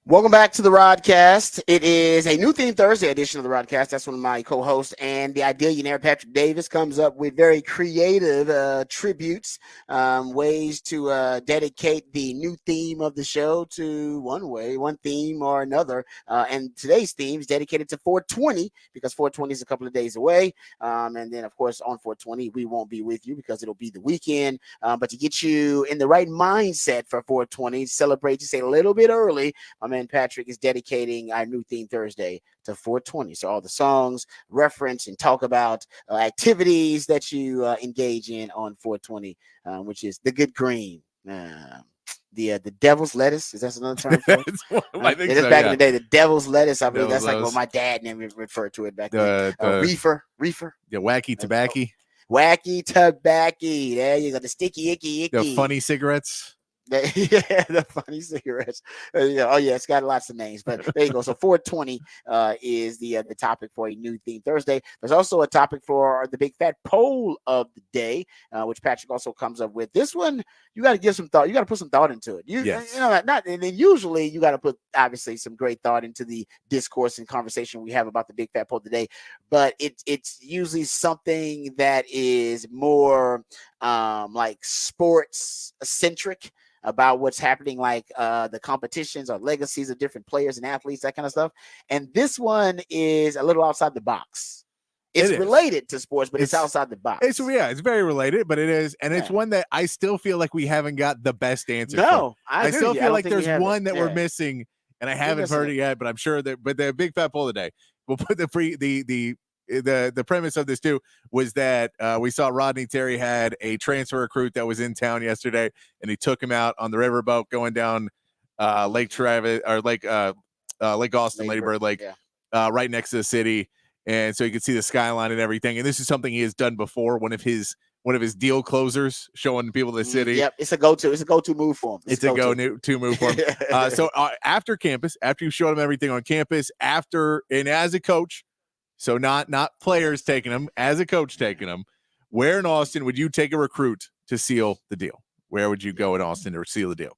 Welcome back to the Rodcast. It is a new theme Thursday edition of the Rodcast. That's one of my co-hosts, and the Idealionaire Patrick Davis comes up with very creative tributes, ways to dedicate the new theme of the show to one theme or another. And today's theme is dedicated to 420 because 420 is a couple of days away. And then, of course, on 420, we won't be with you because it'll be the weekend. But to get you in the right mindset for 420, celebrate just a little bit early, my man man Patrick is dedicating our new theme Thursday to 420. So all the songs reference and talk about activities that you engage in on 420, which is the good green. The devil's lettuce, is that another term for it? I think It is so, back yeah. in the day. The devil's lettuce, I believe Devil's that's like lettuce. what my dad referred to it back then. The Reefer. the wacky tobacco, Wacky tobacco. There you go. The sticky icky. the funny cigarettes. The funny cigarettes. Oh yeah, it's got lots of names, but there you go. So 420 is the topic for a new theme Thursday. There's also a topic for the big fat poll of the day, which Patrick also comes up with. This one you got to give some thought. You got to put some thought into it. You know, not and then usually you got to put obviously some great thought into the discourse and conversation we have about the big fat poll today, but it's usually something that is more like sports centric, about what's happening, like the competitions or legacies of different players and athletes, that kind of stuff. And this one is a little outside the box. It's related to sports, but it's outside the box. It's very related, but it is, and it's one that I still feel like we haven't got the best answer. No, I still feel like there's one that we're missing, and I haven't heard it yet. But I'm sure that. But the big fat poll today, we'll put the premise of this too was that we saw Rodney Terry had a transfer recruit that was in town yesterday, and he took him out on the riverboat going down Lake Travis or Lake Austin, Lady Bird Lake, right next to the city, and so you can see the skyline and everything. And this is something he has done before. One of his deal closers, showing people the city. Yep, it's a go-to. It's a go-to move for him. It's a go-to move for him. So after campus, after you showed him everything on campus, and as a coach. So not players taking them, as a coach taking them. Where in Austin would you take a recruit to seal the deal? Where would you go in Austin to seal the deal?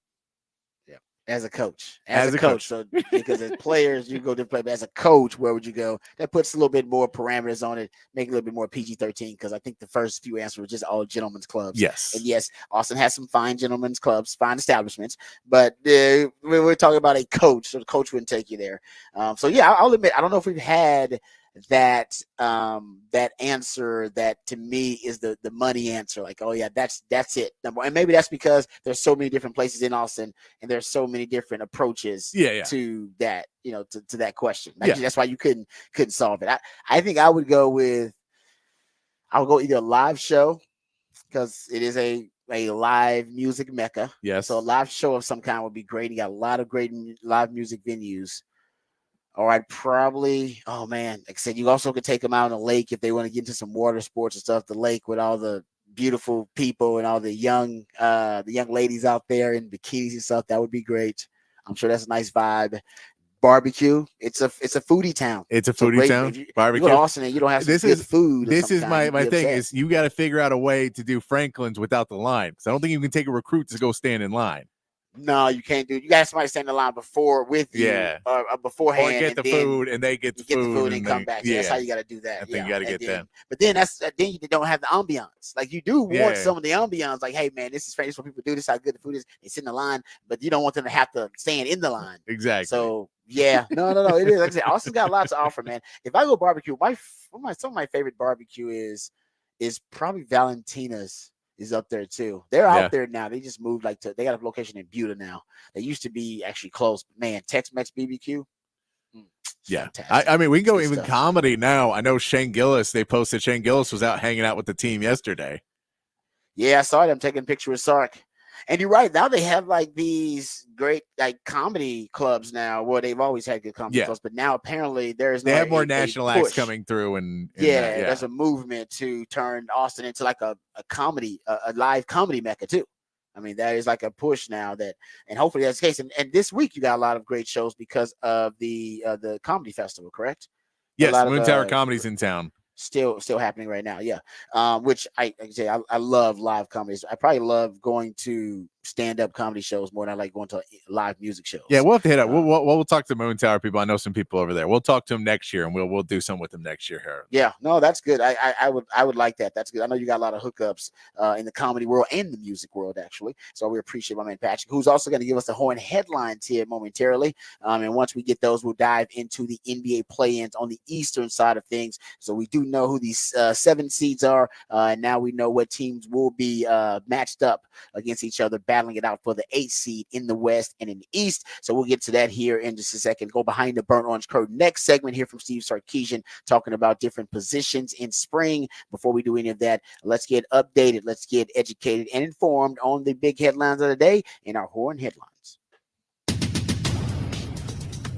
Yeah, as a coach. As a coach. So because as players, you go to play, but as a coach, where would you go? That puts a little bit more parameters on it, make it a little bit more PG-13, because I think the first few answers were just all gentlemen's clubs. Yes. And yes, Austin has some fine gentlemen's clubs, fine establishments, but we're talking about a coach, so the coach wouldn't take you there. So yeah, I'll admit, I don't know if we've had that answer that to me is the money answer, like, oh yeah, that's it. And maybe that's because there's so many different places in Austin and there's so many different approaches to that, to that question. That's why you couldn't solve it. I think I would go either a live show, because it is a live music mecca. Yes. So a live show of some kind would be great. You got a lot of great live music venues. Or I'd probably, oh man, like I said, you also could take them out on the lake if they want to get into some water sports and stuff. The lake with all the beautiful people and all the young ladies out there in bikinis and stuff. That would be great. I'm sure that's a nice vibe. Barbecue. It's a foodie town. It's a foodie town. Barbecue. You go to Austin and you don't have some good food. This is my thing is you got to figure out a way to do Franklin's without the line. Because I don't think you can take a recruit to go stand in line. No, you can't do it. You got somebody stand in line beforehand. Or get the food and they get the food and come back. So that's how you got to do that. I think you got to get that. But then then you don't have the ambiance. Like you do want some of the ambiance. Like, hey man, this is what people do. This is how good the food is. They sit in the line, but you don't want them to have to stand in the line. Exactly. So yeah, no. It is. Like I said, Austin's got lots to offer, man. If I go barbecue, some of my favorite barbecue is probably Valentina's. Is up there too. They're out there now. They just moved they got a location in Buda now. They used to be actually close. Man, Tex-Mex BBQ. Yeah. I mean, we can go even comedy now. I know Shane Gillis, they posted Shane Gillis was out hanging out with the team yesterday. Yeah, I saw them taking a picture with Sark. And you're right. Now they have like these great comedy clubs now, where they've always had good comedy clubs, but now apparently they have more national acts coming through, and there's a movement to turn Austin into like a comedy, a live comedy mecca too. I mean, that is like a push now and hopefully that's the case. And this week you got a lot of great shows because of the comedy festival, correct? Yes, Moon Tower Comedy's in town. Still happening right now, which I love live comedies. I probably love going to stand-up comedy shows more than I like going to live music shows. Yeah, we'll have to hit up. We'll talk to Moon Tower people. I know some people over there. We'll talk to them next year, and we'll do something with them next year here. Yeah, no, that's good. I would like that. That's good. I know you got a lot of hookups in the comedy world and the music world, actually. So we appreciate my man Patrick, who's also going to give us the Horn headlines here momentarily. And once we get those, we'll dive into the NBA play-ins on the eastern side of things. So we do know who these 7 seeds are, and now we know what teams will be matched up against each other battling it out for the 8th seed in the West and in the East. So we'll get to that here in just a second. Go behind the burnt orange curtain. Next segment here from Steve Sarkisian talking about different positions in spring. Before we do any of that, let's get updated. Let's get educated and informed on the big headlines of the day in our Horn Headlines.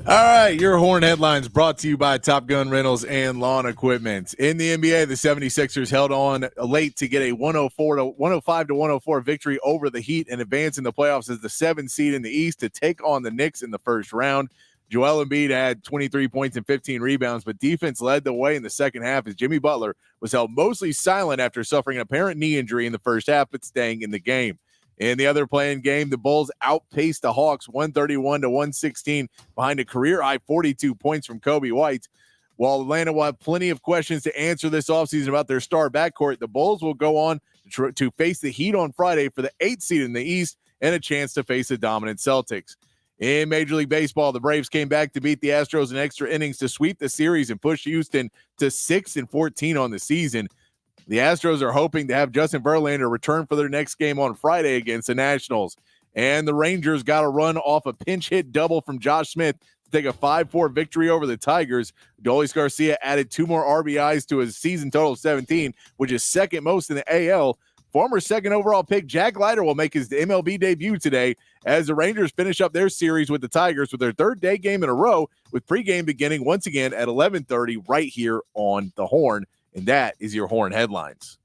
All right, your Horn Headlines brought to you by Top Gun Rentals and Lawn Equipment. In the NBA, the 76ers held on late to get a 105-104 victory over the Heat and advance in the playoffs as the 7th seed in the East to take on the Knicks in the first round. Joel Embiid had 23 points and 15 rebounds, but defense led the way in the second half as Jimmy Butler was held mostly silent after suffering an apparent knee injury in the first half, but staying in the game. In the other playing game, the Bulls outpaced the Hawks 131-116 behind a career-high 42 points from Kobe White. While Atlanta will have plenty of questions to answer this offseason about their star backcourt, the Bulls will go on to face the Heat on Friday for the 8th seed in the East and a chance to face the dominant Celtics. In Major League Baseball, the Braves came back to beat the Astros in extra innings to sweep the series and push Houston to 6-14 on the season. The Astros are hoping to have Justin Verlander return for their next game on Friday against the Nationals. And the Rangers got a run off a pinch hit double from Josh Smith to take a 5-4 victory over the Tigers. Adolis Garcia added 2 more RBIs to his season total of 17, which is second most in the AL. Former second overall pick Jack Leiter will make his MLB debut today as the Rangers finish up their series with the Tigers with their 3rd day game in a row, with pregame beginning once again at 11:30 right here on the Horn. And that is your Horn Headlines.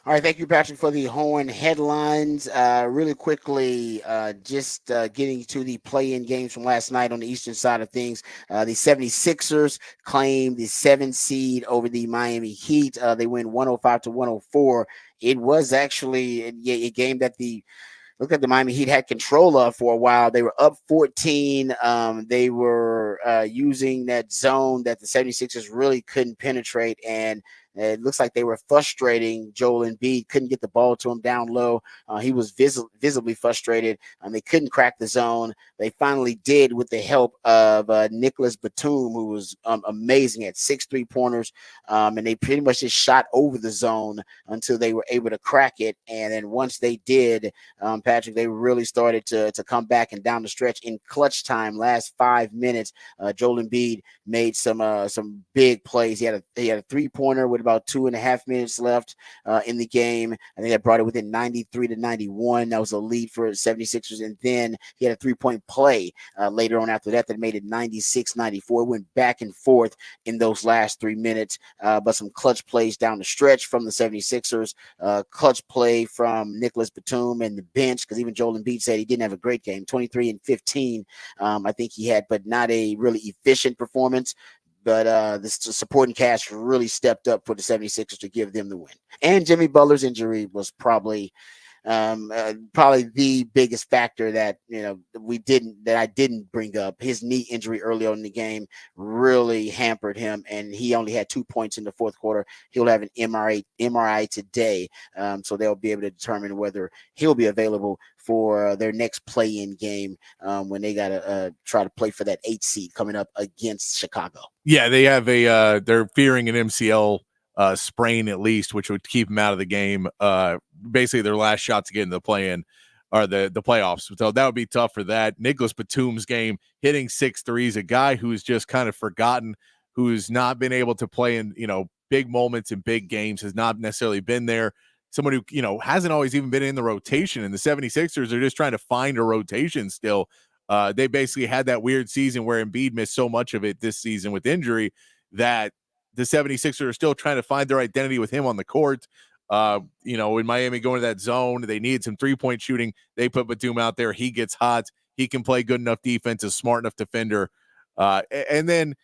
All right, thank you, Patrick, for the Horn Headlines. Really quickly, just getting to the play-in games from last night on the eastern side of things. The 76ers claimed the 7th seed over the Miami Heat. They win 105-104. It was actually a game that looked like the Miami Heat had control of for a while. They were up 14. They were using that zone that the 76ers really couldn't penetrate, and it looks like they were frustrating Joel Embiid. Couldn't get the ball to him down low. He was visibly frustrated. They couldn't crack the zone. They finally did with the help of Nicholas Batum, who was amazing at 6 3-pointers. And they pretty much just shot over the zone until they were able to crack it. And then once they did, Patrick, they really started to come back, and down the stretch in clutch time, last 5 minutes, Joel Embiid made some big plays. He had a 3-pointer with about 2.5 minutes left in the game. I think that brought it within 93-91. That was a lead for the 76ers. And then he had a 3-point play later on after that made it 96-94. It went back and forth in those last 3 minutes, but some clutch plays down the stretch from the 76ers, clutch play from Nicholas Batum and the bench, because even Joel Embiid said he didn't have a great game. 23 and 15, I think he had, but not a really efficient performance. But the supporting cast really stepped up for the 76ers to give them the win. And Jimmy Butler's injury was probably the biggest factor that I didn't bring up. His knee injury early on in the game really hampered him, and he only had 2 points in the fourth quarter. He'll have an MRI today, so they'll be able to determine whether he'll be available for their next play-in game when they got to try to play for that 8th seed coming up against Chicago. Yeah, they have they're fearing an MCL sprain at least, which would keep them out of the game. Basically their last shot to get into the play-in or the playoffs. So that would be tough for that. Nicholas Batum's game, hitting 6 threes, a guy who's just kind of forgotten, who's not been able to play in, big moments in big games, has not necessarily been there. Someone who, hasn't always even been in the rotation, and the 76ers are just trying to find a rotation still. They basically had that weird season where Embiid missed so much of it this season with injury that the 76ers are still trying to find their identity with him on the court. In Miami going to that zone, they needed some 3-point shooting. They put Batum out there. He gets hot. He can play good enough defense, a smart enough defender. And then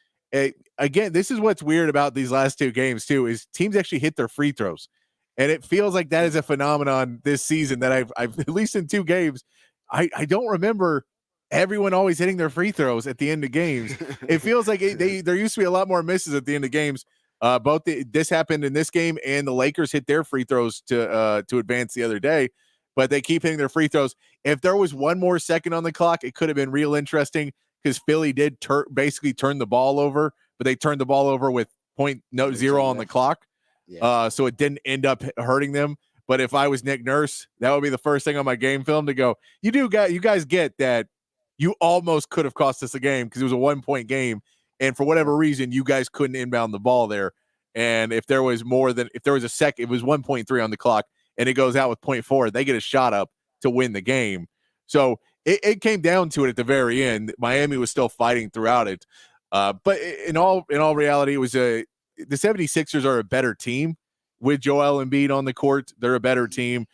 again, this is what's weird about these last 2 games too, is teams actually hit their free throws. And it feels like that is a phenomenon this season that I've at least in 2 games, I don't remember everyone always hitting their free throws at the end of games. It feels like there used to be a lot more misses at the end of games. This happened in this game, and the Lakers hit their free throws to advance the other day, but they keep hitting their free throws. If there was one more second on the clock, it could have been real interesting. because Philly did basically turn the ball over, but they turned the ball over with 0.0 on the clock. Yeah. So it didn't end up hurting them. But if I was Nick Nurse, that would be the first thing on my game film to go, you guys get that you almost could have cost us a game because it was a 1-point game. And for whatever reason, you guys couldn't inbound the ball there. And if there was a second, it was 1.3 on the clock and it goes out with 0.4, they get a shot up to win the game. So it came down to it at the very end. Miami was still fighting throughout it. But in all reality, it was the 76ers are a better team with Joel Embiid on the court. They're a better team.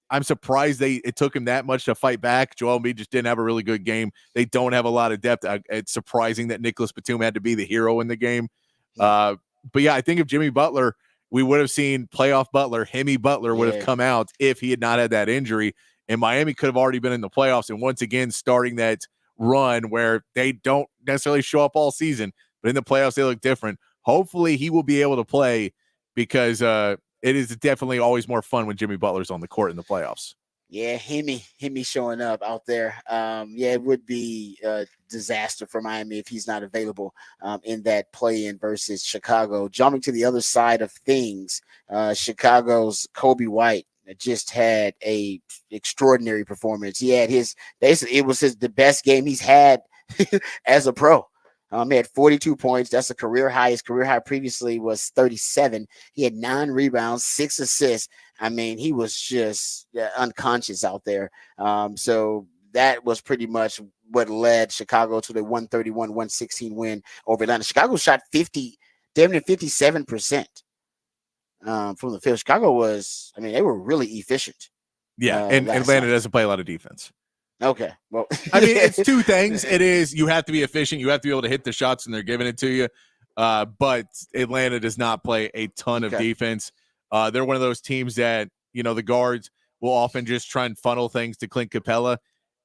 I'm surprised it took him that much to fight back. Joel Embiid just didn't have a really good game. They don't have a lot of depth. It's surprising that Nicholas Batum had to be the hero in the game. But yeah, I think if Jimmy Butler, we would have seen playoff Butler, Hemi Butler would have come out if he had not had that injury. And Miami could have already been in the playoffs. And once again, starting that run where they don't necessarily show up all season, but in the playoffs, they look different. Hopefully he will be able to play because it is definitely always more fun when Jimmy Butler's on the court in the playoffs. Yeah, Hemi showing up out there. It would be a disaster for Miami if he's not available in that play-in versus Chicago. Jumping to the other side of things, Chicago's Kobe White just had a extraordinary performance. He had the best game he's had as a pro. He had 42 points. That's a career high. His career high previously was 37. He had 9 rebounds, 6 assists. I mean, he was just unconscious out there. So that was pretty much what led Chicago to the 131-116 win over Atlanta. Chicago shot 57% from the field. Chicago they were really efficient. Yeah, and Atlanta doesn't play a lot of defense. Okay. Well, I mean, it's two things. It is you have to be efficient. You have to be able to hit the shots, and they're giving it to you. But Atlanta does not play a ton of defense. They're one of those teams that, the guards will often just try and funnel things to Clint Capella.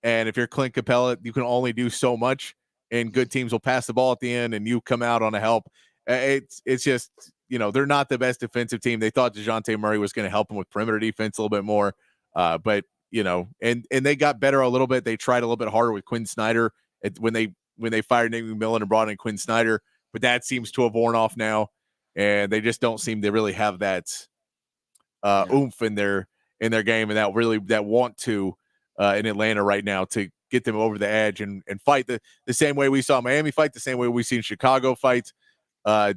And if you're Clint Capella, you can only do so much, and good teams will pass the ball at the end, and you come out on a help. It's just, they're not the best defensive team. They thought DeJounte Murray was going to help them with perimeter defense a little bit more. But and they got better a little bit. They tried a little bit harder with Quinn Snyder when they fired Nick McMillan and brought in Quinn Snyder, but that seems to have worn off now, and they just don't seem to really have that oomph in their game and that want to in Atlanta right now to get them over the edge and fight the same way we saw Miami fight, the same way we've seen Chicago fight, the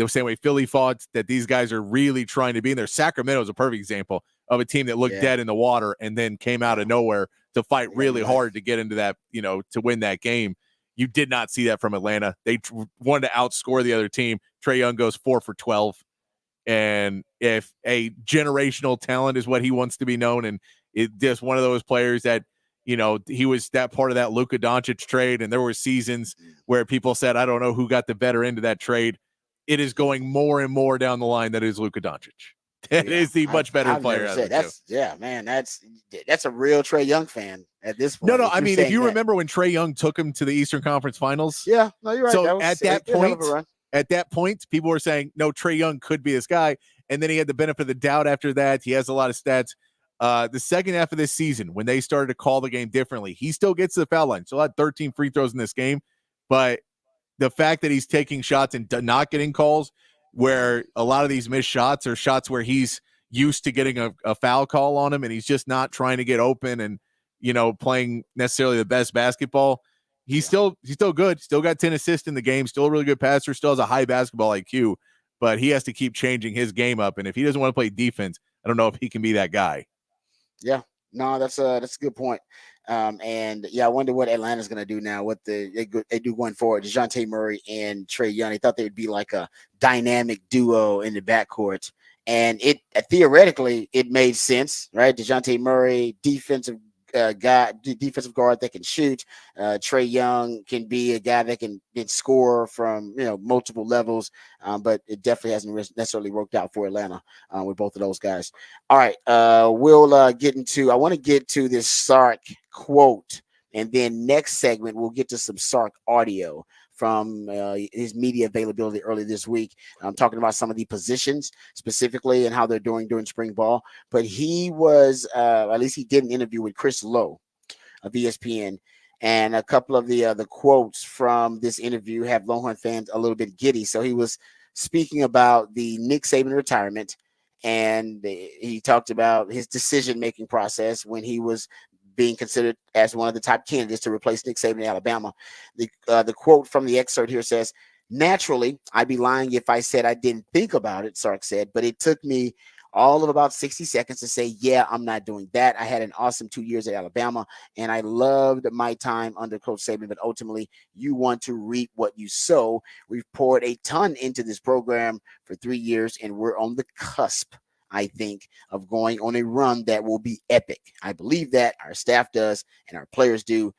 same way Philly fought. That these guys are really trying to be in there. Sacramento is a perfect example of a team that looked dead in the water and then came out of nowhere to fight really hard to get into that, to win that game. You did not see that from Atlanta. They wanted to outscore the other team. Trae Young goes 4 for 12. And if a generational talent is what he wants to be known, and it's just one of those players that, he was that part of that Luka Doncic trade, and there were seasons where people said, I don't know who got the better end of that trade. It is going more and more down the line that is Luka Doncic. That is the much better player. That's a real Trae Young fan at this point. No. I mean, if you remember when Trae Young took him to the Eastern Conference Finals. Yeah, no, you're right. So at that point, people were saying, no, Trae Young could be this guy. And then he had the benefit of the doubt after that. He has a lot of stats. The second half of this season, when they started to call the game differently, he still gets to the foul line. So had 13 free throws in this game. But the fact that he's taking shots and not getting calls, where a lot of these missed shots are shots where he's used to getting a foul call on him, and he's just not trying to get open and, playing necessarily the best basketball. He's still good. Still got 10 assists in the game. Still a really good passer. Still has a high basketball IQ, but he has to keep changing his game up. And if he doesn't want to play defense, I don't know if he can be that guy. Yeah, no, that's a good point. I wonder what Atlanta's going to do now. What they do going forward. DeJounte Murray and Trae Young. They thought they would be like a dynamic duo in the backcourt, and it theoretically it made sense, right? DeJounte Murray, defensive guard that can shoot. Trae Young can be a guy that can score from multiple levels, but it definitely hasn't necessarily worked out for Atlanta with both of those guys. All right, we'll get into. I want to get to this Sark quote, and then next segment we'll get to some Sark audio from his media availability early this week. I'm talking about some of the positions specifically and how they're doing during spring ball. But he was, at least he did an interview with Chris Lowe of ESPN, And a couple of the quotes from this interview have Longhorn fans a little bit giddy. So he was speaking about the Nick Saban retirement, and he talked about his decision-making process when he was being considered as one of the top candidates to replace Nick Saban in Alabama. The quote from the excerpt here says, "Naturally, I'd be lying if I said I didn't think about it," Sark said, "but it took me all of about 60 seconds to say, yeah, I'm not doing that. I had an awesome 2 years at Alabama, and I loved my time under Coach Saban, but ultimately you want to reap what you sow. We've poured a ton into this program for 3 years, and we're on the cusp, I think, of going on a run that will be epic. I believe that, our staff does, and our players do.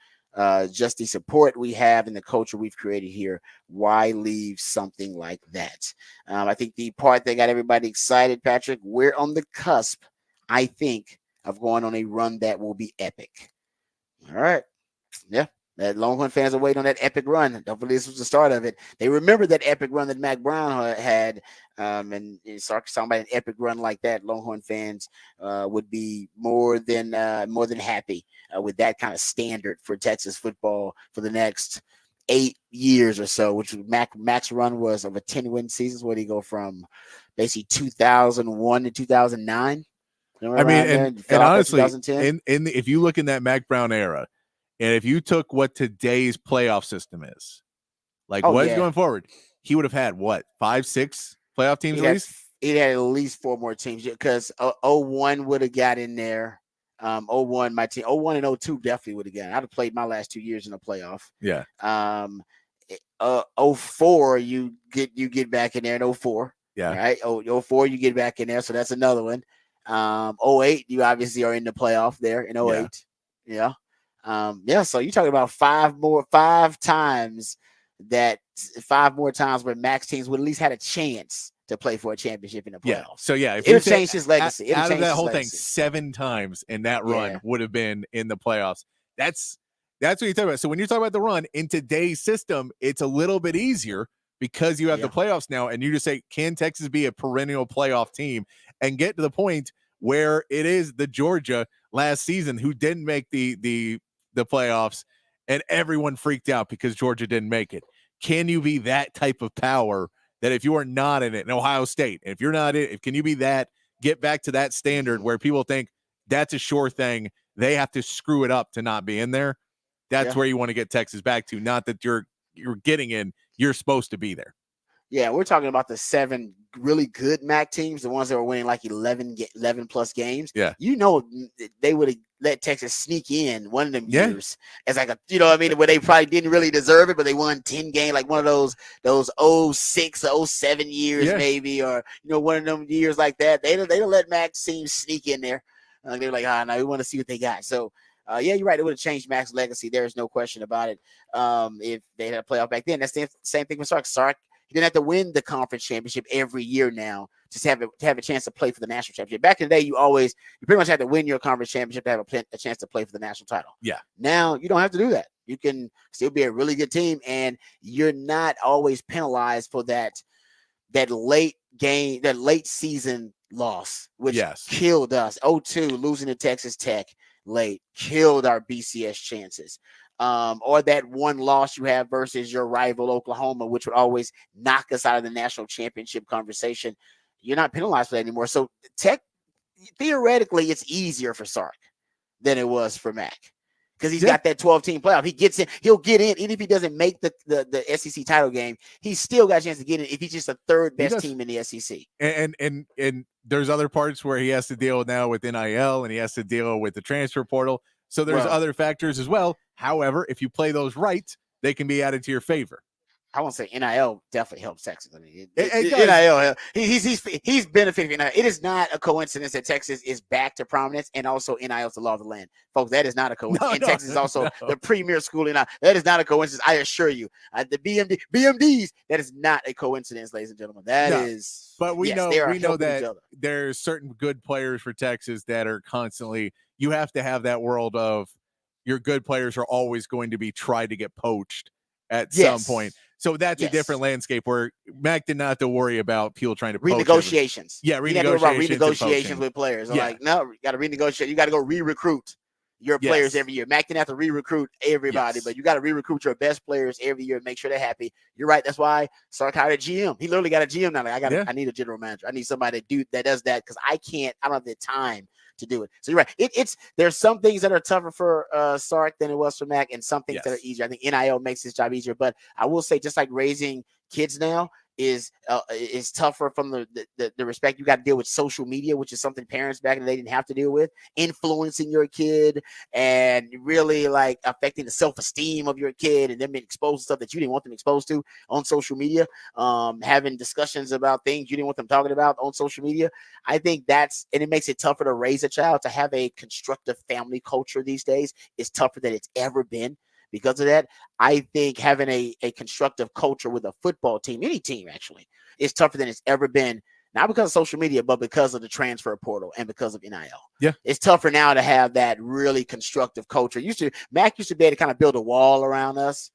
Just the support we have and the culture we've created here. Why leave something like that?" I think the part that got everybody excited, Patrick, we're on the cusp, I think, of going on a run that will be epic. All right. Yeah. That Longhorn fans are waiting on that epic run. Hopefully this was the start of it. They remember that epic run that Mac Brown had, and Sark's talking about an epic run like that. Longhorn fans would be more than happy with that kind of standard for Texas football for the next 8 years or so, which Mac's run was of a 10-win season. Where did he go from basically 2001 to 2009? I mean, and honestly, if you look in that Mac Brown era, and if you took what today's playoff system is, like going forward, he would have had what, 5, 6 playoff teams at least? He had at least 4 more teams because 01 would have got in there. 01, my team, 01 and 02 definitely would have gotten. I'd have played my last 2 years in the playoff. Yeah. 04, you get back in there in 04. Yeah. Right. 04, you get back in there. So that's another one. 08, you obviously are in the playoff there in 08. Yeah. So you're talking about 5 more times where Mac's teams would at least had a chance to play for a championship in the playoffs. Yeah. So if it'll change his legacy. Out of that whole thing, 7 times in that run would have been in the playoffs. That's what you're talking about. So when you talk about the run in today's system, it's a little bit easier because you have the playoffs now, and you just say, can Texas be a perennial playoff team and get to the point where it is the Georgia last season who didn't make the playoffs, and everyone freaked out because Georgia didn't make it. Can you be that type of power that if you are not in it, in Ohio State, if you're not in it, can you be that, get back to that standard where people think that's a sure thing, they have to screw it up to not be in there? That's where you want to get Texas back to, not that you're getting in, you're supposed to be there. Yeah, we're talking about the 7 really good MAC teams, the ones that were winning like 11 plus games. Yeah. They would have let Texas sneak in one of them years as like where they probably didn't really deserve it, but they won 10 games, like one of those 06 or 07 years maybe, or one of them years like that. They'd let MAC teams sneak in there. They're like, no, we want to see what they got. So you're right. It would have changed Mac's legacy. There's no question about it. If they had a playoff back then, that's the same thing with Sark. He didn't have to win the conference championship every year now just to have a chance to play for the national championship. Back in the day, you pretty much had to win your conference championship to have a chance to play for the national title. Yeah. Now you don't have to do that. You can still be a really good team, and you're not always penalized for that late game, that late season loss, which killed us. 02, losing to Texas Tech late, killed our BCS chances. Or that one loss you have versus your rival Oklahoma, which would always knock us out of the national championship conversation. You're not penalized for that anymore. So theoretically, it's easier for Sark than it was for Mac because he's got that 12-team playoff. He gets in, he'll get in, even if he doesn't make the SEC title game. He's still got a chance to get in if he's just the third best team in the SEC. And there's other parts where he has to deal now with NIL, and he has to deal with the transfer portal. So there's other factors as well. However, if you play those right, they can be added to your favor. I won't say NIL definitely helps Texas. I mean, NIL, he's benefiting from NIL. It is not a coincidence that Texas is back to prominence, and also NIL is the law of the land. Folks, that is not a coincidence. Texas is also the premier school in NIL. That is not a coincidence, I assure you. The BMDs, that is not a coincidence, ladies and gentlemen. That is. But we know that there's certain good players for Texas that are constantly, you have to have that world of your good players are always going to be tried to get poached at some point. So that's a different landscape where Mac did not have to worry about people trying to renegotiations. Renegotiations with players. Yeah. Like, no, you got to renegotiate. You got to go re-recruit. your players Yes. every year. Mac didn't have to re-recruit everybody, Yes. but you got to re-recruit your best players every year and make sure they're happy. You're right. That's why Sark hired a GM. He literally got a GM now. Like, I need a general manager. I need somebody that does that because I don't have the time to do it. So you're right. There's some things that are tougher for Sark than it was for Mac, and some things that are easier. I think NIL makes his job easier, but I will say, just like raising kids now is tougher from the respect. You got to deal with social media, which is something parents back in the day didn't have to deal with, influencing your kid and really like affecting the self-esteem of your kid and them being exposed to stuff that you didn't want them exposed to on social media, having discussions about things you didn't want them talking about on social media. I think and it makes it tougher to raise a child. To have a constructive family culture these days is tougher than it's ever been. Because of that, I think having a constructive culture with a football team, any team actually, is tougher than it's ever been. Not because of social media, but because of the transfer portal and because of NIL. Yeah. It's tougher now to have that really constructive culture. Mac used to be able to kind of build a wall around us.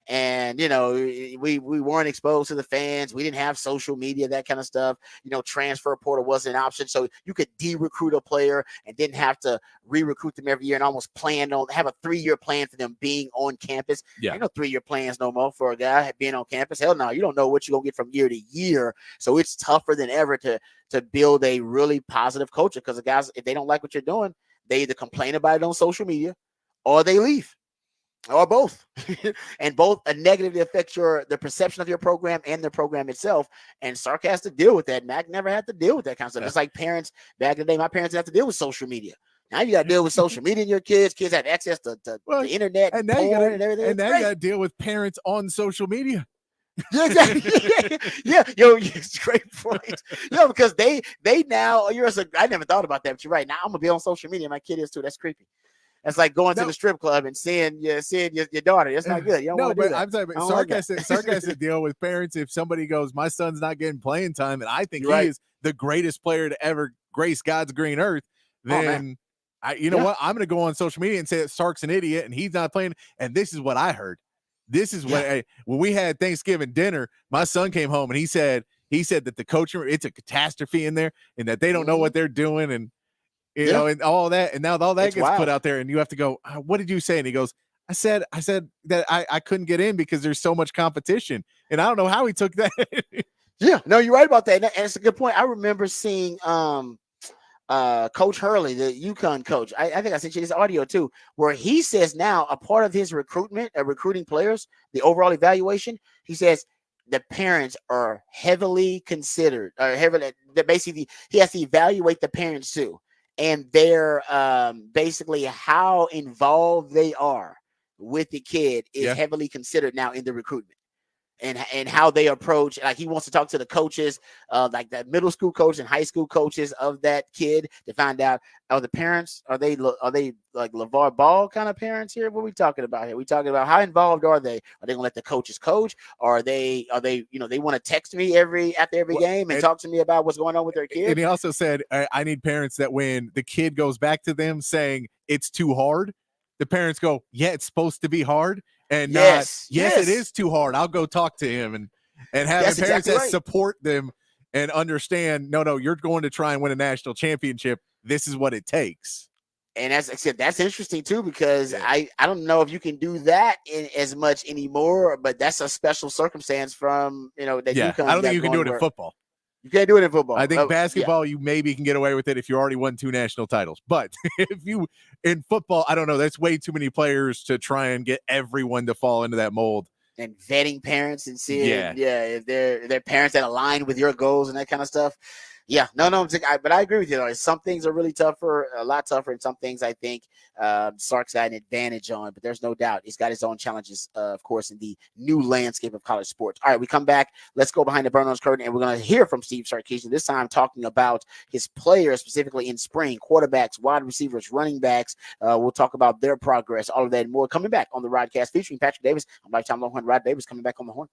And, we weren't exposed to the fans. We didn't have social media, that kind of stuff. Transfer portal wasn't an option. So you could de-recruit a player and didn't have to re-recruit them every year and almost have a 3-year plan for them being on campus. Yeah. Ain't no 3-year plans no more for a guy being on campus. Hell no, you don't know what you're going to get from year to year. So it's tougher than ever to build a really positive culture because the guys, if they don't like what you're doing, they either complain about it on social media or they leave. Or both, and both negatively affect the perception of your program and the program itself. And Sark has to deal with that. Mac never had to deal with that kind of stuff. It's like parents back in the day. My parents didn't have to deal with social media. Now you got to deal with social media and your kids. Kids have access to the internet and porn and everything. And now you got to deal with parents on social media. Yeah, exactly. Yeah, it's a great point. Because they now I never thought about that, but you're right. Now I'm gonna be on social media. My kid is too. That's creepy. That's like going to the strip club and seeing your daughter. That's not good. You don't want to do that. I'm talking about Sark has to deal with parents. If somebody goes, my son's not getting playing time, and I think he is the greatest player to ever grace God's green earth, then what? I'm going to go on social media and say that Sark's an idiot and he's not playing. And this is what I heard. This is what when we had Thanksgiving dinner, my son came home and he said that the coaching, it's a catastrophe in there and that they don't know what they're doing and and all that. And now all that gets put out there and you have to go, what did you say? And he goes, I said that I couldn't get in because there's so much competition. And I don't know how he took that. Yeah, no, you're right about that. And it's a good point. I remember seeing Coach Hurley, the UConn coach. I think I sent you this audio too, where he says now a part of his recruiting players, the overall evaluation, he says the parents are heavily considered, basically he has to evaluate the parents too. And they're basically how involved they are with the kid is heavily considered now in the recruitment. And how they approach, like he wants to talk to the coaches, like the middle school coach and high school coaches of that kid to find out, are the parents, are they like LeVar Ball kind of parents here? What are we talking about here? We talking about how involved are they? Are they gonna let the coaches coach? Or are they they want to text me after every game and talk to me about what's going on with their kid? And he also said, I need parents that when the kid goes back to them saying it's too hard, the parents go, yeah, it's supposed to be hard. And yes, it is too hard. I'll go talk to him and having parents that support them and understand, no, you're going to try and win a national championship. This is what it takes. And as I said, that's interesting too, because I don't know if you can do that in as much anymore, but that's a special circumstance from, that UConn. I don't think you can do it in football. You can't do it in football. I think basketball, you maybe can get away with it if you already won 2 national titles. But if you in football, I don't know. That's way too many players to try and get everyone to fall into that mold. And vetting parents and seeing, if they're parents that align with your goals and that kind of stuff. Yeah, no, but I agree with you. Some things are really tougher, a lot tougher, and some things I think Sark's got an advantage on. But there's no doubt he's got his own challenges, of course, in the new landscape of college sports. All right, we come back. Let's go behind the Burn-Ons curtain, and we're going to hear from Steve Sarkisian, this time talking about his players, specifically in spring, quarterbacks, wide receivers, running backs. We'll talk about their progress, all of that and more coming back on the Rodcast featuring Patrick Davis. I'm Lifetime Longhorn Rod Davis coming back on the horn.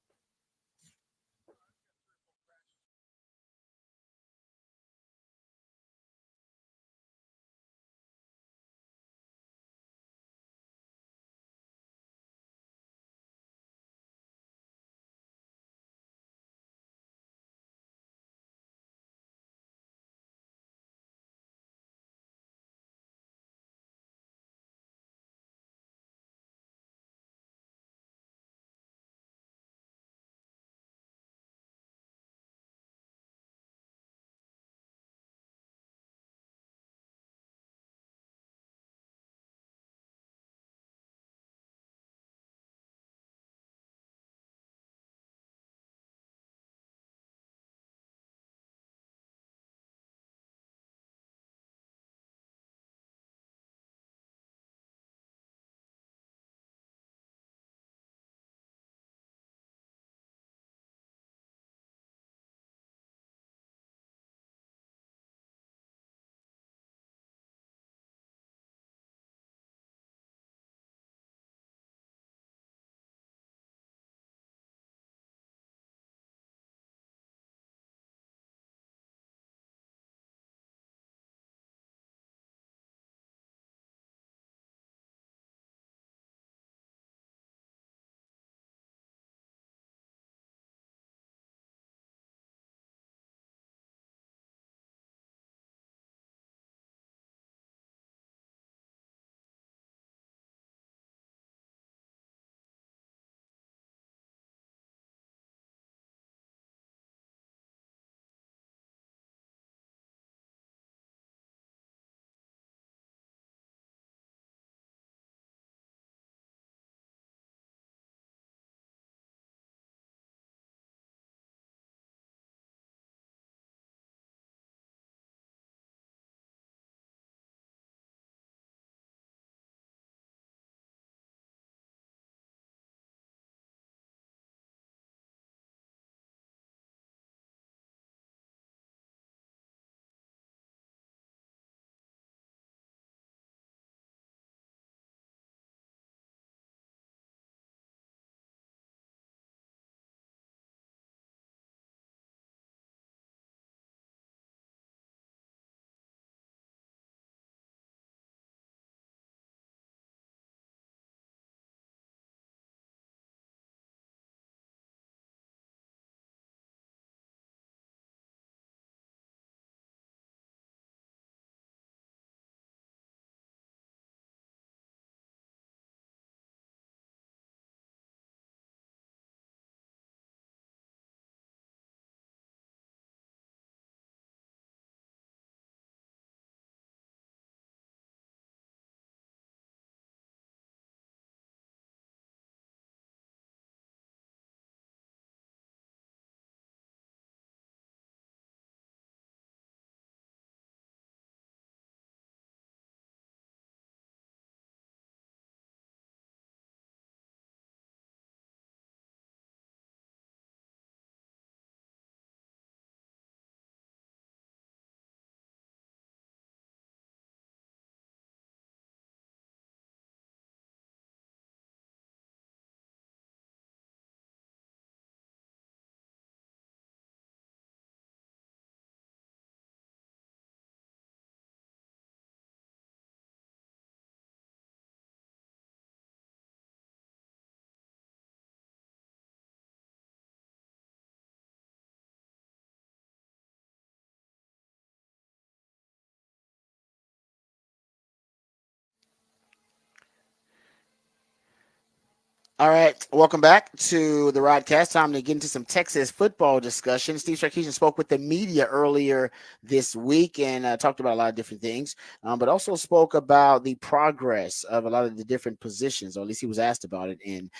All right, welcome back to the Rodcast. Time to get into some Texas football discussion. Steve Sarkisian spoke with the media earlier this week and talked about a lot of different things, but also spoke about the progress of a lot of the different positions, or at least he was asked about it, and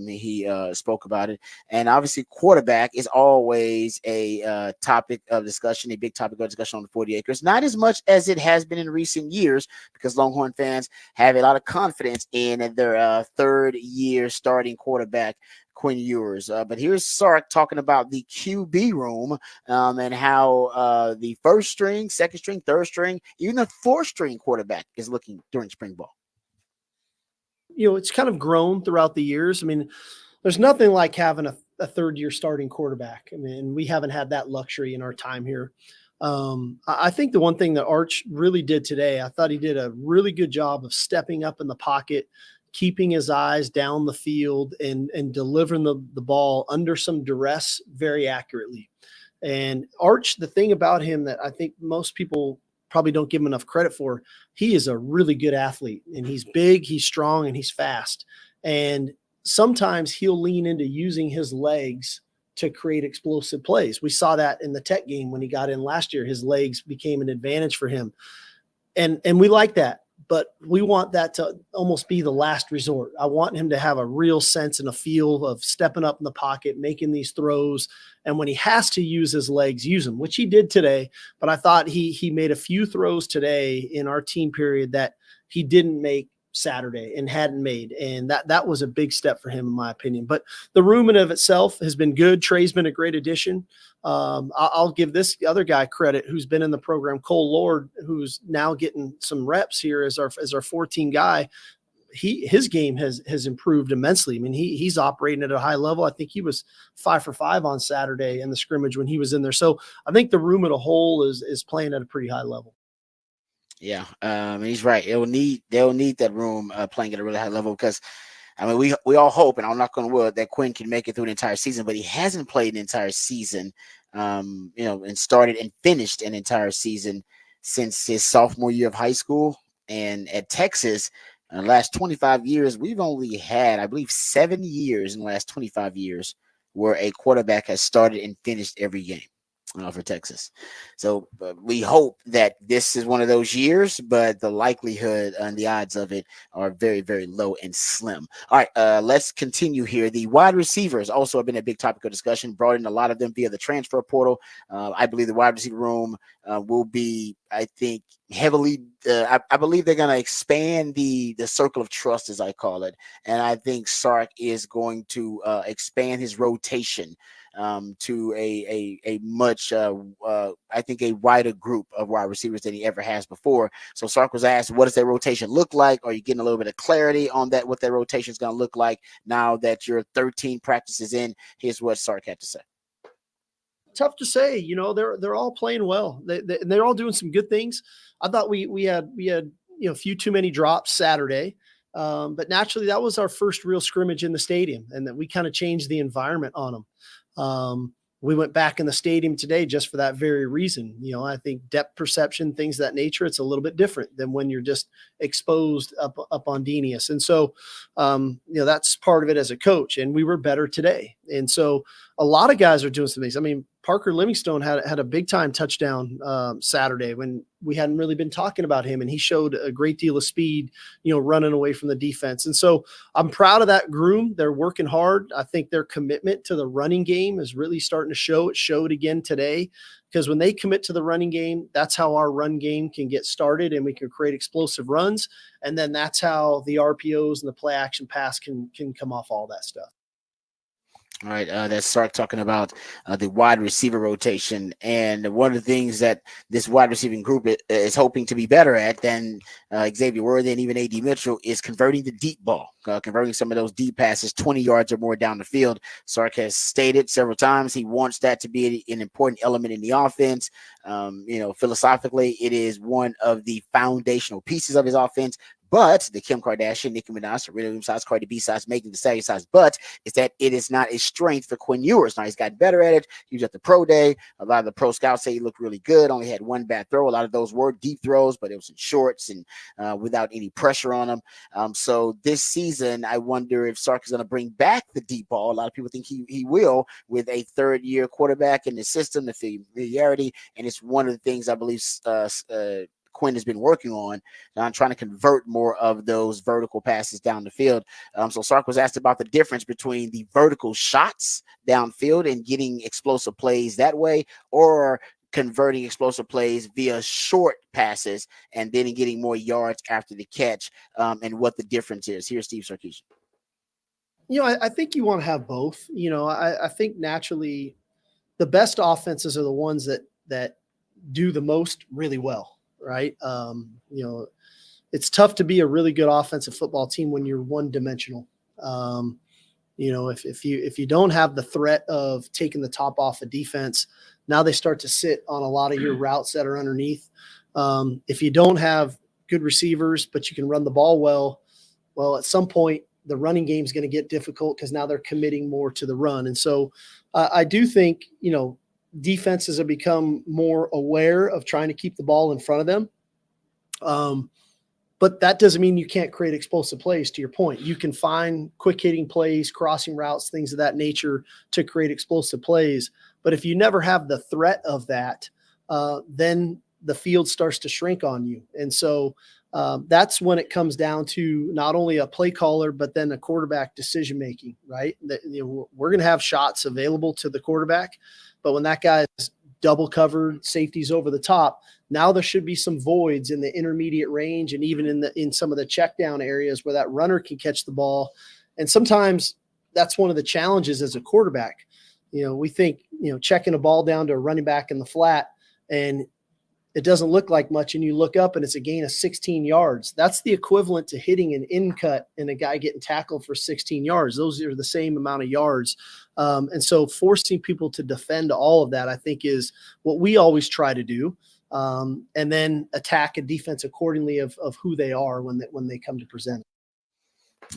he spoke about it. And obviously, quarterback is always a topic of discussion, a big topic of discussion on the 40 acres. Not as much as it has been in recent years, because Longhorn fans have a lot of confidence in their third year starting quarterback, Quinn Ewers. But here's Sark talking about the QB room and how the first string, second string, third string, even the fourth string quarterback is looking during spring ball. It's kind of grown throughout the years. I mean, there's nothing like having a third year starting quarterback. I mean, we haven't had that luxury in our time here. I think the one thing that Arch really did today, I thought he did a really good job of stepping up in the pocket, keeping his eyes down the field and delivering the ball under some duress very accurately. And Arch, the thing about him that I think most people probably don't give him enough credit for, he is a really good athlete, and he's big, he's strong, and he's fast. And sometimes he'll lean into using his legs to create explosive plays. We saw that in the Tech game when he got in last year. His legs became an advantage for him. And we like that, but we want that to almost be the last resort. I want him to have a real sense and a feel of stepping up in the pocket, making these throws. And when he has to use his legs, use them, which he did today. But I thought he made a few throws today in our team period that he didn't make Saturday and hadn't made. And that was a big step for him, in my opinion. But the room in of itself has been good. Trey's been a great addition. I'll give this other guy credit who's been in the program, Cole Lord, who's now getting some reps here as our 14 guy. His game has improved immensely. I mean, he's operating at a high level. I think he was 5 for 5 on Saturday in the scrimmage when he was in there. So I think the room at a whole is playing at a pretty high level. Yeah, he's right. They'll need that room playing at a really high level, because I mean, we all hope, and I'm not going to wood, that Quinn can make it through an entire season, but he hasn't played an entire season, and started and finished an entire season since his sophomore year of high school. And at Texas, in the last 25 years, we've only had, I believe, 7 years in the last 25 years where a quarterback has started and finished every game for Texas. So we hope that this is one of those years, but the likelihood and the odds of it are very, very low and slim. All right, let's continue here. The wide receivers also have been a big topic of discussion, brought in a lot of them via the transfer portal. I believe the wide receiver room will be, I think, heavily, I believe they're going to expand the circle of trust, as I call it. And I think Sark is going to expand his rotation to a much, I think, a wider group of wide receivers than he ever has before. So Sark was asked, what does that rotation look like? Are you getting a little bit of clarity on that, what that rotation is going to look like now that you're 13 practices in? Here's what Sark had to say. Tough to say, they're all playing well. They're all doing some good things. I thought we had a few too many drops Saturday. But naturally that was our first real scrimmage in the stadium, and that we kind of changed the environment on them. We went back in the stadium today just for that very reason. I think depth perception, things of that nature, it's a little bit different than when you're just exposed up on Denius. And so, that's part of it as a coach, and we were better today. And so a lot of guys are doing some things. I mean, Parker Livingstone had a big time touchdown Saturday when we hadn't really been talking about him, and he showed a great deal of speed, running away from the defense. And so I'm proud of that groom. They're working hard. I think their commitment to the running game is really starting to show. It showed again today, because when they commit to the running game, that's how our run game can get started and we can create explosive runs. And then that's how the RPOs and the play action pass can come off all that stuff. All right, that's Sark talking about the wide receiver rotation. And one of the things that this wide receiving group is hoping to be better at than Xavier Worthy and even A.D. Mitchell is converting the deep ball, converting some of those deep passes 20 yards or more down the field. Sark has stated several times he wants that to be an important element in the offense. Philosophically, it is one of the foundational pieces of his offense, But the Kim Kardashian, Nicki Minaj, Serena Williams size, Cardi B size, Megan Thee Stallion size, but is that it is not a strength for Quinn Ewers. Now he's gotten better at it. He was at the pro day. A lot of the pro scouts say he looked really good. Only had one bad throw. A lot of those were deep throws, but it was in shorts and without any pressure on him. So this season, I wonder if Sark is going to bring back the deep ball. A lot of people think he will, with a third-year quarterback in the system, the familiarity, and it's one of the things I believe Quinn has been working on trying to convert more of those vertical passes down the field. So Sark was asked about the difference between the vertical shots downfield and getting explosive plays that way, or converting explosive plays via short passes and then getting more yards after the catch, and what the difference is. Here's Steve Sarkisian. I think you want to have both. I think naturally the best offenses are the ones that do the most really well. Right. It's tough to be a really good offensive football team when you're one dimensional. If you don't have the threat of taking the top off a defense, now they start to sit on a lot of your routes that are underneath. If you don't have good receivers, but you can run the ball well, at some point the running game is going to get difficult because now they're committing more to the run. And so I do think, defenses have become more aware of trying to keep the ball in front of them. But that doesn't mean you can't create explosive plays. To your point, you can find quick hitting plays, crossing routes, things of that nature to create explosive plays. But if you never have the threat of that, then the field starts to shrink on you. And so that's when it comes down to not only a play caller, but then a quarterback decision-making, right? We're going to have shots available to the quarterback, but when that guy is double covered, safety's over the top, now there should be some voids in the intermediate range and even in some of the check down areas where that runner can catch the ball. And sometimes that's one of the challenges as a quarterback. We think, checking a ball down to a running back in the flat and it doesn't look like much, and you look up and it's a gain of 16 yards. That's the equivalent to hitting an in cut and a guy getting tackled for 16 yards. Those are the same amount of yards. And so forcing people to defend all of that, I think, is what we always try to do. And then attack a defense accordingly of who they are when they come to present.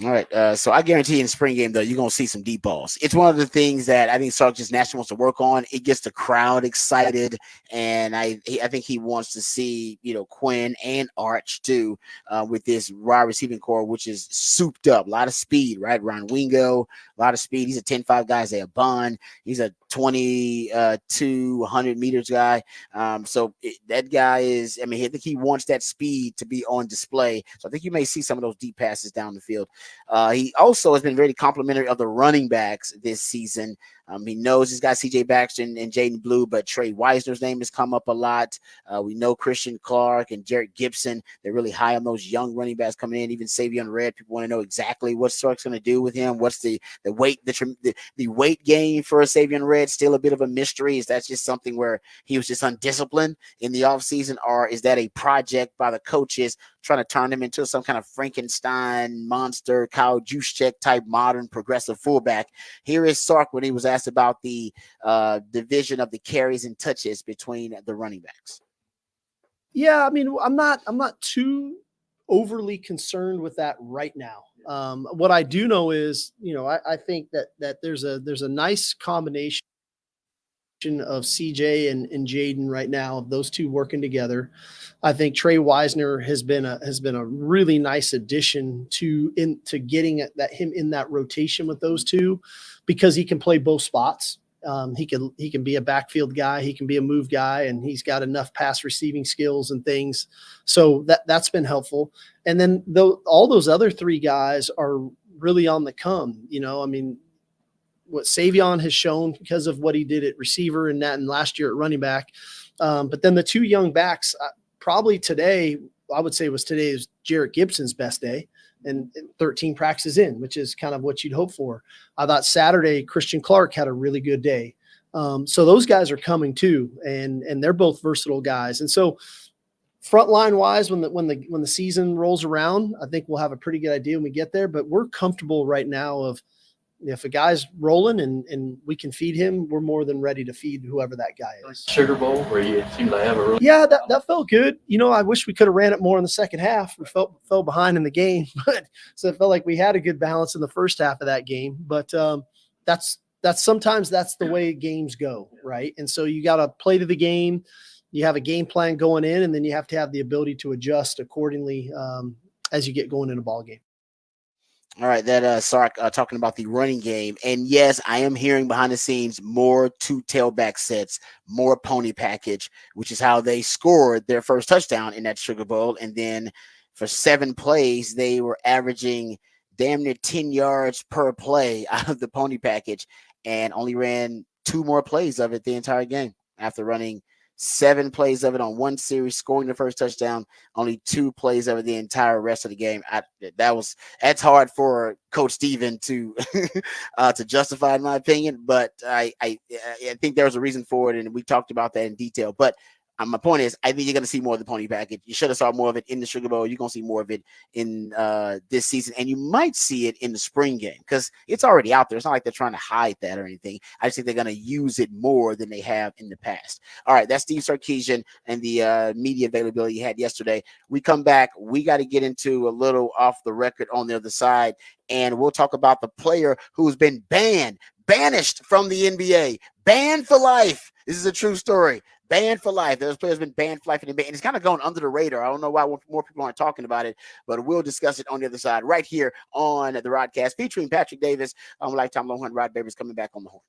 All right. So I guarantee in the spring game, though, you're going to see some deep balls. It's one of the things that I think Sark just naturally wants to work on. It gets the crowd excited. And I think he wants to see, Quinn and Arch too, with this wide receiving core, which is souped up. A lot of speed, right? Ron Wingo, a lot of speed. He's a 10-5 guy. Isaiah Bond. He's a 100 meters guy. That guy is, I think he wants that speed to be on display. So I think you may see some of those deep passes down the field. He also has been very complimentary of the running backs this season. He knows he's got CJ Baxter and Jaden Blue, but Trey Wisner's name has come up a lot. We know Christian Clark and Jarrett Gibson. They're really high on those young running backs coming in. Even Savion Red, people want to know exactly what Sark's going to do with him. What's the weight, the weight gain for Savion Red? Still a bit of a mystery. Is that just something where he was just undisciplined in the offseason, or is that a project by the coaches trying to turn him into some kind of Frankenstein monster, Kyle Juszczyk type modern progressive fullback? Here is Sark when he was asked about the division of the carries and touches between the running backs. Yeah, I'm not too overly concerned with that right now. What I do know is, I think that there's a nice combination of CJ and Jaden right now, of those two working together. I think Trey Wisner has been a really nice addition to getting him in that rotation with those two, because he can play both spots. He can be a backfield guy, he can be a move guy, and he's got enough pass receiving skills and things. So that's been helpful. And then all those other three guys are really on the come. What Savion has shown because of what he did at receiver and last year at running back. But then the two young backs, probably today, I would say today's Jarrett Gibson's best day, and 13 practices in, which is kind of what you'd hope for. I thought Saturday, Christian Clark had a really good day. So those guys are coming too, and they're both versatile guys. And so frontline wise, when the season rolls around, I think we'll have a pretty good idea when we get there, but we're comfortable right now of If a guy's rolling and we can feed him, we're more than ready to feed whoever that guy is. Sugar Bowl, where you seem to have a really Yeah, that felt good. I wish we could have ran it more in the second half. We fell behind in the game, but so it felt like we had a good balance in the first half of that game. But that's sometimes that's the way games go, right? And so you got to play to the game. You have a game plan going in, and then you have to have the ability to adjust accordingly as you get going in a ball game. All right, that Sark talking about the running game, and yes, I am hearing behind the scenes more two tailback sets, more pony package, which is how they scored their first touchdown in that Sugar Bowl, and then for 7 plays they were averaging damn near 10 yards per play out of the pony package, and only ran 2 more plays of it the entire game after running 7 plays of it on one series, scoring the first touchdown, only 2 plays of it the entire rest of the game. That's hard for Coach Steven to to justify, in my opinion. But I think there was a reason for it, and we talked about that in detail. But my point is, I think you're going to see more of the pony package. You should have saw more of it in the Sugar Bowl. You're going to see more of it in this season, and you might see it in the spring game because it's already out there. It's not like they're trying to hide that or anything. I just think they're going to use it more than they have in the past. All right, that's Steve Sarkisian and the media availability he had yesterday. We come back. We got to get into a little off the record on the other side, and we'll talk about the player who's been banished from the NBA, banned for life. This is a true story. Banned for life. Those players been banned for life in the NBA, and it's kind of going under the radar. I don't know why more people aren't talking about it, but we'll discuss it on the other side right here on the Rodcast featuring Patrick Davis. Lifetime Longhorn Rod Babers coming back on the horn.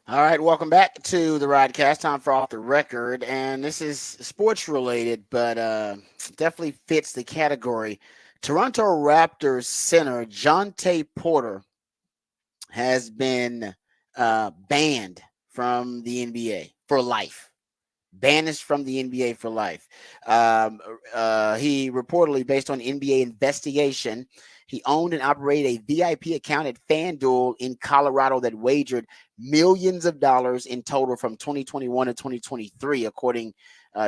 All right, welcome back to the Rodcast. Time for Off the Record, and this is sports related, but definitely fits the category. Toronto Raptors center Jonte Porter has been banned from the NBA for life. Banished from the NBA for life. He reportedly, based on NBA investigation, he owned and operated a VIP account at FanDuel in Colorado that wagered millions of dollars in total from 2021 to 2023, according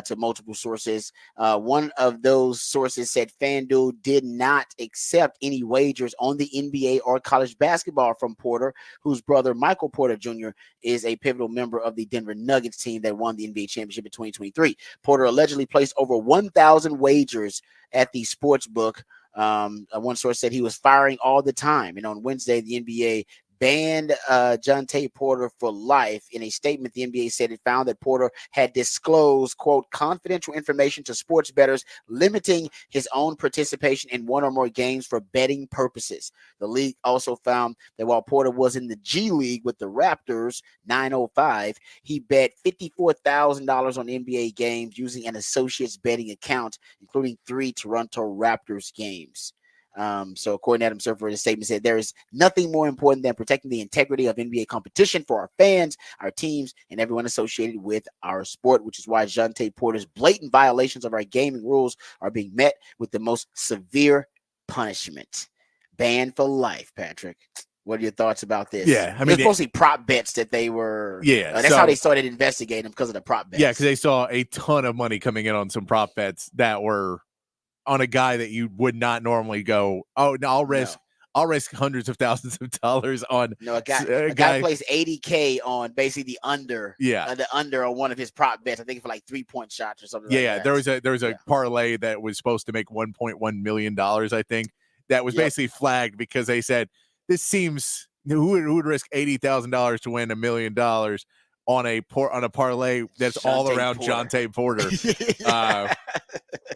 to multiple sources. One of those sources said FanDuel did not accept any wagers on the NBA or college basketball from Porter, whose brother Michael Porter Jr. is a pivotal member of the Denver Nuggets team that won the NBA championship in 2023. Porter allegedly placed over 1,000 wagers at the sports book. One source said he was firing all the time. And on Wednesday, the NBA banned Jonte Porter for life. In a statement, the NBA said it found that Porter had disclosed, quote, confidential information to sports bettors, limiting his own participation in one or more games for betting purposes. The league also found that while Porter was in the G League with the Raptors, 905, he bet $54,000 on NBA games using an associate's betting account, including 3 Toronto Raptors games. So according to Adam Silver, the statement said there is nothing more important than protecting the integrity of NBA competition for our fans, our teams, and everyone associated with our sport, which is why Jonte Porter's blatant violations of our gaming rules are being met with the most severe punishment. Banned for life, Patrick. What are your thoughts about this? Yeah, I mean, it's mostly prop bets that they were. Yeah, that's how they started investigating because of the prop bets. Yeah, because they saw a ton of money coming in on some prop bets that were on a guy that you would not normally go, oh, no, I'll risk hundreds of thousands of dollars on. No, a guy plays $80K on basically the under. The under on one of his prop bets. I think for like 3-point shots or something. Yeah, there was a parlay that was supposed to make $1.1 million. I think that was basically flagged because they said this seems who would risk $80,000 to win $1 million on a parlay that's all around Jonte Porter.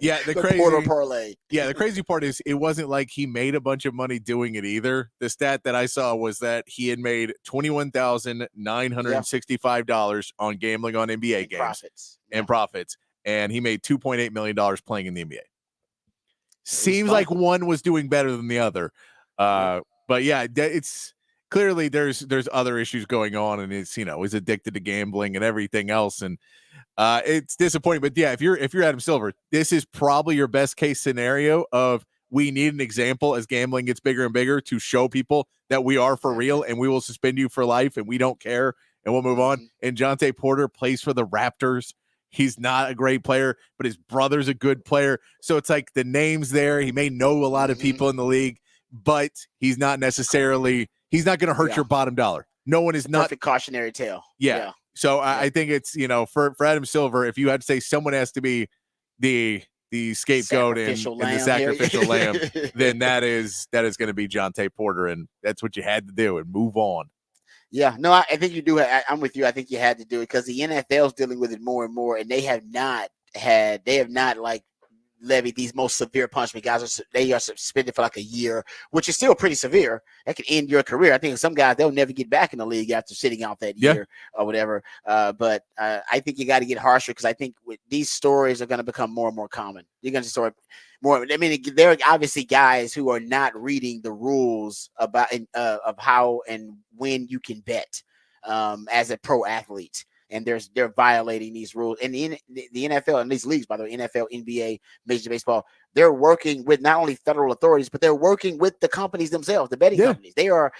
Yeah, the crazy Porter parlay. Yeah, the crazy part is it wasn't like he made a bunch of money doing it either. The stat that I saw was that he had made $21,965 on gambling on NBA games and profits, and he made $2.8 million playing in the NBA. Seems like one was doing better than the other, but yeah, it's clearly there's other issues going on, and it's he's addicted to gambling and everything else, and it's disappointing. But yeah, if you're Adam Silver, this is probably your best case scenario of we need an example as gambling gets bigger and bigger to show people that we are for real and we will suspend you for life and we don't care and we'll move on. And Jonte Porter plays for the Raptors. He's not a great player, but his brother's a good player. So it's like the name's there. He may know a lot of people in the league, but he's not going to hurt your bottom dollar. No one is not perfect cautionary tale. Yeah. So I think it's, for Adam Silver, if you had to say someone has to be the scapegoat and the sacrificial lamb, then that is going to be Jonte Porter, and that's what you had to do and move on. Yeah, no, I think you do. I'm with you. I think you had to do it because the NFL is dealing with it more and more, and they have not like levied these most severe punishment. Guys they are suspended for like a year, which is still pretty severe. That could end your career. I think some guys they'll never get back in the league after sitting out that year or whatever. But I think you got to get harsher because I think these stories are going to become more and more common. You're going to start more. I mean, there are obviously guys who are not reading the rules about of how and when you can bet as a pro athlete. And they're violating these rules. And the NFL and these leagues, by the way, NFL, NBA, Major League Baseball, they're working with not only federal authorities, but they're working with the companies themselves, the betting companies. They're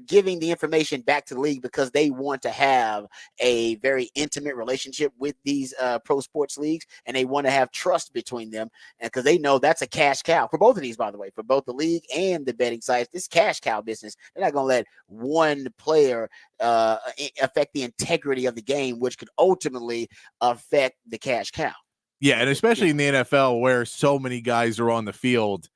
giving the information back to the league because they want to have a very intimate relationship with these pro sports leagues, and they want to have trust between them, and because they know that's a cash cow for both of these, by the way, for both the league and the betting sites. This cash cow business, they're not going to let one player affect the integrity of the game, which could ultimately affect the cash cow. Yeah, and especially in the NFL where so many guys are on the field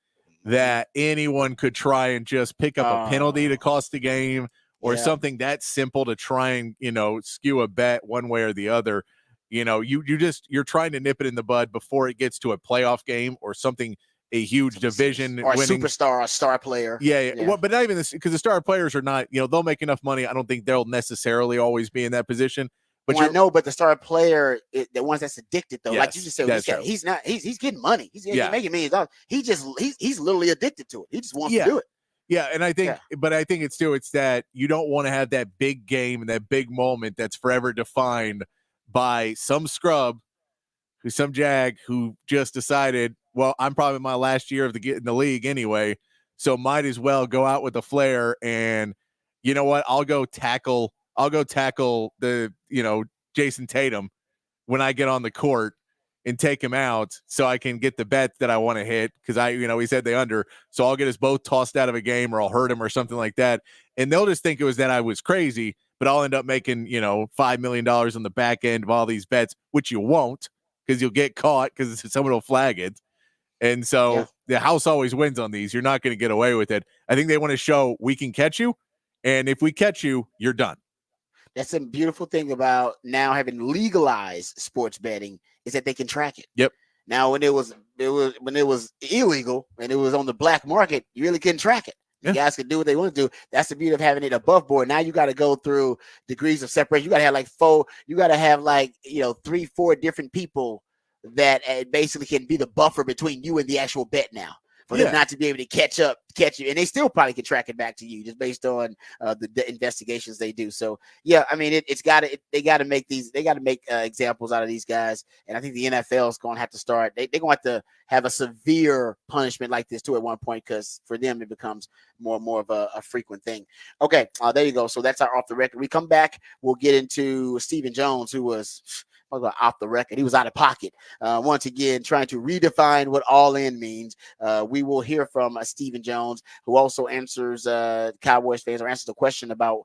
that anyone could try and just pick up a penalty to cost the game or something that simple to try and, skew a bet one way or the other. You're trying to nip it in the bud before it gets to a playoff game or something a huge division or a winning superstar, a star player. Yeah. Well, but not even this, because the star players are not, they'll make enough money. I don't think they'll necessarily always be in that position. But I know, but the star player, the ones that's addicted though, like you Yes, just said, that's true. he's not, he's getting money. He's Yeah. making millions of dollars. He's literally addicted to it. He just wants to Yeah. do it. Yeah, and I think, but I think it's that you don't want to have that big game and that big moment that's forever defined by some scrub, some jag who just decided, well, I'm probably my last year of in the league anyway, so might as well go out with a flare and, you know what, I'll go tackle the Jason Tatum when I get on the court and take him out so I can get the bet that I want to hit because he said they under. So I'll get us both tossed out of a game or I'll hurt him or something like that. And they'll just think it was that I was crazy, but I'll end up making, $5 million on the back end of all these bets, which you won't because you'll get caught because someone will flag it. And so the house always wins on these. You're not going to get away with it. I think they want to show we can catch you. And if we catch you, you're done. That's a beautiful thing about now having legalized sports betting is that they can track it. Yep. Now, when it was illegal and it was on the black market, you really couldn't track it. You guys can do what they want to do. That's the beauty of having it above board. Now you got to go through degrees of separation. You got to have 3, 4 different people that basically can be the buffer between you and the actual bet now. For them not to be able to catch you, and they still probably can track it back to you just based on the investigations they do. So I mean, they got to make examples out of these guys, and I think the NFL is going to have to start. They're going to have a severe punishment like this too at one point because for them it becomes more and more of a frequent thing. Okay, there you go. So that's our off the record. We come back, we'll get into Stephen Jones, who was off the record. He was out of pocket. Once again, trying to redefine what all in means. We will hear from Stephen Jones, who also answers Cowboys fans or answers the question about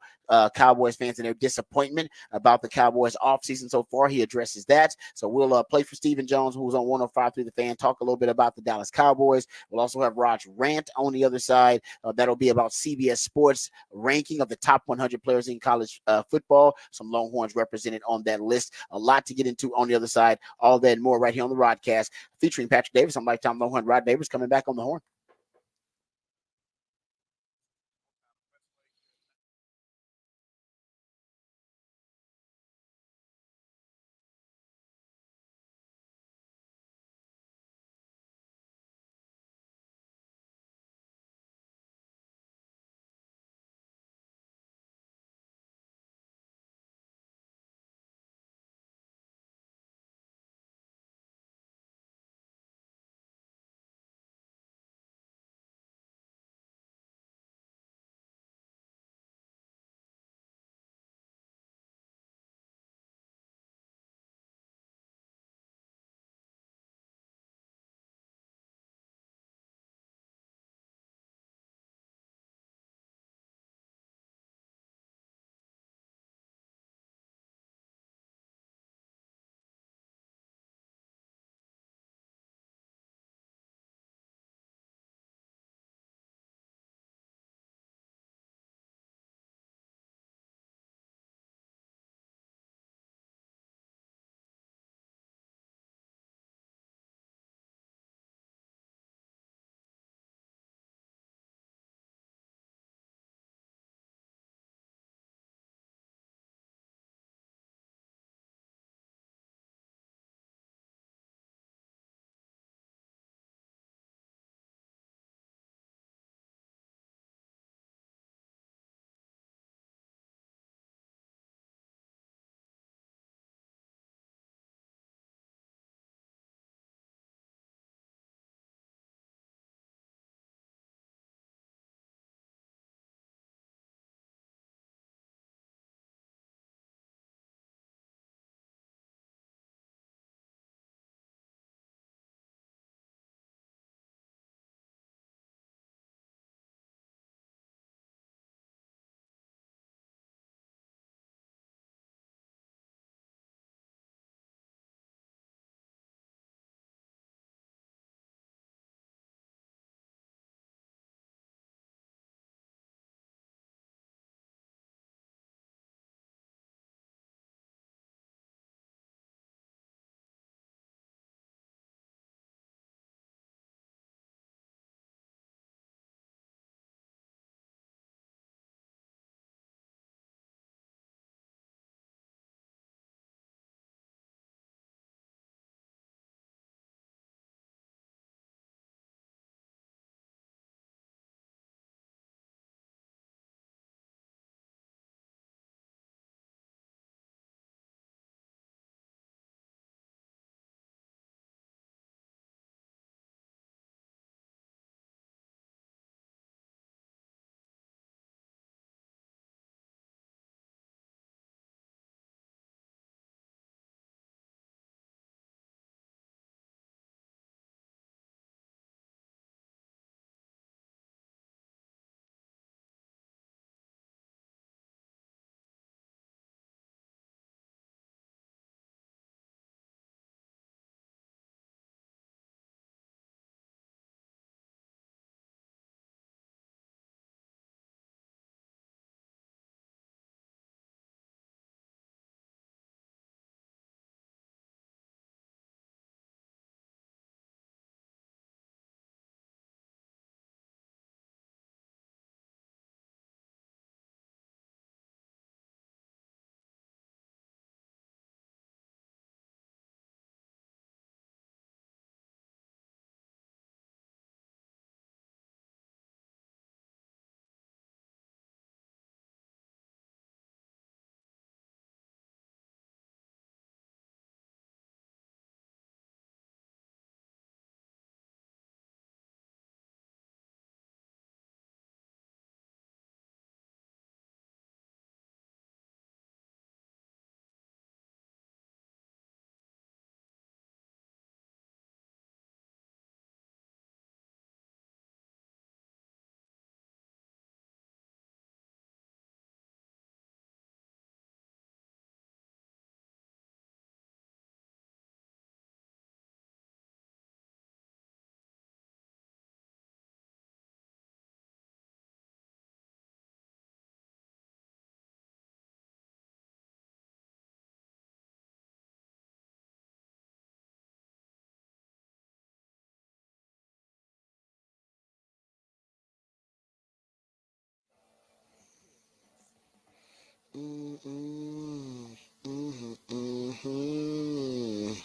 Cowboys fans and their disappointment about the Cowboys offseason so far. He addresses that. So we'll play for Stephen Jones, who's on 105.3 The Fan, talk a little bit about the Dallas Cowboys. We'll also have Raj Rant on the other side. That'll be about CBS Sports ranking of the top 100 players in college football. Some Longhorns represented on that list. A lot to get into on the other side. All that and more right here on the Rodcast, featuring Patrick Davis. I'm lifetime Longhorn Rod Davis coming back on the horn. Mm-mm. Mhm, mhm.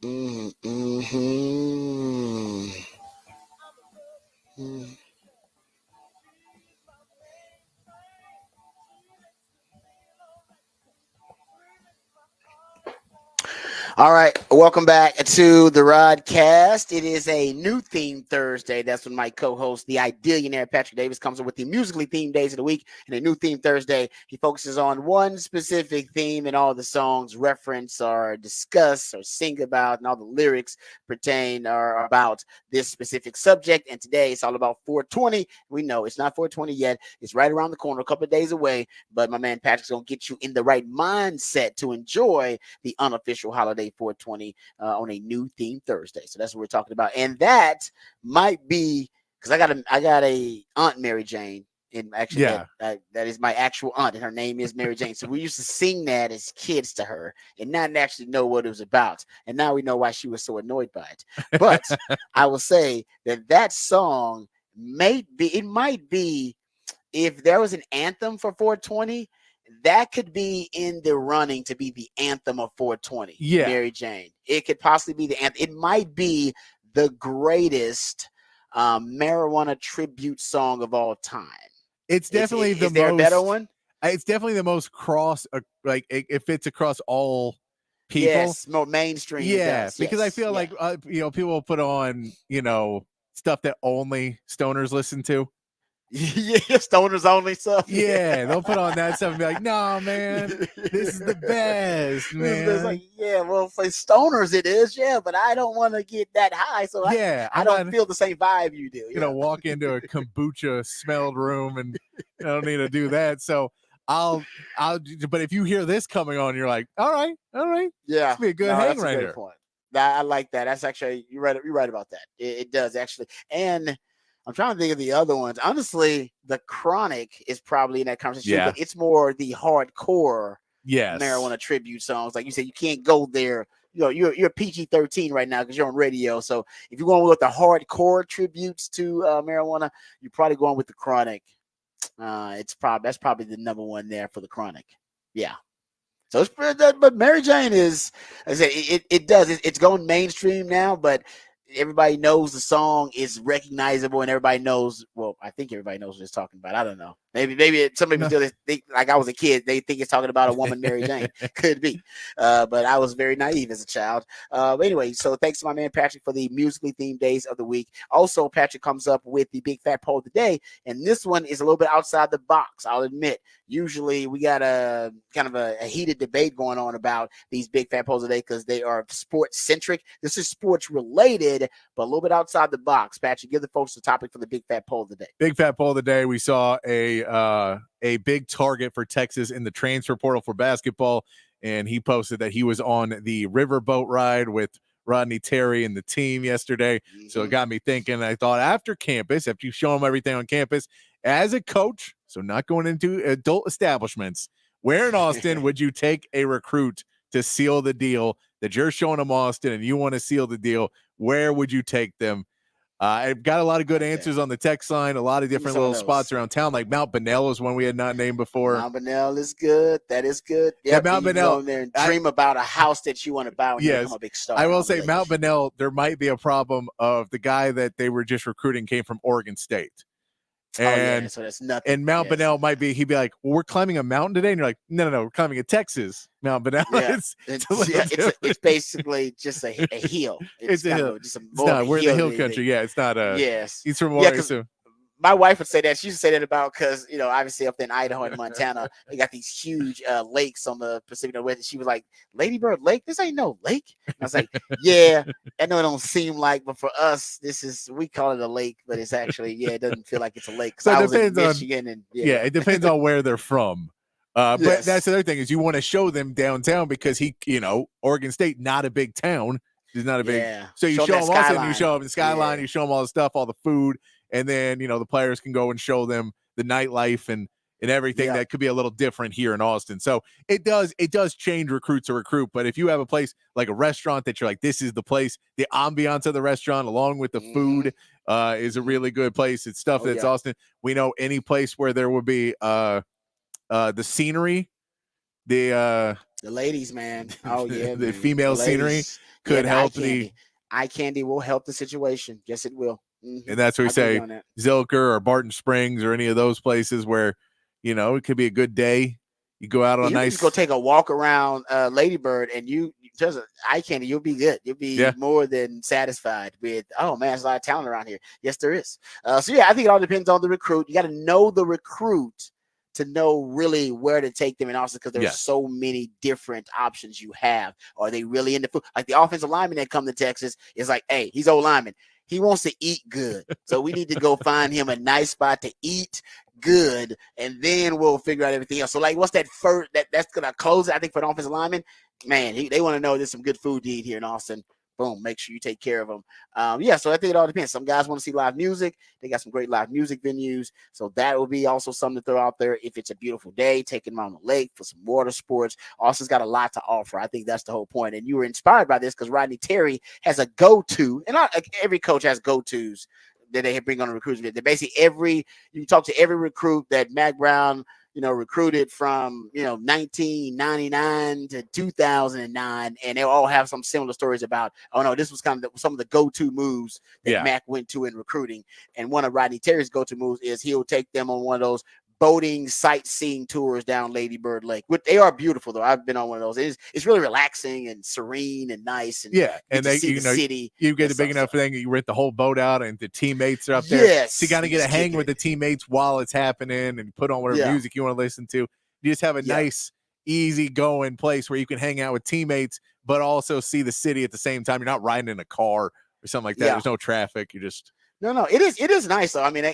Mhm, mhm. Mhm. All right, welcome back to the Rodcast. It is a new theme Thursday. That's when my co-host, the Idealionaire Patrick Davis, comes up with the musically themed days of the week. And a new theme Thursday, he focuses on one specific theme, and all the songs reference or discuss or sing about, and all the lyrics pertain or about this specific subject. And today it's all about 420. We know it's not 420 yet. It's right around the corner, a couple of days away. But my man Patrick's gonna get you in the right mindset to enjoy the unofficial holiday 420 on a new theme Thursday. So that's what we're talking about, and that might be because I got a Aunt Mary Jane, and actually Yeah. that is my actual aunt, and her name is Mary Jane. So we used to sing that as kids to her, and not actually know what it was about, and now we know why she was so annoyed by it. But I will say that song might be if there was an anthem for 420, that could be in the running to be the anthem of 420. Yeah. Mary Jane. It could possibly be the anthem. It might be the greatest marijuana tribute song of all time. It's definitely is there a better one? It's definitely the most cross, like it fits across all people. Yes, more mainstream. Yeah, It does. because I Yes, feel yeah. like people will put on stuff that only stoners listen to. Yeah, stoners only stuff. Yeah, they'll put on that stuff and be like, "No, man, this is the best, man." Like, yeah, well, for stoners it is, yeah, but I don't want to get that high, so Yeah, I don't feel the same vibe you do. Walk into a kombucha smelled room, and I don't need to do that. So I'll. But if you hear this coming on, you're like, "All right, Yeah, it's be a good no, hang that's a right great here." point. I like that. That's actually you're right about that. It does actually, and I'm trying to think of the other ones. Honestly, the Chronic is probably in that conversation, Yeah. but it's more the hardcore Yes. marijuana tribute songs. Like you said, you can't go there. You're PG-13 right now because you're on radio. So if you're going with the hardcore tributes to marijuana, you're probably going with the Chronic. That's probably the number one there for the Chronic. Yeah. So it's but Mary Jane is, I said, it's going mainstream now, but everybody knows the song is recognizable, and everybody knows. Well, I think everybody knows what it's talking about. I don't know. Maybe some people still think like I was a kid. They think it's talking about a woman, Mary Jane. Could be, but I was very naive as a child. But anyway, so thanks to my man Patrick for the musically themed days of the week. Also, Patrick comes up with the big fat poll of the day, and this one is a little bit outside the box. I'll admit. Usually, we got a kind of a heated debate going on about these big fat polls today because they are sports centric. This is sports related, but a little bit outside the box. Patrick, give the folks the topic for the big fat poll of the day. Big fat poll of the day. We saw a big target for Texas in the transfer portal for basketball, and he posted that he was on the riverboat ride with Rodney Terry and the team yesterday. Mm-hmm. So it got me thinking. I thought after campus, after you show them everything on campus, as a coach, so not going into adult establishments, where in Austin would you take a recruit to seal the deal that you're showing them Austin and you want to seal the deal? Where would you take them? I've got a lot of good answers on the text line, a lot of different little spots around town, like Mount Bunnell is one we had not named before. Mount Bunnell is good. That is good. Yeah, Mount Bunnell. Go in there and dream about a house that you want to buy when you become a big star. I will say Mount Bunnell, there might be a problem of the guy that they were just recruiting came from Oregon State. And, so that's nothing. And Mount Bunnell might be, he'd be like, well, we're climbing a mountain today. And you're like, no, we're climbing a Texas Mount Bunnell. Yeah. It's basically just a hill. It's a hill. We're in the hill country. Yeah, it's not a. Yes. He's from Oregon. So. My wife would say that. She used to say that about because, obviously up in Idaho and Montana, they got these huge lakes on the Pacific Northwest. She was like, Ladybird Lake? This ain't no lake. And I was like, yeah, I know it don't seem like, but for us, we call it a lake, but it's actually, it doesn't feel like it's a lake. So I was in Michigan and it depends on where they're from. But that's the other thing is you want to show them downtown because Oregon State, not a big town. It's not a big. Yeah. So you show them also, you show them the skyline, you show them all the stuff, all the food. And then, the players can go and show them the nightlife and and everything that could be a little different here in Austin. So it does change recruit to recruit. But if you have a place like a restaurant that you're like, this is the place, the ambiance of the restaurant along with the food is a really good place. It's stuff that's Austin. We know any place where there would be the scenery, the ladies, man. Oh yeah, the man. female scenery could help the eye candy will help the situation. Yes, it will. And that's what we say, Zilker or Barton Springs or any of those places where, it could be a good day. You go out on you nice. Just go take a walk around Lady Bird, and you just eye candy. You'll be good. You'll be more than satisfied with. Oh man, there's a lot of talent around here. Yes, there is. So yeah, I think it all depends on the recruit. You got to know the recruit to know really where to take them in Austin, because there's so many different options you have. Are they really into food? Like the offensive lineman that come to Texas is like, hey, he's old lineman. He wants to eat good. So we need to go find him a nice spot to eat good, and then we'll figure out everything else. So like, what's that first that's going to close it, I think, for the offensive lineman? Man, they want to know there's some good food to eat here in Austin. Boom, make sure you take care of them. So I think it all depends. Some guys want to see live music. They got some great live music venues. So that will be also something to throw out there. If it's a beautiful day, taking them on the lake for some water sports. Austin's got a lot to offer. I think that's the whole point. And you were inspired by this because Rodney Terry has a go-to, and every coach has go-tos that they bring on a recruitment. They basically you talk to every recruit that Mack Brown recruited from, 1999 to 2009, and they all have some similar stories about, oh no, this was kind of some of the go-to moves that Mack went to in recruiting. And one of Rodney Terry's go-to moves is he'll take them on one of those boating sightseeing tours down Lady Bird Lake. They are beautiful though. I've been on one of those. It's really relaxing and serene and nice. And and they, see the city. You get a big enough thing, you rent the whole boat out, and the teammates are up there. Yes, so you got to get a hang with the teammates while it's happening, and put on whatever music you want to listen to. You just have a nice, easy going place where you can hang out with teammates, but also see the city at the same time. You're not riding in a car or something like that. There's no traffic. You're just. No, it is nice though. I mean,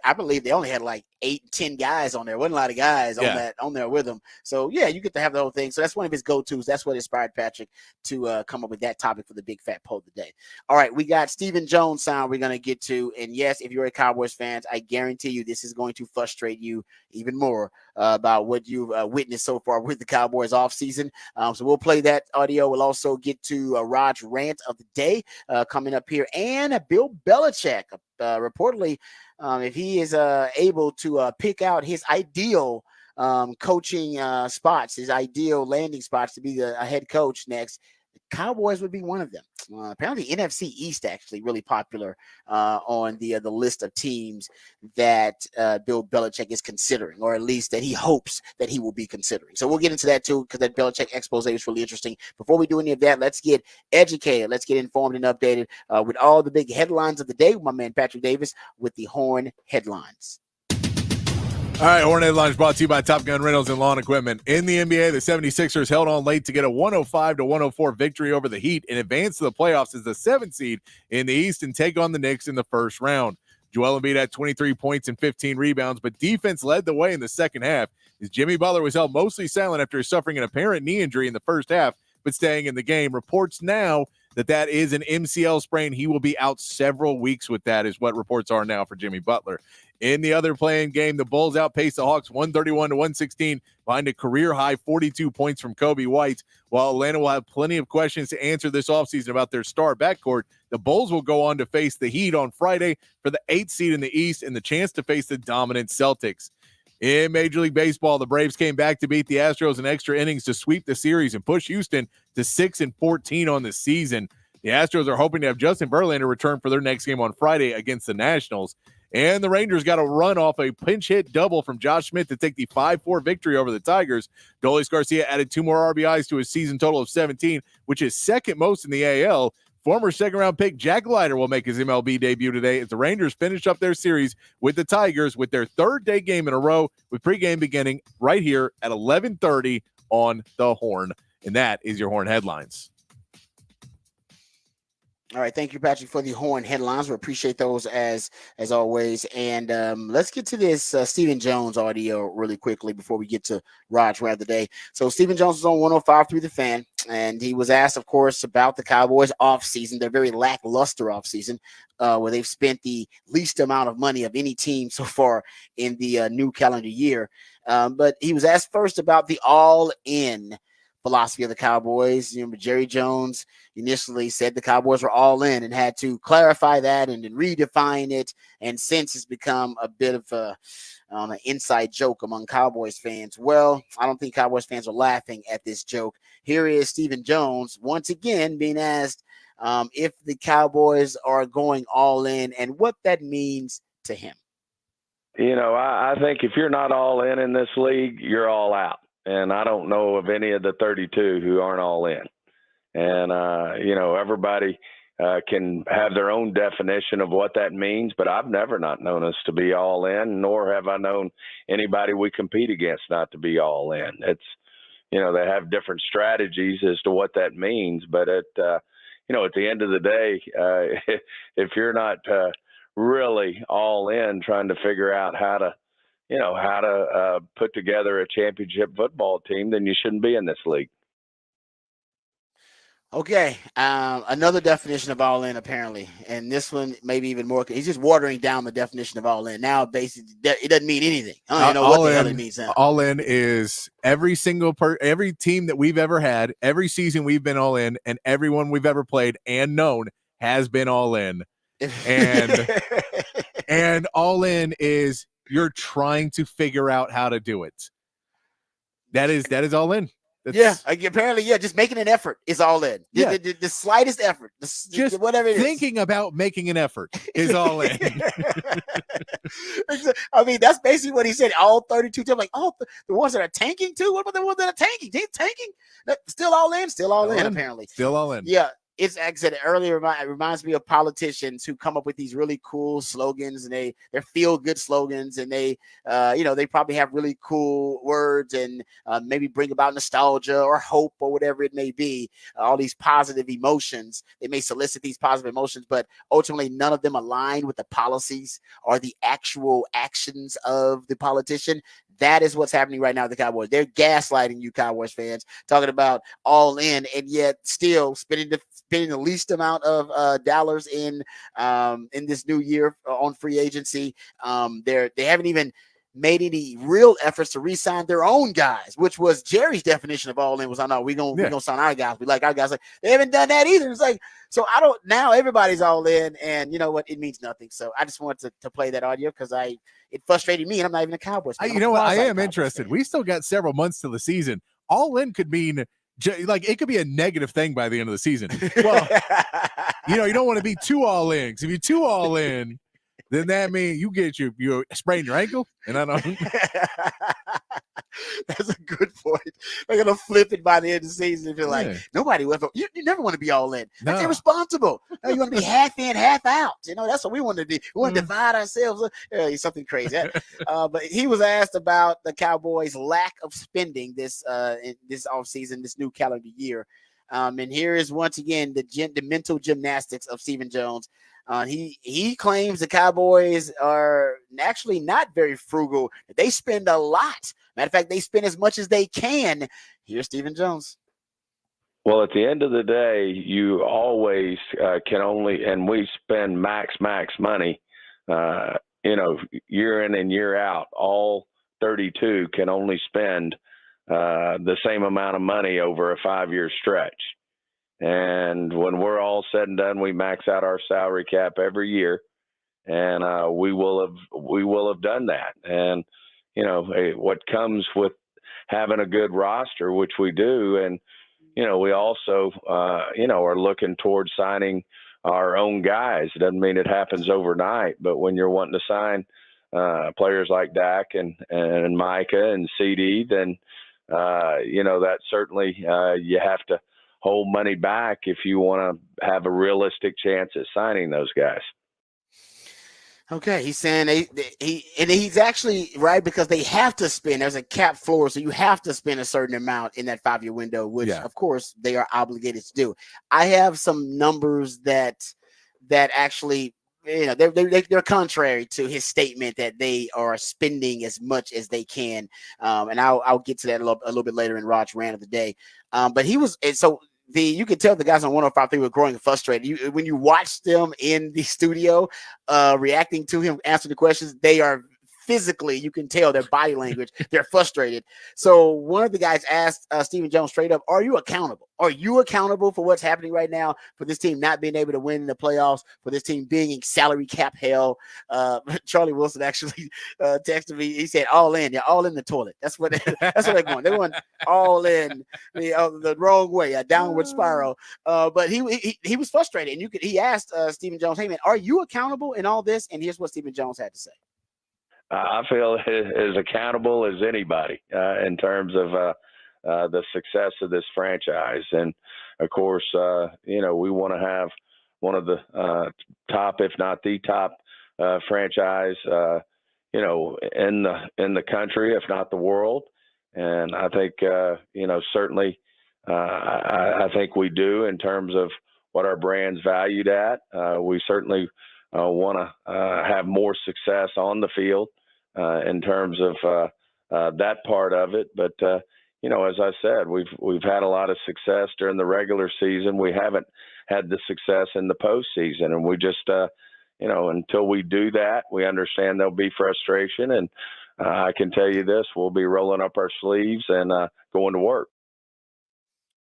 I believe they only had like 8-10 guys on there. Wasn't a lot of guys on there with them. So yeah, you get to have the whole thing. So that's one of his go-tos. That's what inspired Patrick to come up with that topic for the Big Fat Poll today. All right, we got Stephen Jones sound we're gonna get to, and yes, if you're a Cowboys fan, I guarantee you this is going to frustrate you even more about what you've witnessed so far with the Cowboys offseason. So we'll play that audio. We'll also get to Rod's rant of the day coming up here, and Bill Belichick. Reportedly, if he is able to pick out his ideal coaching spots, his ideal landing spots to be a head coach next, the Cowboys would be one of them. Apparently, NFC East actually really popular on the list of teams that Bill Belichick is considering, or at least that he hopes that he will be considering. So we'll get into that too, because that Belichick expose is really interesting. Before we do any of that, let's get educated. Let's get informed and updated with all the big headlines of the day with my man Patrick Davis with the Horn Headlines. All right, Horn Headlines brought to you by Top Gun Rentals and Lawn Equipment. In the NBA, the 76ers held on late to get a 105-104 victory over the Heat and advance to the playoffs as the 7th seed in the East and take on the Knicks in the first round. Joel Embiid had 23 points and 15 rebounds, but defense led the way in the second half as Jimmy Butler was held mostly silent after suffering an apparent knee injury in the first half, but staying in the game. Reports now that is an MCL sprain. He will be out several weeks with that, is what reports are now for Jimmy Butler. In the other playing game, the Bulls outpaced the Hawks 131-116 behind a career-high 42 points from Kobe White. While Atlanta will have plenty of questions to answer this offseason about their star backcourt, the Bulls will go on to face the Heat on Friday for the 8th seed in the East and the chance to face the dominant Celtics. In Major League Baseball, the Braves came back to beat the Astros in extra innings to sweep the series and push Houston to 6-14 on the season. The Astros are hoping to have Justin Verlander return for their next game on Friday against the Nationals. And the Rangers got a run off a pinch hit double from Josh Smith to take the 5-4 victory over the Tigers. Dolis Garcia added 2 more RBIs to his season total of 17, which is second most in the AL. Former second-round pick Jack Leiter will make his MLB debut today as the Rangers finish up their series with the Tigers with their third-day game in a row, with pregame beginning right here at 11:30 on the Horn. And that is your Horn Headlines. All right, thank you, Patrick, for the horn headlines. We appreciate those as always. And let's get to this Stephen Jones audio really quickly before we get to Raj Rad of the day. So Stephen Jones was on 105 through the Fan, and he was asked, of course, about the Cowboys offseason, their very lackluster offseason, where they've spent the least amount of money of any team so far in the new calendar year. But he was asked first about the all-in philosophy of the Cowboys. You know, Jerry Jones initially said the Cowboys were all in and had to clarify that and then redefine it. And since it's become a bit of an inside joke among Cowboys fans. Well, I don't think Cowboys fans are laughing at this joke. Here is Stephen Jones once again being asked if the Cowboys are going all in and what that means to him. You know, I think if you're not all in this league, you're all out. And I don't know of any of the 32 who aren't all in. And, you know, everybody can have their own definition of what that means, but I've never not known us to be all in, nor have I known anybody we compete against not to be all in. It's, you know, they have different strategies as to what that means, but you know, at the end of the day, if you're not really all in trying to figure out how to put together a championship football team, then you shouldn't be in this league. Okay, another definition of all in apparently, and this one maybe even more. He's just watering down the definition of all in. Now, basically, it doesn't mean anything. I don't even know what the hell it means now. All in is every team that we've ever had, every season we've been all in, and everyone we've ever played and known has been all in. And all in is you're trying to figure out how to do it. That is all in. Apparently, just making an effort is all in. The slightest effort, just whatever it is. Thinking about making an effort is all in. I mean, that's basically what he said. All 32 teams, like, the ones that are tanking too. What about the ones that are tanking? Tanking? Still all in. Still all in. Apparently, still all in. Yeah. It's, like I said earlier, it reminds me of politicians who come up with these really cool slogans, and they're feel good slogans, and they probably have really cool words and maybe bring about nostalgia or hope or whatever it may be. All these positive emotions, they may solicit these positive emotions, but ultimately none of them align with the policies or the actual actions of the politician. That is what's happening right now with the Cowboys. They're gaslighting you, Cowboys fans, talking about all in, and yet still spending the least amount of dollars in this new year on free agency. They haven't even made any real efforts to re-sign their own guys, which was Jerry's definition of all in. Was, we're gonna sign our guys. We like our guys. Like, they haven't done that either. It's like, so now everybody's all in, and you know what? It means nothing. So I just wanted to play that audio because it frustrated me, and I'm not even a Cowboys fan. You know what? I am interested. We still got several months to the season. All in could mean like it could be a negative thing by the end of the season. Well, you don't want to be too all in, because if you're too all in, then that means you sprain your ankle, and I don't. That's a good point. They're gonna flip it by the end of the season and feel like nobody will. You never want to be all in. That's irresponsible. No, you want to be half in, half out. That's what we want to do. We want to divide ourselves. Something crazy. But he was asked about the Cowboys' lack of spending this offseason, this new calendar year. And here is once again the mental gymnastics of Stephen Jones. He claims the Cowboys are actually not very frugal. They spend a lot. Matter of fact, they spend as much as they can. Here's Stephen Jones. Well, at the end of the day, you always can only, and we spend max money, year in and year out. All 32 can only spend the same amount of money over a 5-year stretch. And when we're all said and done, we max out our salary cap every year, and we will have done that. And what comes with having a good roster, which we do, and we also are looking towards signing our own guys. It doesn't mean it happens overnight, but when you're wanting to sign players like Dak and Micah and CD, then that certainly you have to hold money back if you want to have a realistic chance at signing those guys. Okay, he's saying he's actually right because they have to spend. There's a cap floor, so you have to spend a certain amount in that 5-year window, which of course they are obligated to do. I have some numbers that actually, they're contrary to his statement that they are spending as much as they can, and I'll get to that a little bit later in Rod's rant of the day. But he was, and so. You can tell the guys on 105.3 were growing frustrated. When you watch them in the studio, reacting to him, answering the questions, they are physically, you can tell their body language, they're frustrated. So one of the guys asked Stephen Jones straight up, are you accountable? Are you accountable for what's happening right now, for this team not being able to win the playoffs, for this team being in salary cap hell? Charlie Wilson actually texted me. He said, all in. They're all in the toilet. That's what they're going. They're going all in the wrong way, a downward spiral. But he was frustrated. And he asked Stephen Jones, hey, man, are you accountable in all this? And here's what Stephen Jones had to say. I feel as accountable as anybody in terms of the success of this franchise. And of course, we want to have one of the top, if not the top franchise, in the country, if not the world. And I think, certainly I think we do in terms of what our brand's valued at. We certainly want to have more success on the field in terms of that part of it. But, as I said, we've had a lot of success during the regular season. We haven't had the success in the postseason. And we just, until we do that, we understand there'll be frustration. And I can tell you this, we'll be rolling up our sleeves and going to work.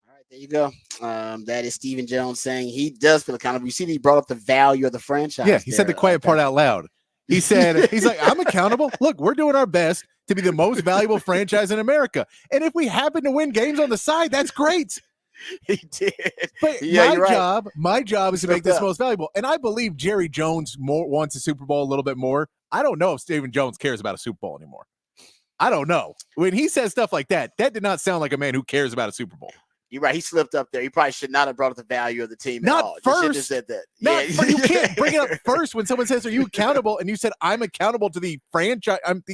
All right, there you go. That is Stephen Jones saying he does feel accountable. You see, he brought up the value of the franchise. Yeah, he said the quiet part out loud. He said, he's like, I'm accountable. Look, we're doing our best to be the most valuable franchise in America. And if we happen to win games on the side, that's great. He did. But my job is to make this most valuable. And I believe Jerry Jones wants a Super Bowl a little bit more. I don't know if Stephen Jones cares about a Super Bowl anymore. I don't know. When he says stuff like that, that did not sound like a man who cares about a Super Bowl. You're right. He slipped up there. He probably should not have brought up the value of the team not at all. First. Just said that. You can't bring it up first when someone says, are you accountable? And you said, I'm accountable to the franchise. I'm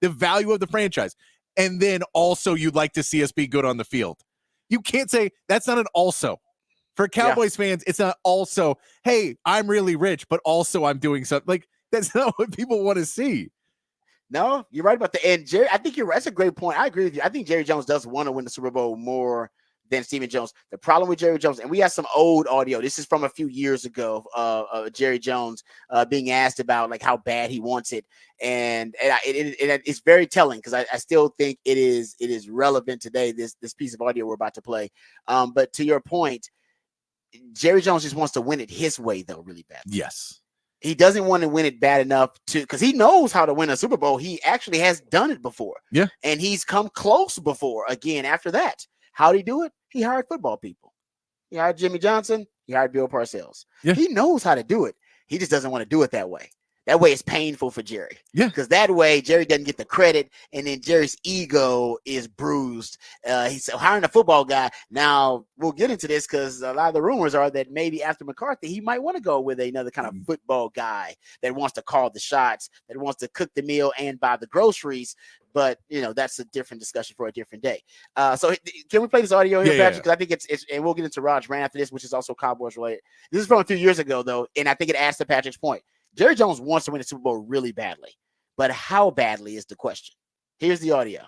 the value of the franchise. And then also you'd like to see us be good on the field. You can't say that's not an also. For Cowboys fans, it's not also, hey, I'm really rich, but also I'm doing something. Like, that's not what people want to see. No, you're right about the end. Jerry, I think you're right. That's a great point. I agree with you. I think Jerry Jones does want to win the Super Bowl more than Stephen Jones. The problem with Jerry Jones, and we have some old audio. This is from a few years ago. Jerry Jones being asked about like how bad he wants it, and it's very telling because I still think it is relevant today. This piece of audio we're about to play. But to your point, Jerry Jones just wants to win it his way, though, really bad. Yes. He doesn't want to win it bad enough because he knows how to win a Super Bowl. He actually has done it before. Yeah. And he's come close before again after that. How did he do it? He hired football people. He hired Jimmy Johnson. He hired Bill Parcells. Yeah. He knows how to do it. He just doesn't want to do it that way. That way it's painful for Jerry. Yeah. Because that way Jerry doesn't get the credit and then Jerry's ego is bruised. He's hiring a football guy. Now we'll get into this because a lot of the rumors are that maybe after McCarthy, he might want to go with another kind of football guy that wants to call the shots, that wants to cook the meal and buy the groceries. But, that's a different discussion for a different day. So can we play this audio here, Patrick? Because I think it's and we'll get into Rod's rant after this, which is also Cowboys related. This is from a few years ago, though, and I think it adds to Patrick's point. Jerry Jones wants to win the Super Bowl really badly, but how badly is the question. Here's the audio.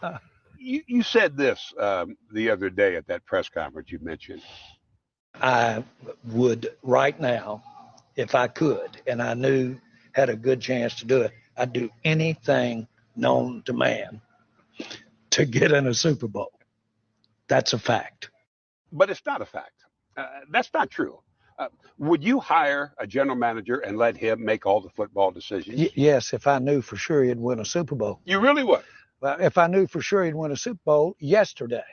You said this the other day at that press conference you mentioned. I would right now, if I could, and I knew had a good chance to do it, I'd do anything known to man to get in a Super Bowl. That's a fact. But it's not a fact. That's not true. Would you hire a general manager and let him make all the football decisions? Yes, if I knew for sure he'd win a Super Bowl. You really would? Well, if I knew for sure he'd win a Super Bowl yesterday.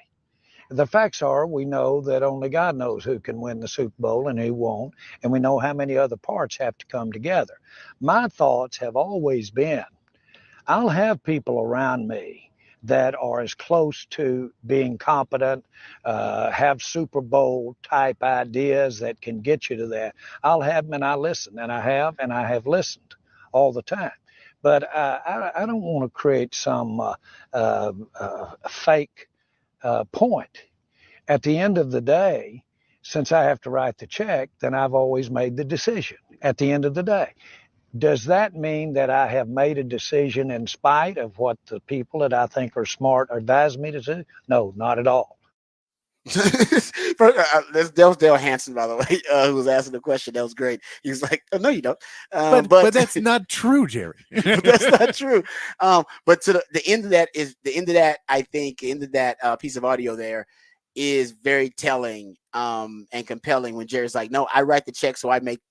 The facts are we know that only God knows who can win the Super Bowl and who won't, and we know how many other parts have to come together. My thoughts have always been, I'll have people around me that are as close to being competent, have Super Bowl type ideas that can get you to that. I'll have them and I listen, and I have listened all the time. But I don't want to create some fake point. At the end of the day, since I have to write the check, then I've always made the decision at the end of the day. Does that mean that I have made a decision in spite of what the people that I think are smart advise me to do? No, not at all. That was Dale Hansen, by the way, who was asking the question. That was great. He was like, "Oh, no, you don't." But that's not true, Jerry. But that's not true. But to the end of that is the end of that. I think the end of that piece of audio there is very telling and compelling when Jerry's like, "No, I write the check, so I make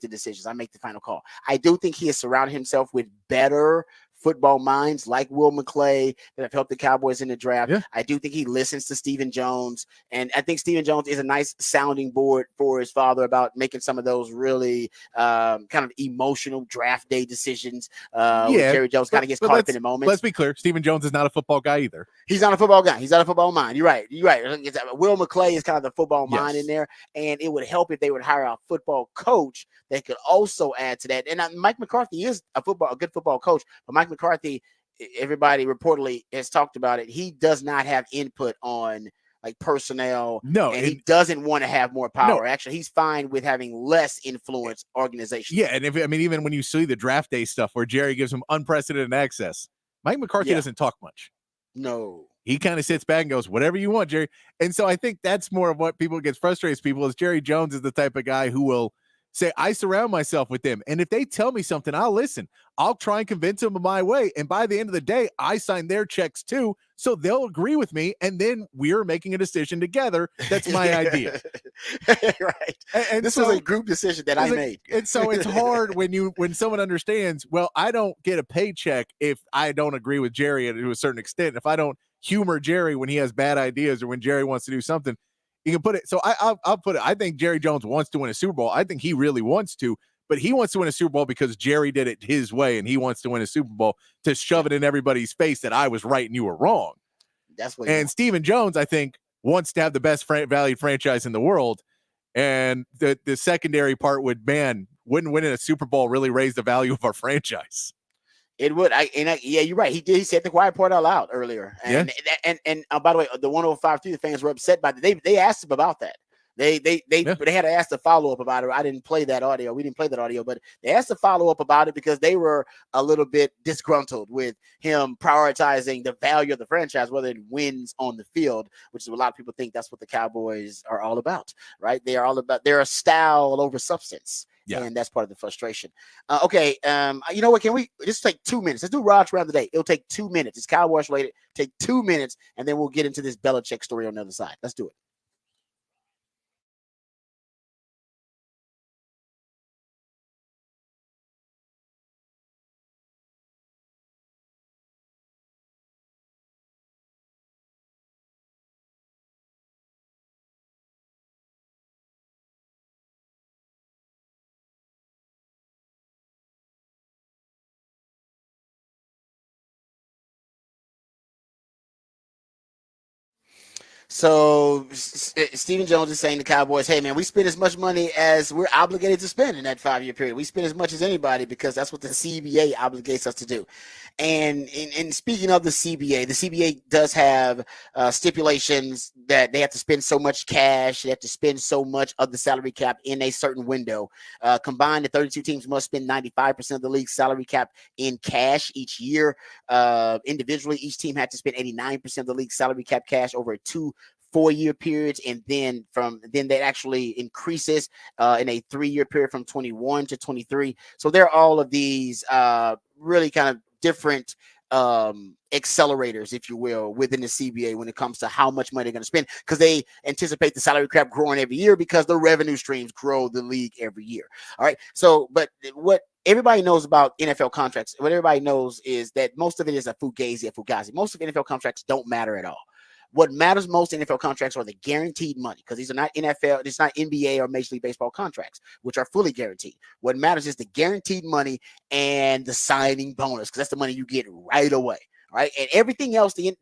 the decisions. I make the final call." I do think he has surrounded himself with better football minds like Will McClay that have helped the Cowboys in the draft. Yeah. I do think he listens to Stephen Jones, and I think Stephen Jones is a nice sounding board for his father about making some of those really kind of emotional draft day decisions. Where Jerry Jones kind of gets caught up in the moment. Let's be clear. Stephen Jones is not a football guy either. He's not a football guy. He's not a football mind. You're right. Will McClay is kind of the football mind in there, and it would help if they would hire a football coach that could also add to that. And Mike McCarthy is a good football coach, but Mike McCarthy, everybody reportedly has talked about it. He does not have input on like personnel. No, and he doesn't want to have more power. No. Actually, he's fine with having less influence organization. Yeah, and even when you see the draft day stuff where Jerry gives him unprecedented access, Mike McCarthy doesn't talk much. No. He kind of sits back and goes, "Whatever you want, Jerry." And so I think that's more of what people gets frustrated. People is Jerry Jones is the type of guy who will say, "I surround myself with them, and if they tell me something, I'll listen. I'll try and convince them my way. And by the end of the day, I sign their checks too, so they'll agree with me, and then we're making a decision together. That's my idea." Right. And this was a group decision that I made. And so it's hard when someone understands. Well, I don't get a paycheck if I don't agree with Jerry to a certain extent. If I don't humor Jerry when he has bad ideas or when Jerry wants to do something. You can put it. So I'll put it. I think Jerry Jones wants to win a Super Bowl. I think he really wants to, but he wants to win a Super Bowl because Jerry did it his way, and he wants to win a Super Bowl to shove it in everybody's face that I was right and you were wrong. That's what. And Stephen Jones, I think, wants to have the best valued franchise in the world, and the secondary part wouldn't winning a Super Bowl really raise the value of our franchise. It would. Yeah, you're right. He did. He said the quiet part out loud earlier. And by the way, the 105.3 the fans were upset by that. They asked him about that. They had to ask the follow up about it. I didn't play that audio. We didn't play that audio, but they asked the follow up about it because they were a little bit disgruntled with him prioritizing the value of the franchise, whether it wins on the field, which is what a lot of people think that's what the Cowboys are all about, right? They're a style over substance. Yeah. And that's part of the frustration. Okay. You know what? Can we just take 2 minutes? Let's do Rod's round today. It'll take 2 minutes. It's Cowboys related. Take 2 minutes, and then we'll get into this Belichick story on the other side. Let's do it. So Stephen Jones is saying to Cowboys, hey, man, we spend as much money as we're obligated to spend in that 5-year period. We spend as much as anybody because that's what the CBA obligates us to do. And speaking of the CBA does have stipulations that they have to spend so much cash. They have to spend so much of the salary cap in a certain window. Combined, the 32 teams must spend 95% of the league's salary cap in cash each year. Individually, each team had to spend 89% of the league's salary cap cash over a 4-year periods, and then that actually increases in a 3-year period from 21 to 23. So there are all of these really kind of different accelerators, if you will, within the CBA when it comes to how much money they're going to spend, because they anticipate the salary cap growing every year because the revenue streams grow the league every year. All right. So, but what everybody knows about NFL contracts, what everybody knows is that most of it is a fugazi. Most of NFL contracts don't matter at all. What matters most in NFL contracts are the guaranteed money, because these are not NFL, it's not NBA or Major League Baseball contracts, which are fully guaranteed. What matters is the guaranteed money and the signing bonus, because that's the money you get right away. All right. And everything else the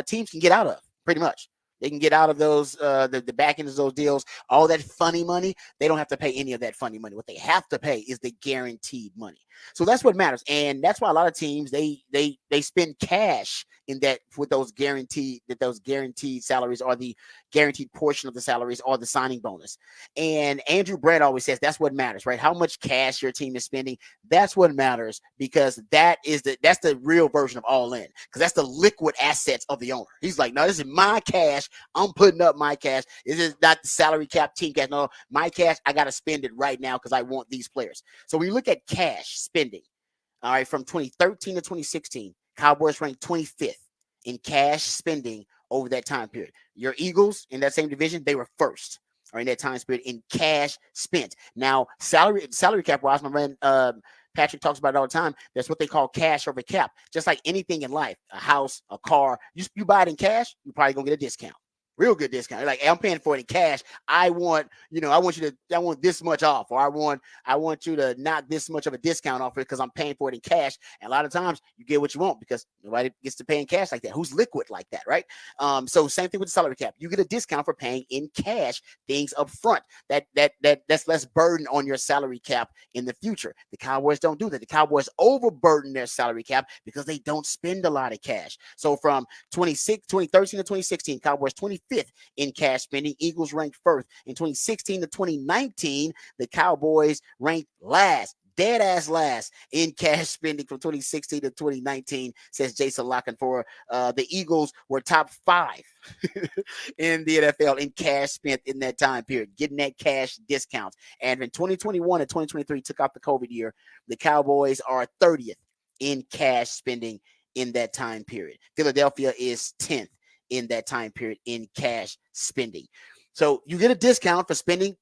teams can get out of, pretty much. They can get out of those the back end of those deals. All that funny money, they don't have to pay any of that funny money. What they have to pay is the guaranteed money. So that's what matters, and that's why a lot of teams they spend cash in that with those guaranteed salaries or the guaranteed portion of the salaries or the signing bonus. And Andrew Brett always says that's what matters, right? How much cash your team is spending. That's what matters, because that's the real version of all in, because that's the liquid assets of the owner. He's like, no, this is my cash. I'm putting up my cash. This is not the salary cap, team cash. No, my cash, I got to spend it right now because I want these players. So when you look at cash spending, all right, from 2013 to 2016, Cowboys ranked 25th in cash spending over that time period. Your Eagles in that same division, they were first, or in that time period, in cash spent. Now, salary cap wise, my friend Patrick talks about it all the time. That's what they call cash over cap. Just like anything in life, a house, a car, you buy it in cash, you're probably gonna get a discount. Real good discount. You're like, hey, I'm paying for it in cash. I want this much off, or I want you to knock this much of a discount off it because I'm paying for it in cash. And a lot of times you get what you want because nobody gets to pay in cash like that. Who's liquid like that, right? So same thing with the salary cap. You get a discount for paying in cash things up front. That's less burden on your salary cap in the future. The Cowboys don't do that. The Cowboys overburden their salary cap because they don't spend a lot of cash. So from 2013 to 2016, Cowboys 25th in cash spending. Eagles ranked first. In 2016 to 2019, the Cowboys ranked last, dead ass last in cash spending from 2016 to 2019, says Jason Locken. For the Eagles were top 5 in the NFL in cash spent in that time period, getting that cash discounts. And in 2021 and 2023, took off the COVID year, the Cowboys are 30th in cash spending in that time period. Philadelphia is 10th in that time period in cash spending. So you get a discount for spending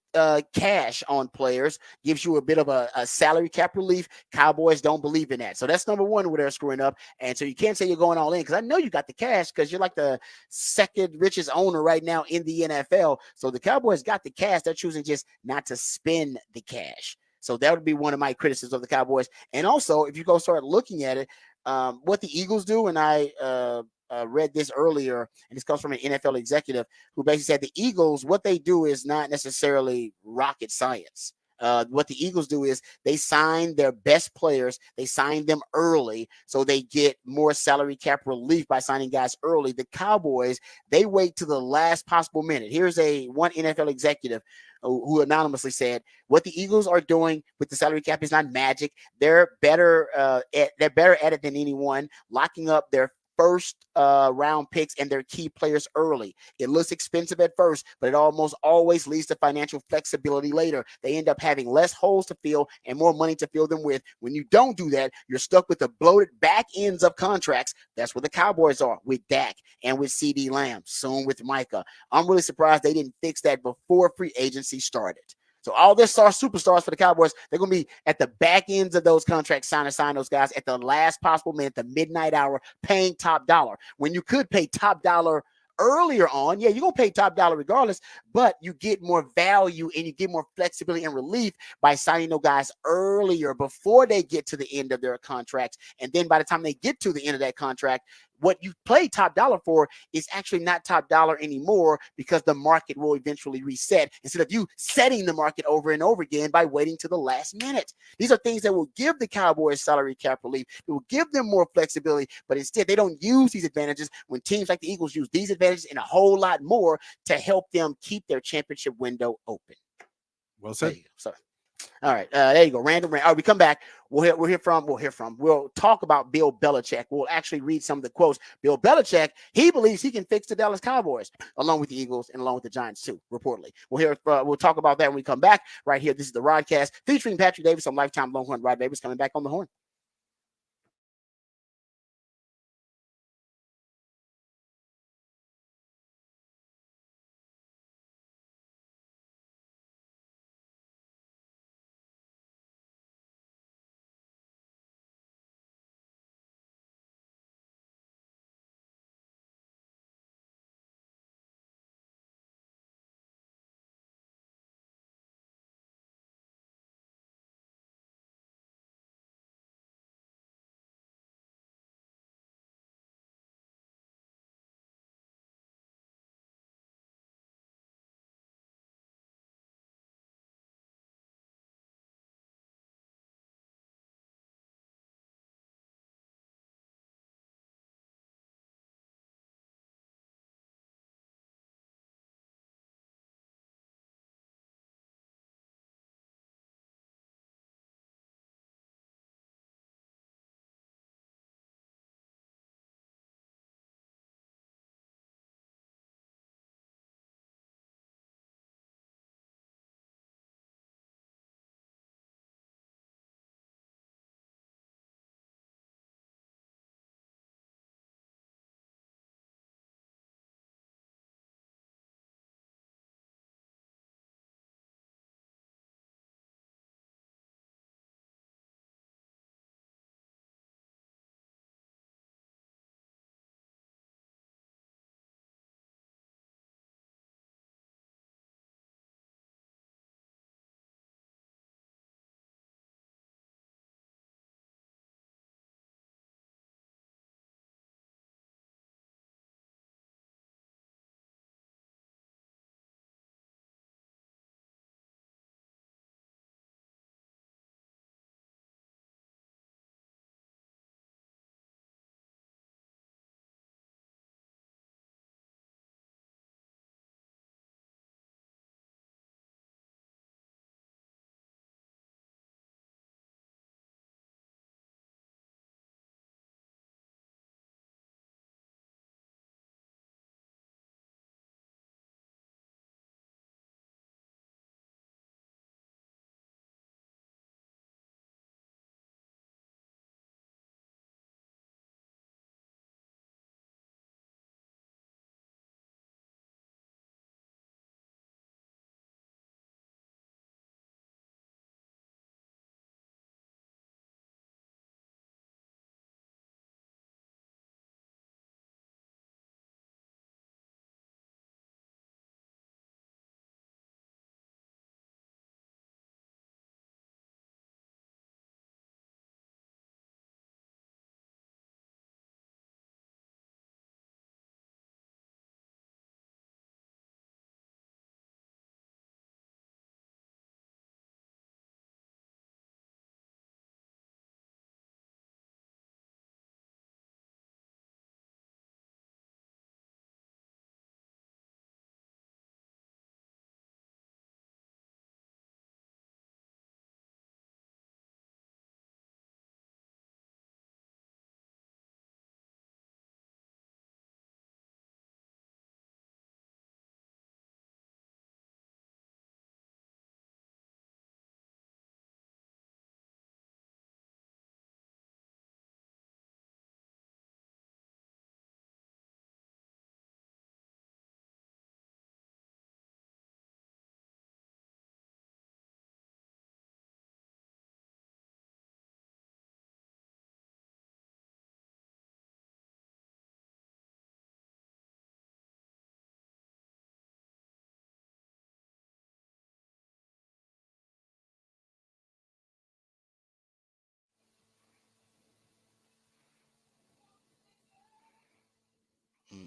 cash on players, gives you a bit of a salary cap relief. Cowboys don't believe in that. So that's number one where they're screwing up. And so you can't say you're going all in, because I know you got the cash because you're like the second richest owner right now in the NFL. So the Cowboys got the cash. They're choosing just not to spend the cash. So that would be one of my criticisms of the Cowboys. And also, if you go start looking at it, what the Eagles do, and I read this earlier, and this comes from an NFL executive who basically said the Eagles, what they do is not necessarily rocket science. What the Eagles do is they sign their best players. They sign them early, so they get more salary cap relief by signing guys early. The Cowboys, they wait to the last possible minute. Here's one NFL executive who anonymously said, what the Eagles are doing with the salary cap is not magic. They're better at it than anyone, locking up their first round picks and their key players early. It looks expensive at first, but it almost always leads to financial flexibility later. They end up having less holes to fill and more money to fill them with. When you don't do that, you're stuck with the bloated back ends of contracts. That's where the Cowboys are with Dak and with CD Lamb, soon with Micah. I'm really surprised they didn't fix that before free agency started. So all their superstars for the Cowboys, they're going to be at the back ends of those contracts, sign those guys at the last possible minute, the midnight hour, paying top dollar. When you could pay top dollar earlier on, yeah, you're going to pay top dollar regardless, but you get more value and you get more flexibility and relief by signing those guys earlier before they get to the end of their contracts. And then by the time they get to the end of that contract, what you play top dollar for is actually not top dollar anymore, because the market will eventually reset instead of you setting the market over and over again by waiting to the last minute. These are things that will give the Cowboys salary cap relief. It will give them more flexibility, but instead they don't use these advantages when teams like the Eagles use these advantages and a whole lot more to help them keep their championship window open. Well said. Sorry. All right, there you go. Random rant. All right, we come back. We'll talk about Bill Belichick. We'll actually read some of the quotes. Bill Belichick, he believes he can fix the Dallas Cowboys along with the Eagles and along with the Giants too, reportedly. We'll talk about that when we come back right here. This is the Rodcast featuring Patrick Davis on Lifetime Longhorn. Rod Davis coming back on the horn.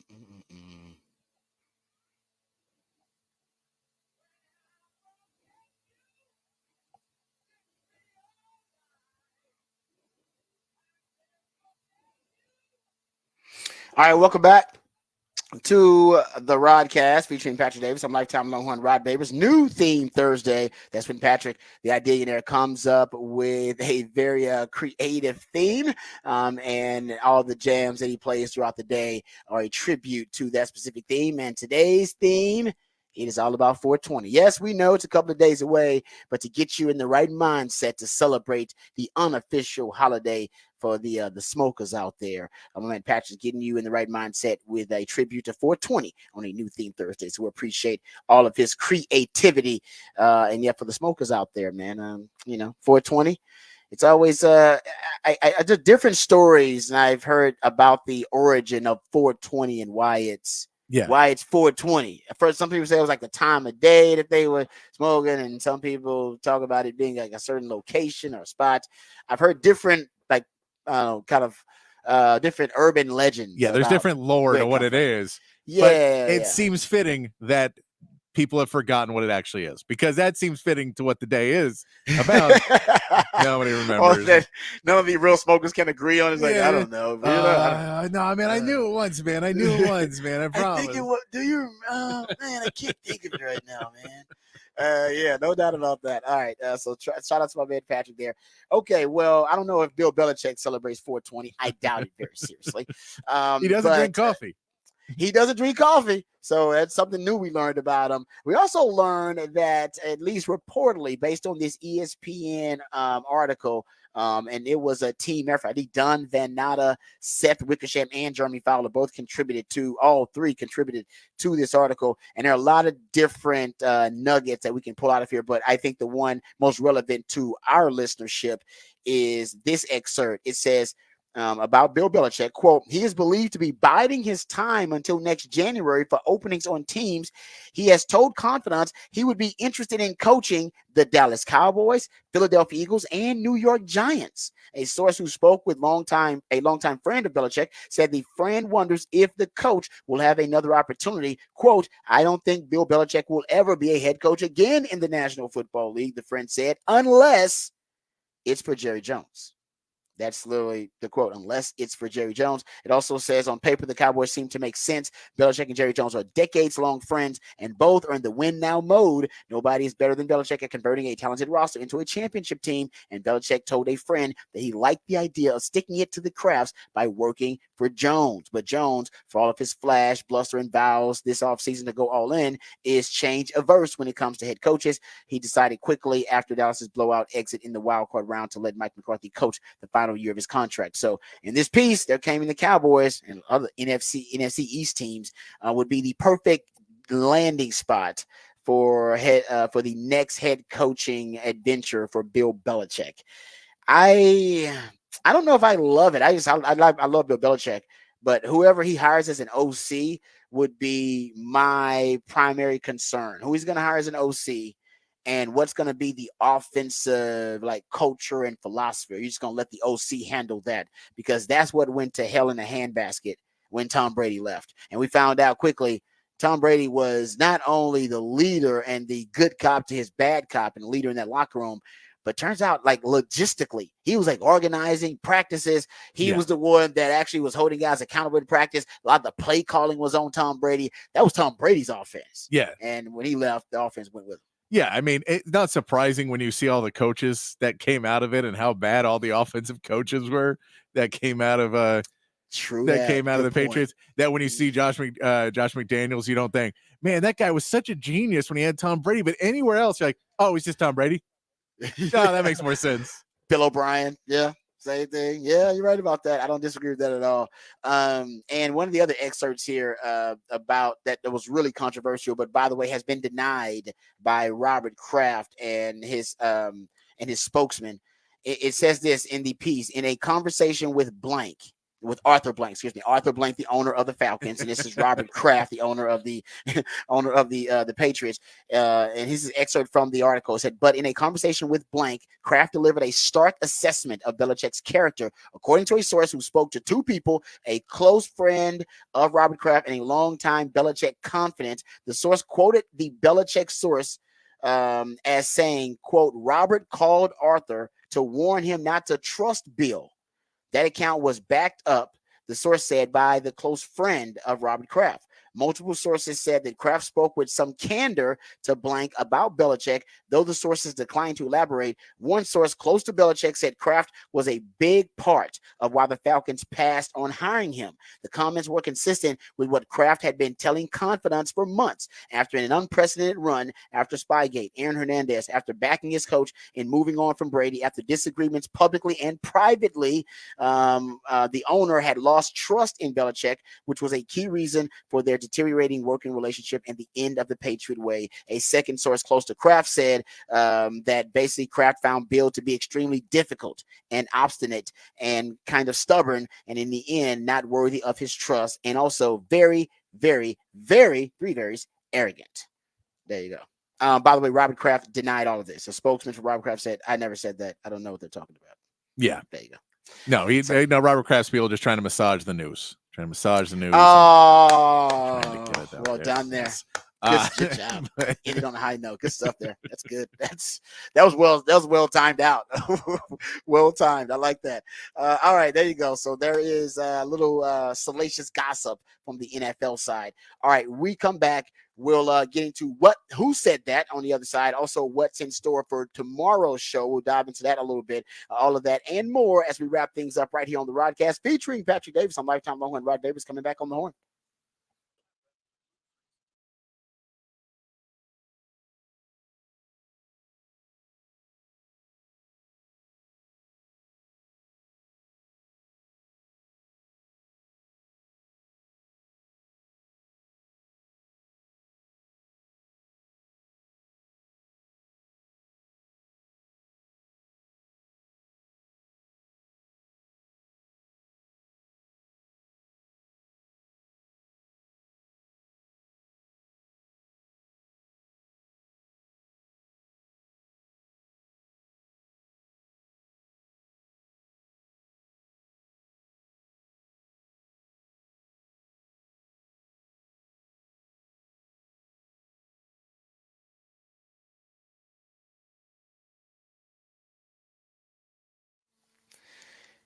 All right, welcome back to the Rodcast featuring Patrick Davis. I'm lifetime Longhorn Rod Babers. New theme Thursday. That's when Patrick, the Ideationaire, comes up with a very creative theme, and all the jams that he plays throughout the day are a tribute to that specific theme. And today's theme, it is all about 420. Yes, we know it's a couple of days away, but to get you in the right mindset to celebrate the unofficial holiday for the smokers out there, my man Patrick's getting you in the right mindset with a tribute to 420 on a new theme Thursday. So we appreciate all of his creativity, and yeah, for the smokers out there, man. 420. It's always I did different stories, and I've heard about the origin of 420 and why it's 420. At first, some people say it was like the time of day that they were smoking, and some people talk about it being like a certain location or spot. I've heard different different urban legends. Yeah, there's different lore to what it is. Yeah, but it seems fitting that people have forgotten what it actually is, because that seems fitting to what the day is about. Nobody remembers. None of the real smokers can agree on. It's like, I don't know. No, man, I knew it once, man. I promise. I think it was, do you? Man, I can't think of it right now, man. Yeah, no doubt about that. All right, so shout out to my man Patrick there. Okay, well, I don't know if Bill Belichick celebrates 420. I doubt it very seriously. He doesn't drink coffee. He doesn't drink coffee. So that's something new we learned about him. We also learned that, at least reportedly, based on this ESPN article, and it was a team effort. I think Don Van Natta, Seth Wickersham, and Jeremy Fowler all three contributed to this article. And there are a lot of different nuggets that we can pull out of here. But I think the one most relevant to our listenership is this excerpt. It says, about Bill Belichick, quote, he is believed to be biding his time until next January for openings on teams. He has told confidants he would be interested in coaching the Dallas Cowboys, Philadelphia Eagles, and New York Giants. A source who spoke with a longtime friend of Belichick said the friend wonders if the coach will have another opportunity. Quote, I don't think Bill Belichick will ever be a head coach again in the National Football League, the friend said, unless it's for Jerry Jones. That's literally the quote, unless it's for Jerry Jones. It also says, on paper, the Cowboys seem to make sense. Belichick and Jerry Jones are decades-long friends, and both are in the win-now mode. Nobody is better than Belichick at converting a talented roster into a championship team, and Belichick told a friend that he liked the idea of sticking it to the crafts by working for Jones. But Jones, for all of his flash, bluster, and vows this offseason to go all in, is change-averse when it comes to head coaches. He decided quickly after Dallas's blowout exit in the wildcard round to let Mike McCarthy coach the final year of his contract. So in this piece, there came in the Cowboys and other NFC East teams would be the perfect landing spot for the next head coaching adventure for Bill Belichick. I don't know if I love it. I love Bill Belichick, but whoever he hires as an OC would be my primary concern. Who he's going to hire as an OC, and what's going to be the offensive culture and philosophy. You're just going to let the OC handle that, because that's what went to hell in a handbasket when Tom Brady left. And we found out quickly Tom Brady was not only the leader and the good cop to his bad cop and leader in that locker room, but turns out logistically, he was organizing practices. He was the one that actually was holding guys accountable to practice. A lot of the play calling was on Tom Brady. That was Tom Brady's offense. Yeah. And when he left, the offense went with him. Yeah, I mean, it's not surprising when you see all the coaches that came out of it and how bad all the offensive coaches were that came out of the Patriots. That when you see Josh McDaniels, you don't think, man, that guy was such a genius when he had Tom Brady. But anywhere else, you're like, oh, he's just Tom Brady. No, that makes more sense. Bill O'Brien, yeah. Same thing. Yeah, you're right about that. I don't disagree with that at all. And one of the other excerpts here about that was really controversial, but by the way, has been denied by Robert Kraft and his spokesman. It says this in the piece: in a conversation with blank, with Arthur Blank, excuse me, Arthur Blank, the owner of the Falcons, and this is Robert Kraft, the owner of the the Patriots. And here's an excerpt from the article. It said, but in a conversation with Blank, Kraft delivered a stark assessment of Belichick's character, according to a source who spoke to two people, a close friend of Robert Kraft and a longtime Belichick confidant. The source quoted the Belichick source as saying, quote, Robert called Arthur to warn him not to trust Bill. That account was backed up, the source said, by the close friend of Robert Kraft. Multiple sources said that Kraft spoke with some candor to Blank about Belichick, though the sources declined to elaborate. One source close to Belichick said Kraft was a big part of why the Falcons passed on hiring him. The comments were consistent with what Kraft had been telling confidants for months after an unprecedented run after Spygate. Aaron Hernandez, after backing his coach and moving on from Brady after disagreements publicly and privately, the owner had lost trust in Belichick, which was a key reason for their deteriorating working relationship and the end of the Patriot way. A second source close to Kraft said that basically Kraft found Bill to be extremely difficult and obstinate and kind of stubborn, and in the end, not worthy of his trust, and also very, very, very, three verys, arrogant. There you go. By the way, Robert Kraft denied all of this. A spokesman for Robert Kraft said, I never said that. I don't know what they're talking about. Yeah. There you go. No, Robert Kraft's people just trying to massage the news. Oh, well there. done there. Good job. But- Ended on a high note. Good stuff there. That's good. That was well timed out. Well timed. I like that. All right, there you go. So there is a little salacious gossip from the NFL side. All right, we come back. We'll get into who said that on the other side. Also, what's in store for tomorrow's show. We'll dive into that a little bit. All of that and more as we wrap things up right here on the Rodcast, featuring Patrick Davis on Lifetime Longhorn. Rod Davis coming back on the horn.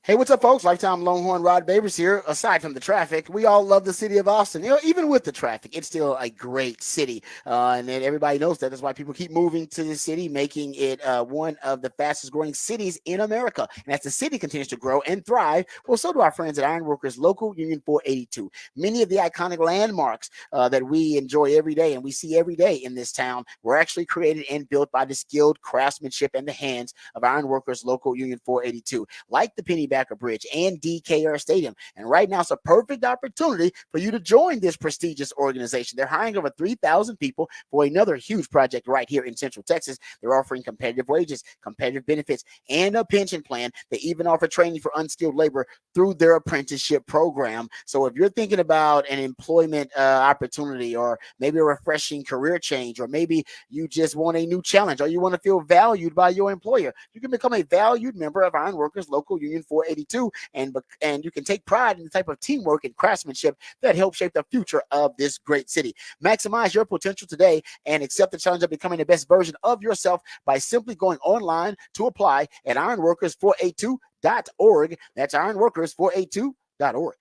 Hey, what's up, folks? Lifetime Longhorn Rod Babers here. Aside from the traffic, we all love the city of Austin. Even with the traffic, it's still a great city. And then everybody knows that. That's why people keep moving to the city, making it one of the fastest growing cities in America. And as the city continues to grow and thrive, well, so do our friends at Ironworkers Local Union 482. Many of the iconic landmarks that we enjoy every day and we see every day in this town were actually created and built by the skilled craftsmanship and the hands of Ironworkers Local Union 482, like the Pennybacker Bridge and DKR Stadium. And right now, it's a perfect opportunity for you to join this prestigious organization. They're hiring over 3,000 people for another huge project right here in Central Texas. They're offering competitive wages, competitive benefits, and a pension plan. They even offer training for unskilled labor through their apprenticeship program. So if you're thinking about an employment opportunity, or maybe a refreshing career change, or maybe you just want a new challenge, or you want to feel valued by your employer, you can become a valued member of Ironworkers Local Union 482, and you can take pride in the type of teamwork and craftsmanship that helps shape the future of this great city. Maximize your potential today and accept the challenge of becoming the best version of yourself by simply going online to apply at ironworkers482.org. That's ironworkers482.org.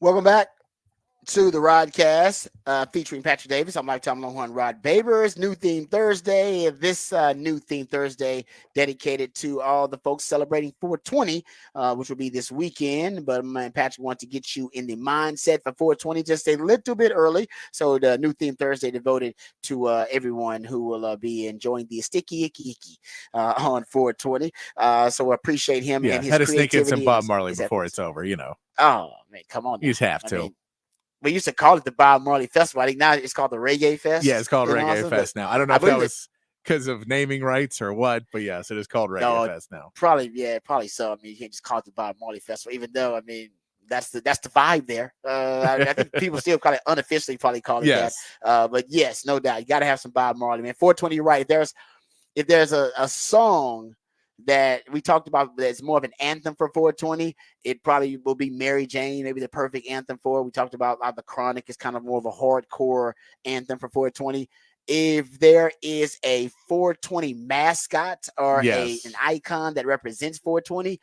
Welcome back to the Rodcast, featuring Patrick Davis. I'm Mike Tomlin on Rod Babers. New theme Thursday. This new theme Thursday dedicated to all the folks celebrating 420, which will be this weekend. But man, Patrick wants to get you in the mindset for 420 just a little bit early. So the new theme Thursday devoted to everyone who will be enjoying the sticky icky on 420. So I appreciate him and his had to creativity. sneak in some Bob Marley before it's over, you know. Oh man, come on! You just have to. I mean, we used to call it the Bob Marley Festival. I think now it's called the Reggae Fest. Yeah, it's called Reggae Fest now. I don't know if that was because of naming rights or what, but yes, it is called Reggae Fest now. Probably so. I mean, you can't just call it the Bob Marley Festival, even though I mean that's the vibe there. I think people still call it unofficially, probably call it that. But yes, no doubt, you got to have some Bob Marley, man. 420, you're right. If there's a song that we talked about that's more of an anthem for 420, it probably will be Mary Jane, maybe the perfect anthem for it. We talked about the Chronic is kind of more of a hardcore anthem for 420. If there is a 420 mascot or an icon that represents 420,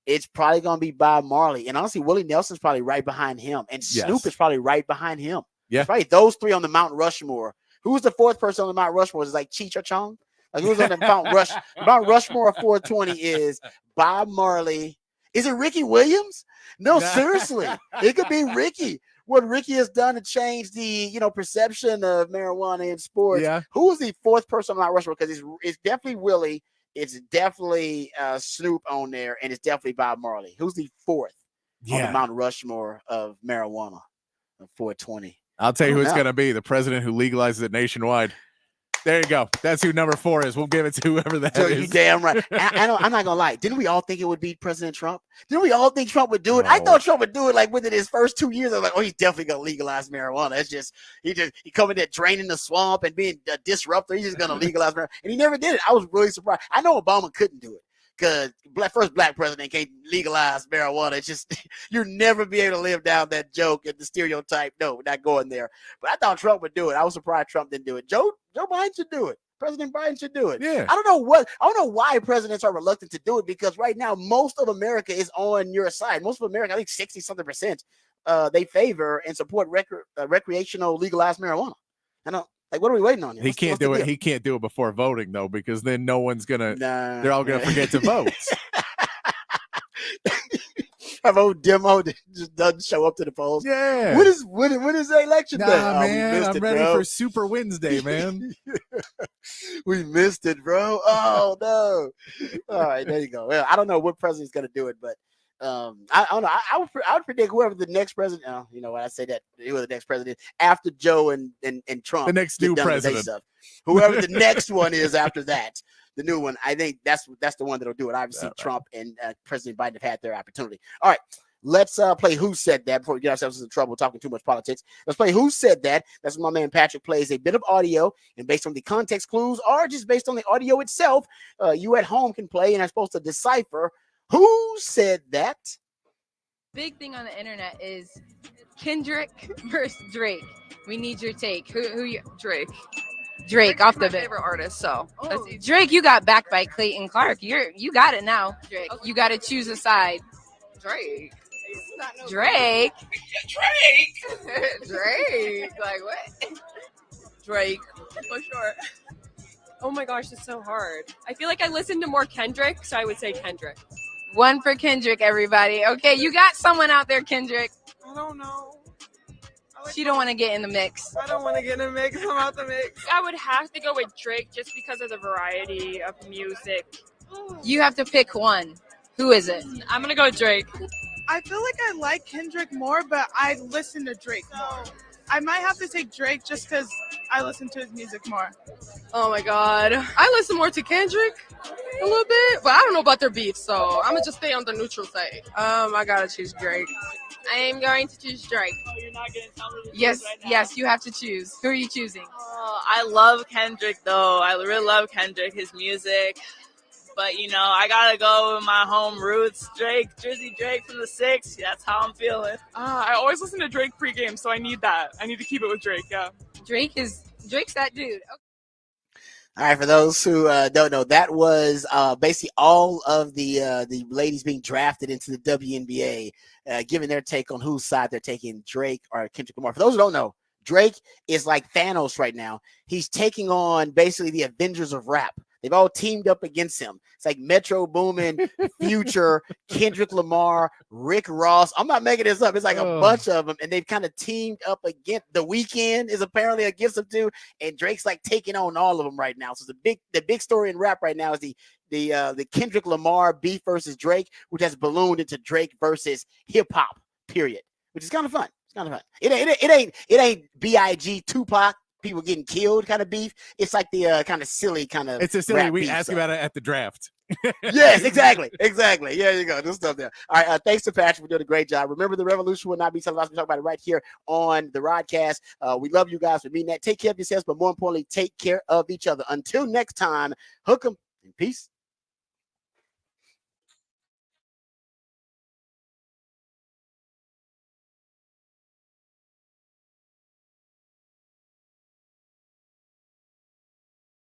it's probably going to be Bob Marley. And honestly, Willie Nelson's probably right behind him. And Snoop is probably right behind him. Yeah. It's probably those three on the Mount Rushmore. Who's the fourth person on the Mount Rushmore? Is it like Cheech or Chong? Like who's on the Mount Rushmore of 420 is Bob Marley. Is it Ricky Williams? No, seriously. It could be Ricky. What Ricky has done to change the perception of marijuana in sports. Yeah. Who is the fourth person on Mount Rushmore? Because it's definitely Willie. It's definitely Snoop on there, and it's definitely Bob Marley. Who's the fourth on the Mount Rushmore of marijuana of 420? I'll tell you who it's going to be. The president who legalizes it nationwide. There you go. That's who number 4 is. We'll give it to whoever that is. You damn right. I'm not gonna lie. Didn't we all think it would be President Trump? Didn't we all think Trump would do it? I thought Trump would do it like within his first 2 years. I was like, oh, he's definitely gonna legalize marijuana. It's just he coming there draining the swamp and being a disruptor. He's just gonna legalize marijuana, and he never did it. I was really surprised. I know Obama couldn't do it because first black president can't legalize marijuana. It's just you'll never be able to live down that joke and the stereotype. No, we're not going there. But I thought Trump would do it. I was surprised Trump didn't do it. Joe Biden should do it. President Biden should do it. Yeah. I don't know why presidents are reluctant to do it, because right now most of America is on your side. Most of America, I think 60-something%, they favor and support recreational legalized marijuana. I don't like. What are we waiting on? He can't do it. He can't do it before voting though, because then no one's gonna. They're all gonna forget to vote. Have old demo that just doesn't show up to the polls. Yeah. When is the election day? Man, I'm ready for Super Wednesday, man. We missed it, bro. Oh no. All right, there you go. Well, I don't know what president's gonna do it, but I don't know. I would predict whoever the next president. You know what I say that whoever the next president after Joe and Trump, the next new president, whoever the next one is after that. The new one, I think that's the one that'll do it. Obviously, Trump and President Biden have had their opportunity. All right, let's play Who Said That before we get ourselves into trouble talking too much politics. Let's play Who Said That. That's when my man Patrick plays a bit of audio, and based on the context clues or just based on the audio itself, you at home can play and are supposed to decipher who said that. Big thing on the internet is Kendrick versus Drake. We need your take. Who you Drake off the bit. Favorite artist, so Drake, you got backed by Clayton Clark. You got it now, Drake. You got to choose a side. Drake. Drake. Like what? Drake for sure. Oh my gosh, it's so hard. I feel like I listen to more Kendrick, so I would say Kendrick. One for Kendrick, everybody. Okay, you got someone out there, Kendrick. I don't know. She don't want to get in the mix. I don't want to get in the mix. I'm out the mix. I would have to go with Drake just because of the variety of music. You have to pick one. Who is it? I'm going to go with Drake. I feel like I like Kendrick more, but I listen to Drake more. I might have to take Drake just because I listen to his music more. Oh my God. I listen more to Kendrick a little bit, but I don't know about their beef, so I'm going to just stay on the neutral side. I got to choose Drake. I am going to choose Drake. Oh, you're not going to tell me? Yes, you have to choose. Who are you choosing? I love Kendrick, though. I really love Kendrick, his music. But, I got to go with my home roots. Drake, Drizzy Drake from the 6. That's how I'm feeling. I always listen to Drake pregame, so I need that. I need to keep it with Drake, yeah. Drake's that dude. Okay. All right, for those who don't know, that was basically all of the ladies being drafted into the WNBA, giving their take on whose side they're taking, Drake or Kendrick Lamar. For those who don't know, Drake is like Thanos right now. He's taking on basically the Avengers of rap. They've all teamed up against him. It's like Metro Boomin, Future, Kendrick Lamar, Rick Ross. I'm not making this up. It's like a bunch of them, and they've kind of teamed up against The Weeknd is apparently against them too, and Drake's like taking on all of them right now. So the big story in rap right now is the Kendrick Lamar beef versus Drake, which has ballooned into Drake versus hip hop. Period, which is kind of fun. It's kind of fun. It ain't Big Tupac. People getting killed kind of beef. It's like the kind of silly kind of. It's a silly. We ask about it at the draft. Yes, exactly. Yeah, you go. This stuff there. All right. Thanks to Patrick for doing a great job. Remember, the revolution will not be televised. We talk about it right here on the Rodcast. We love you guys for meeting that. Take care of yourselves, but more importantly, take care of each other. Until next time, hook 'em and peace.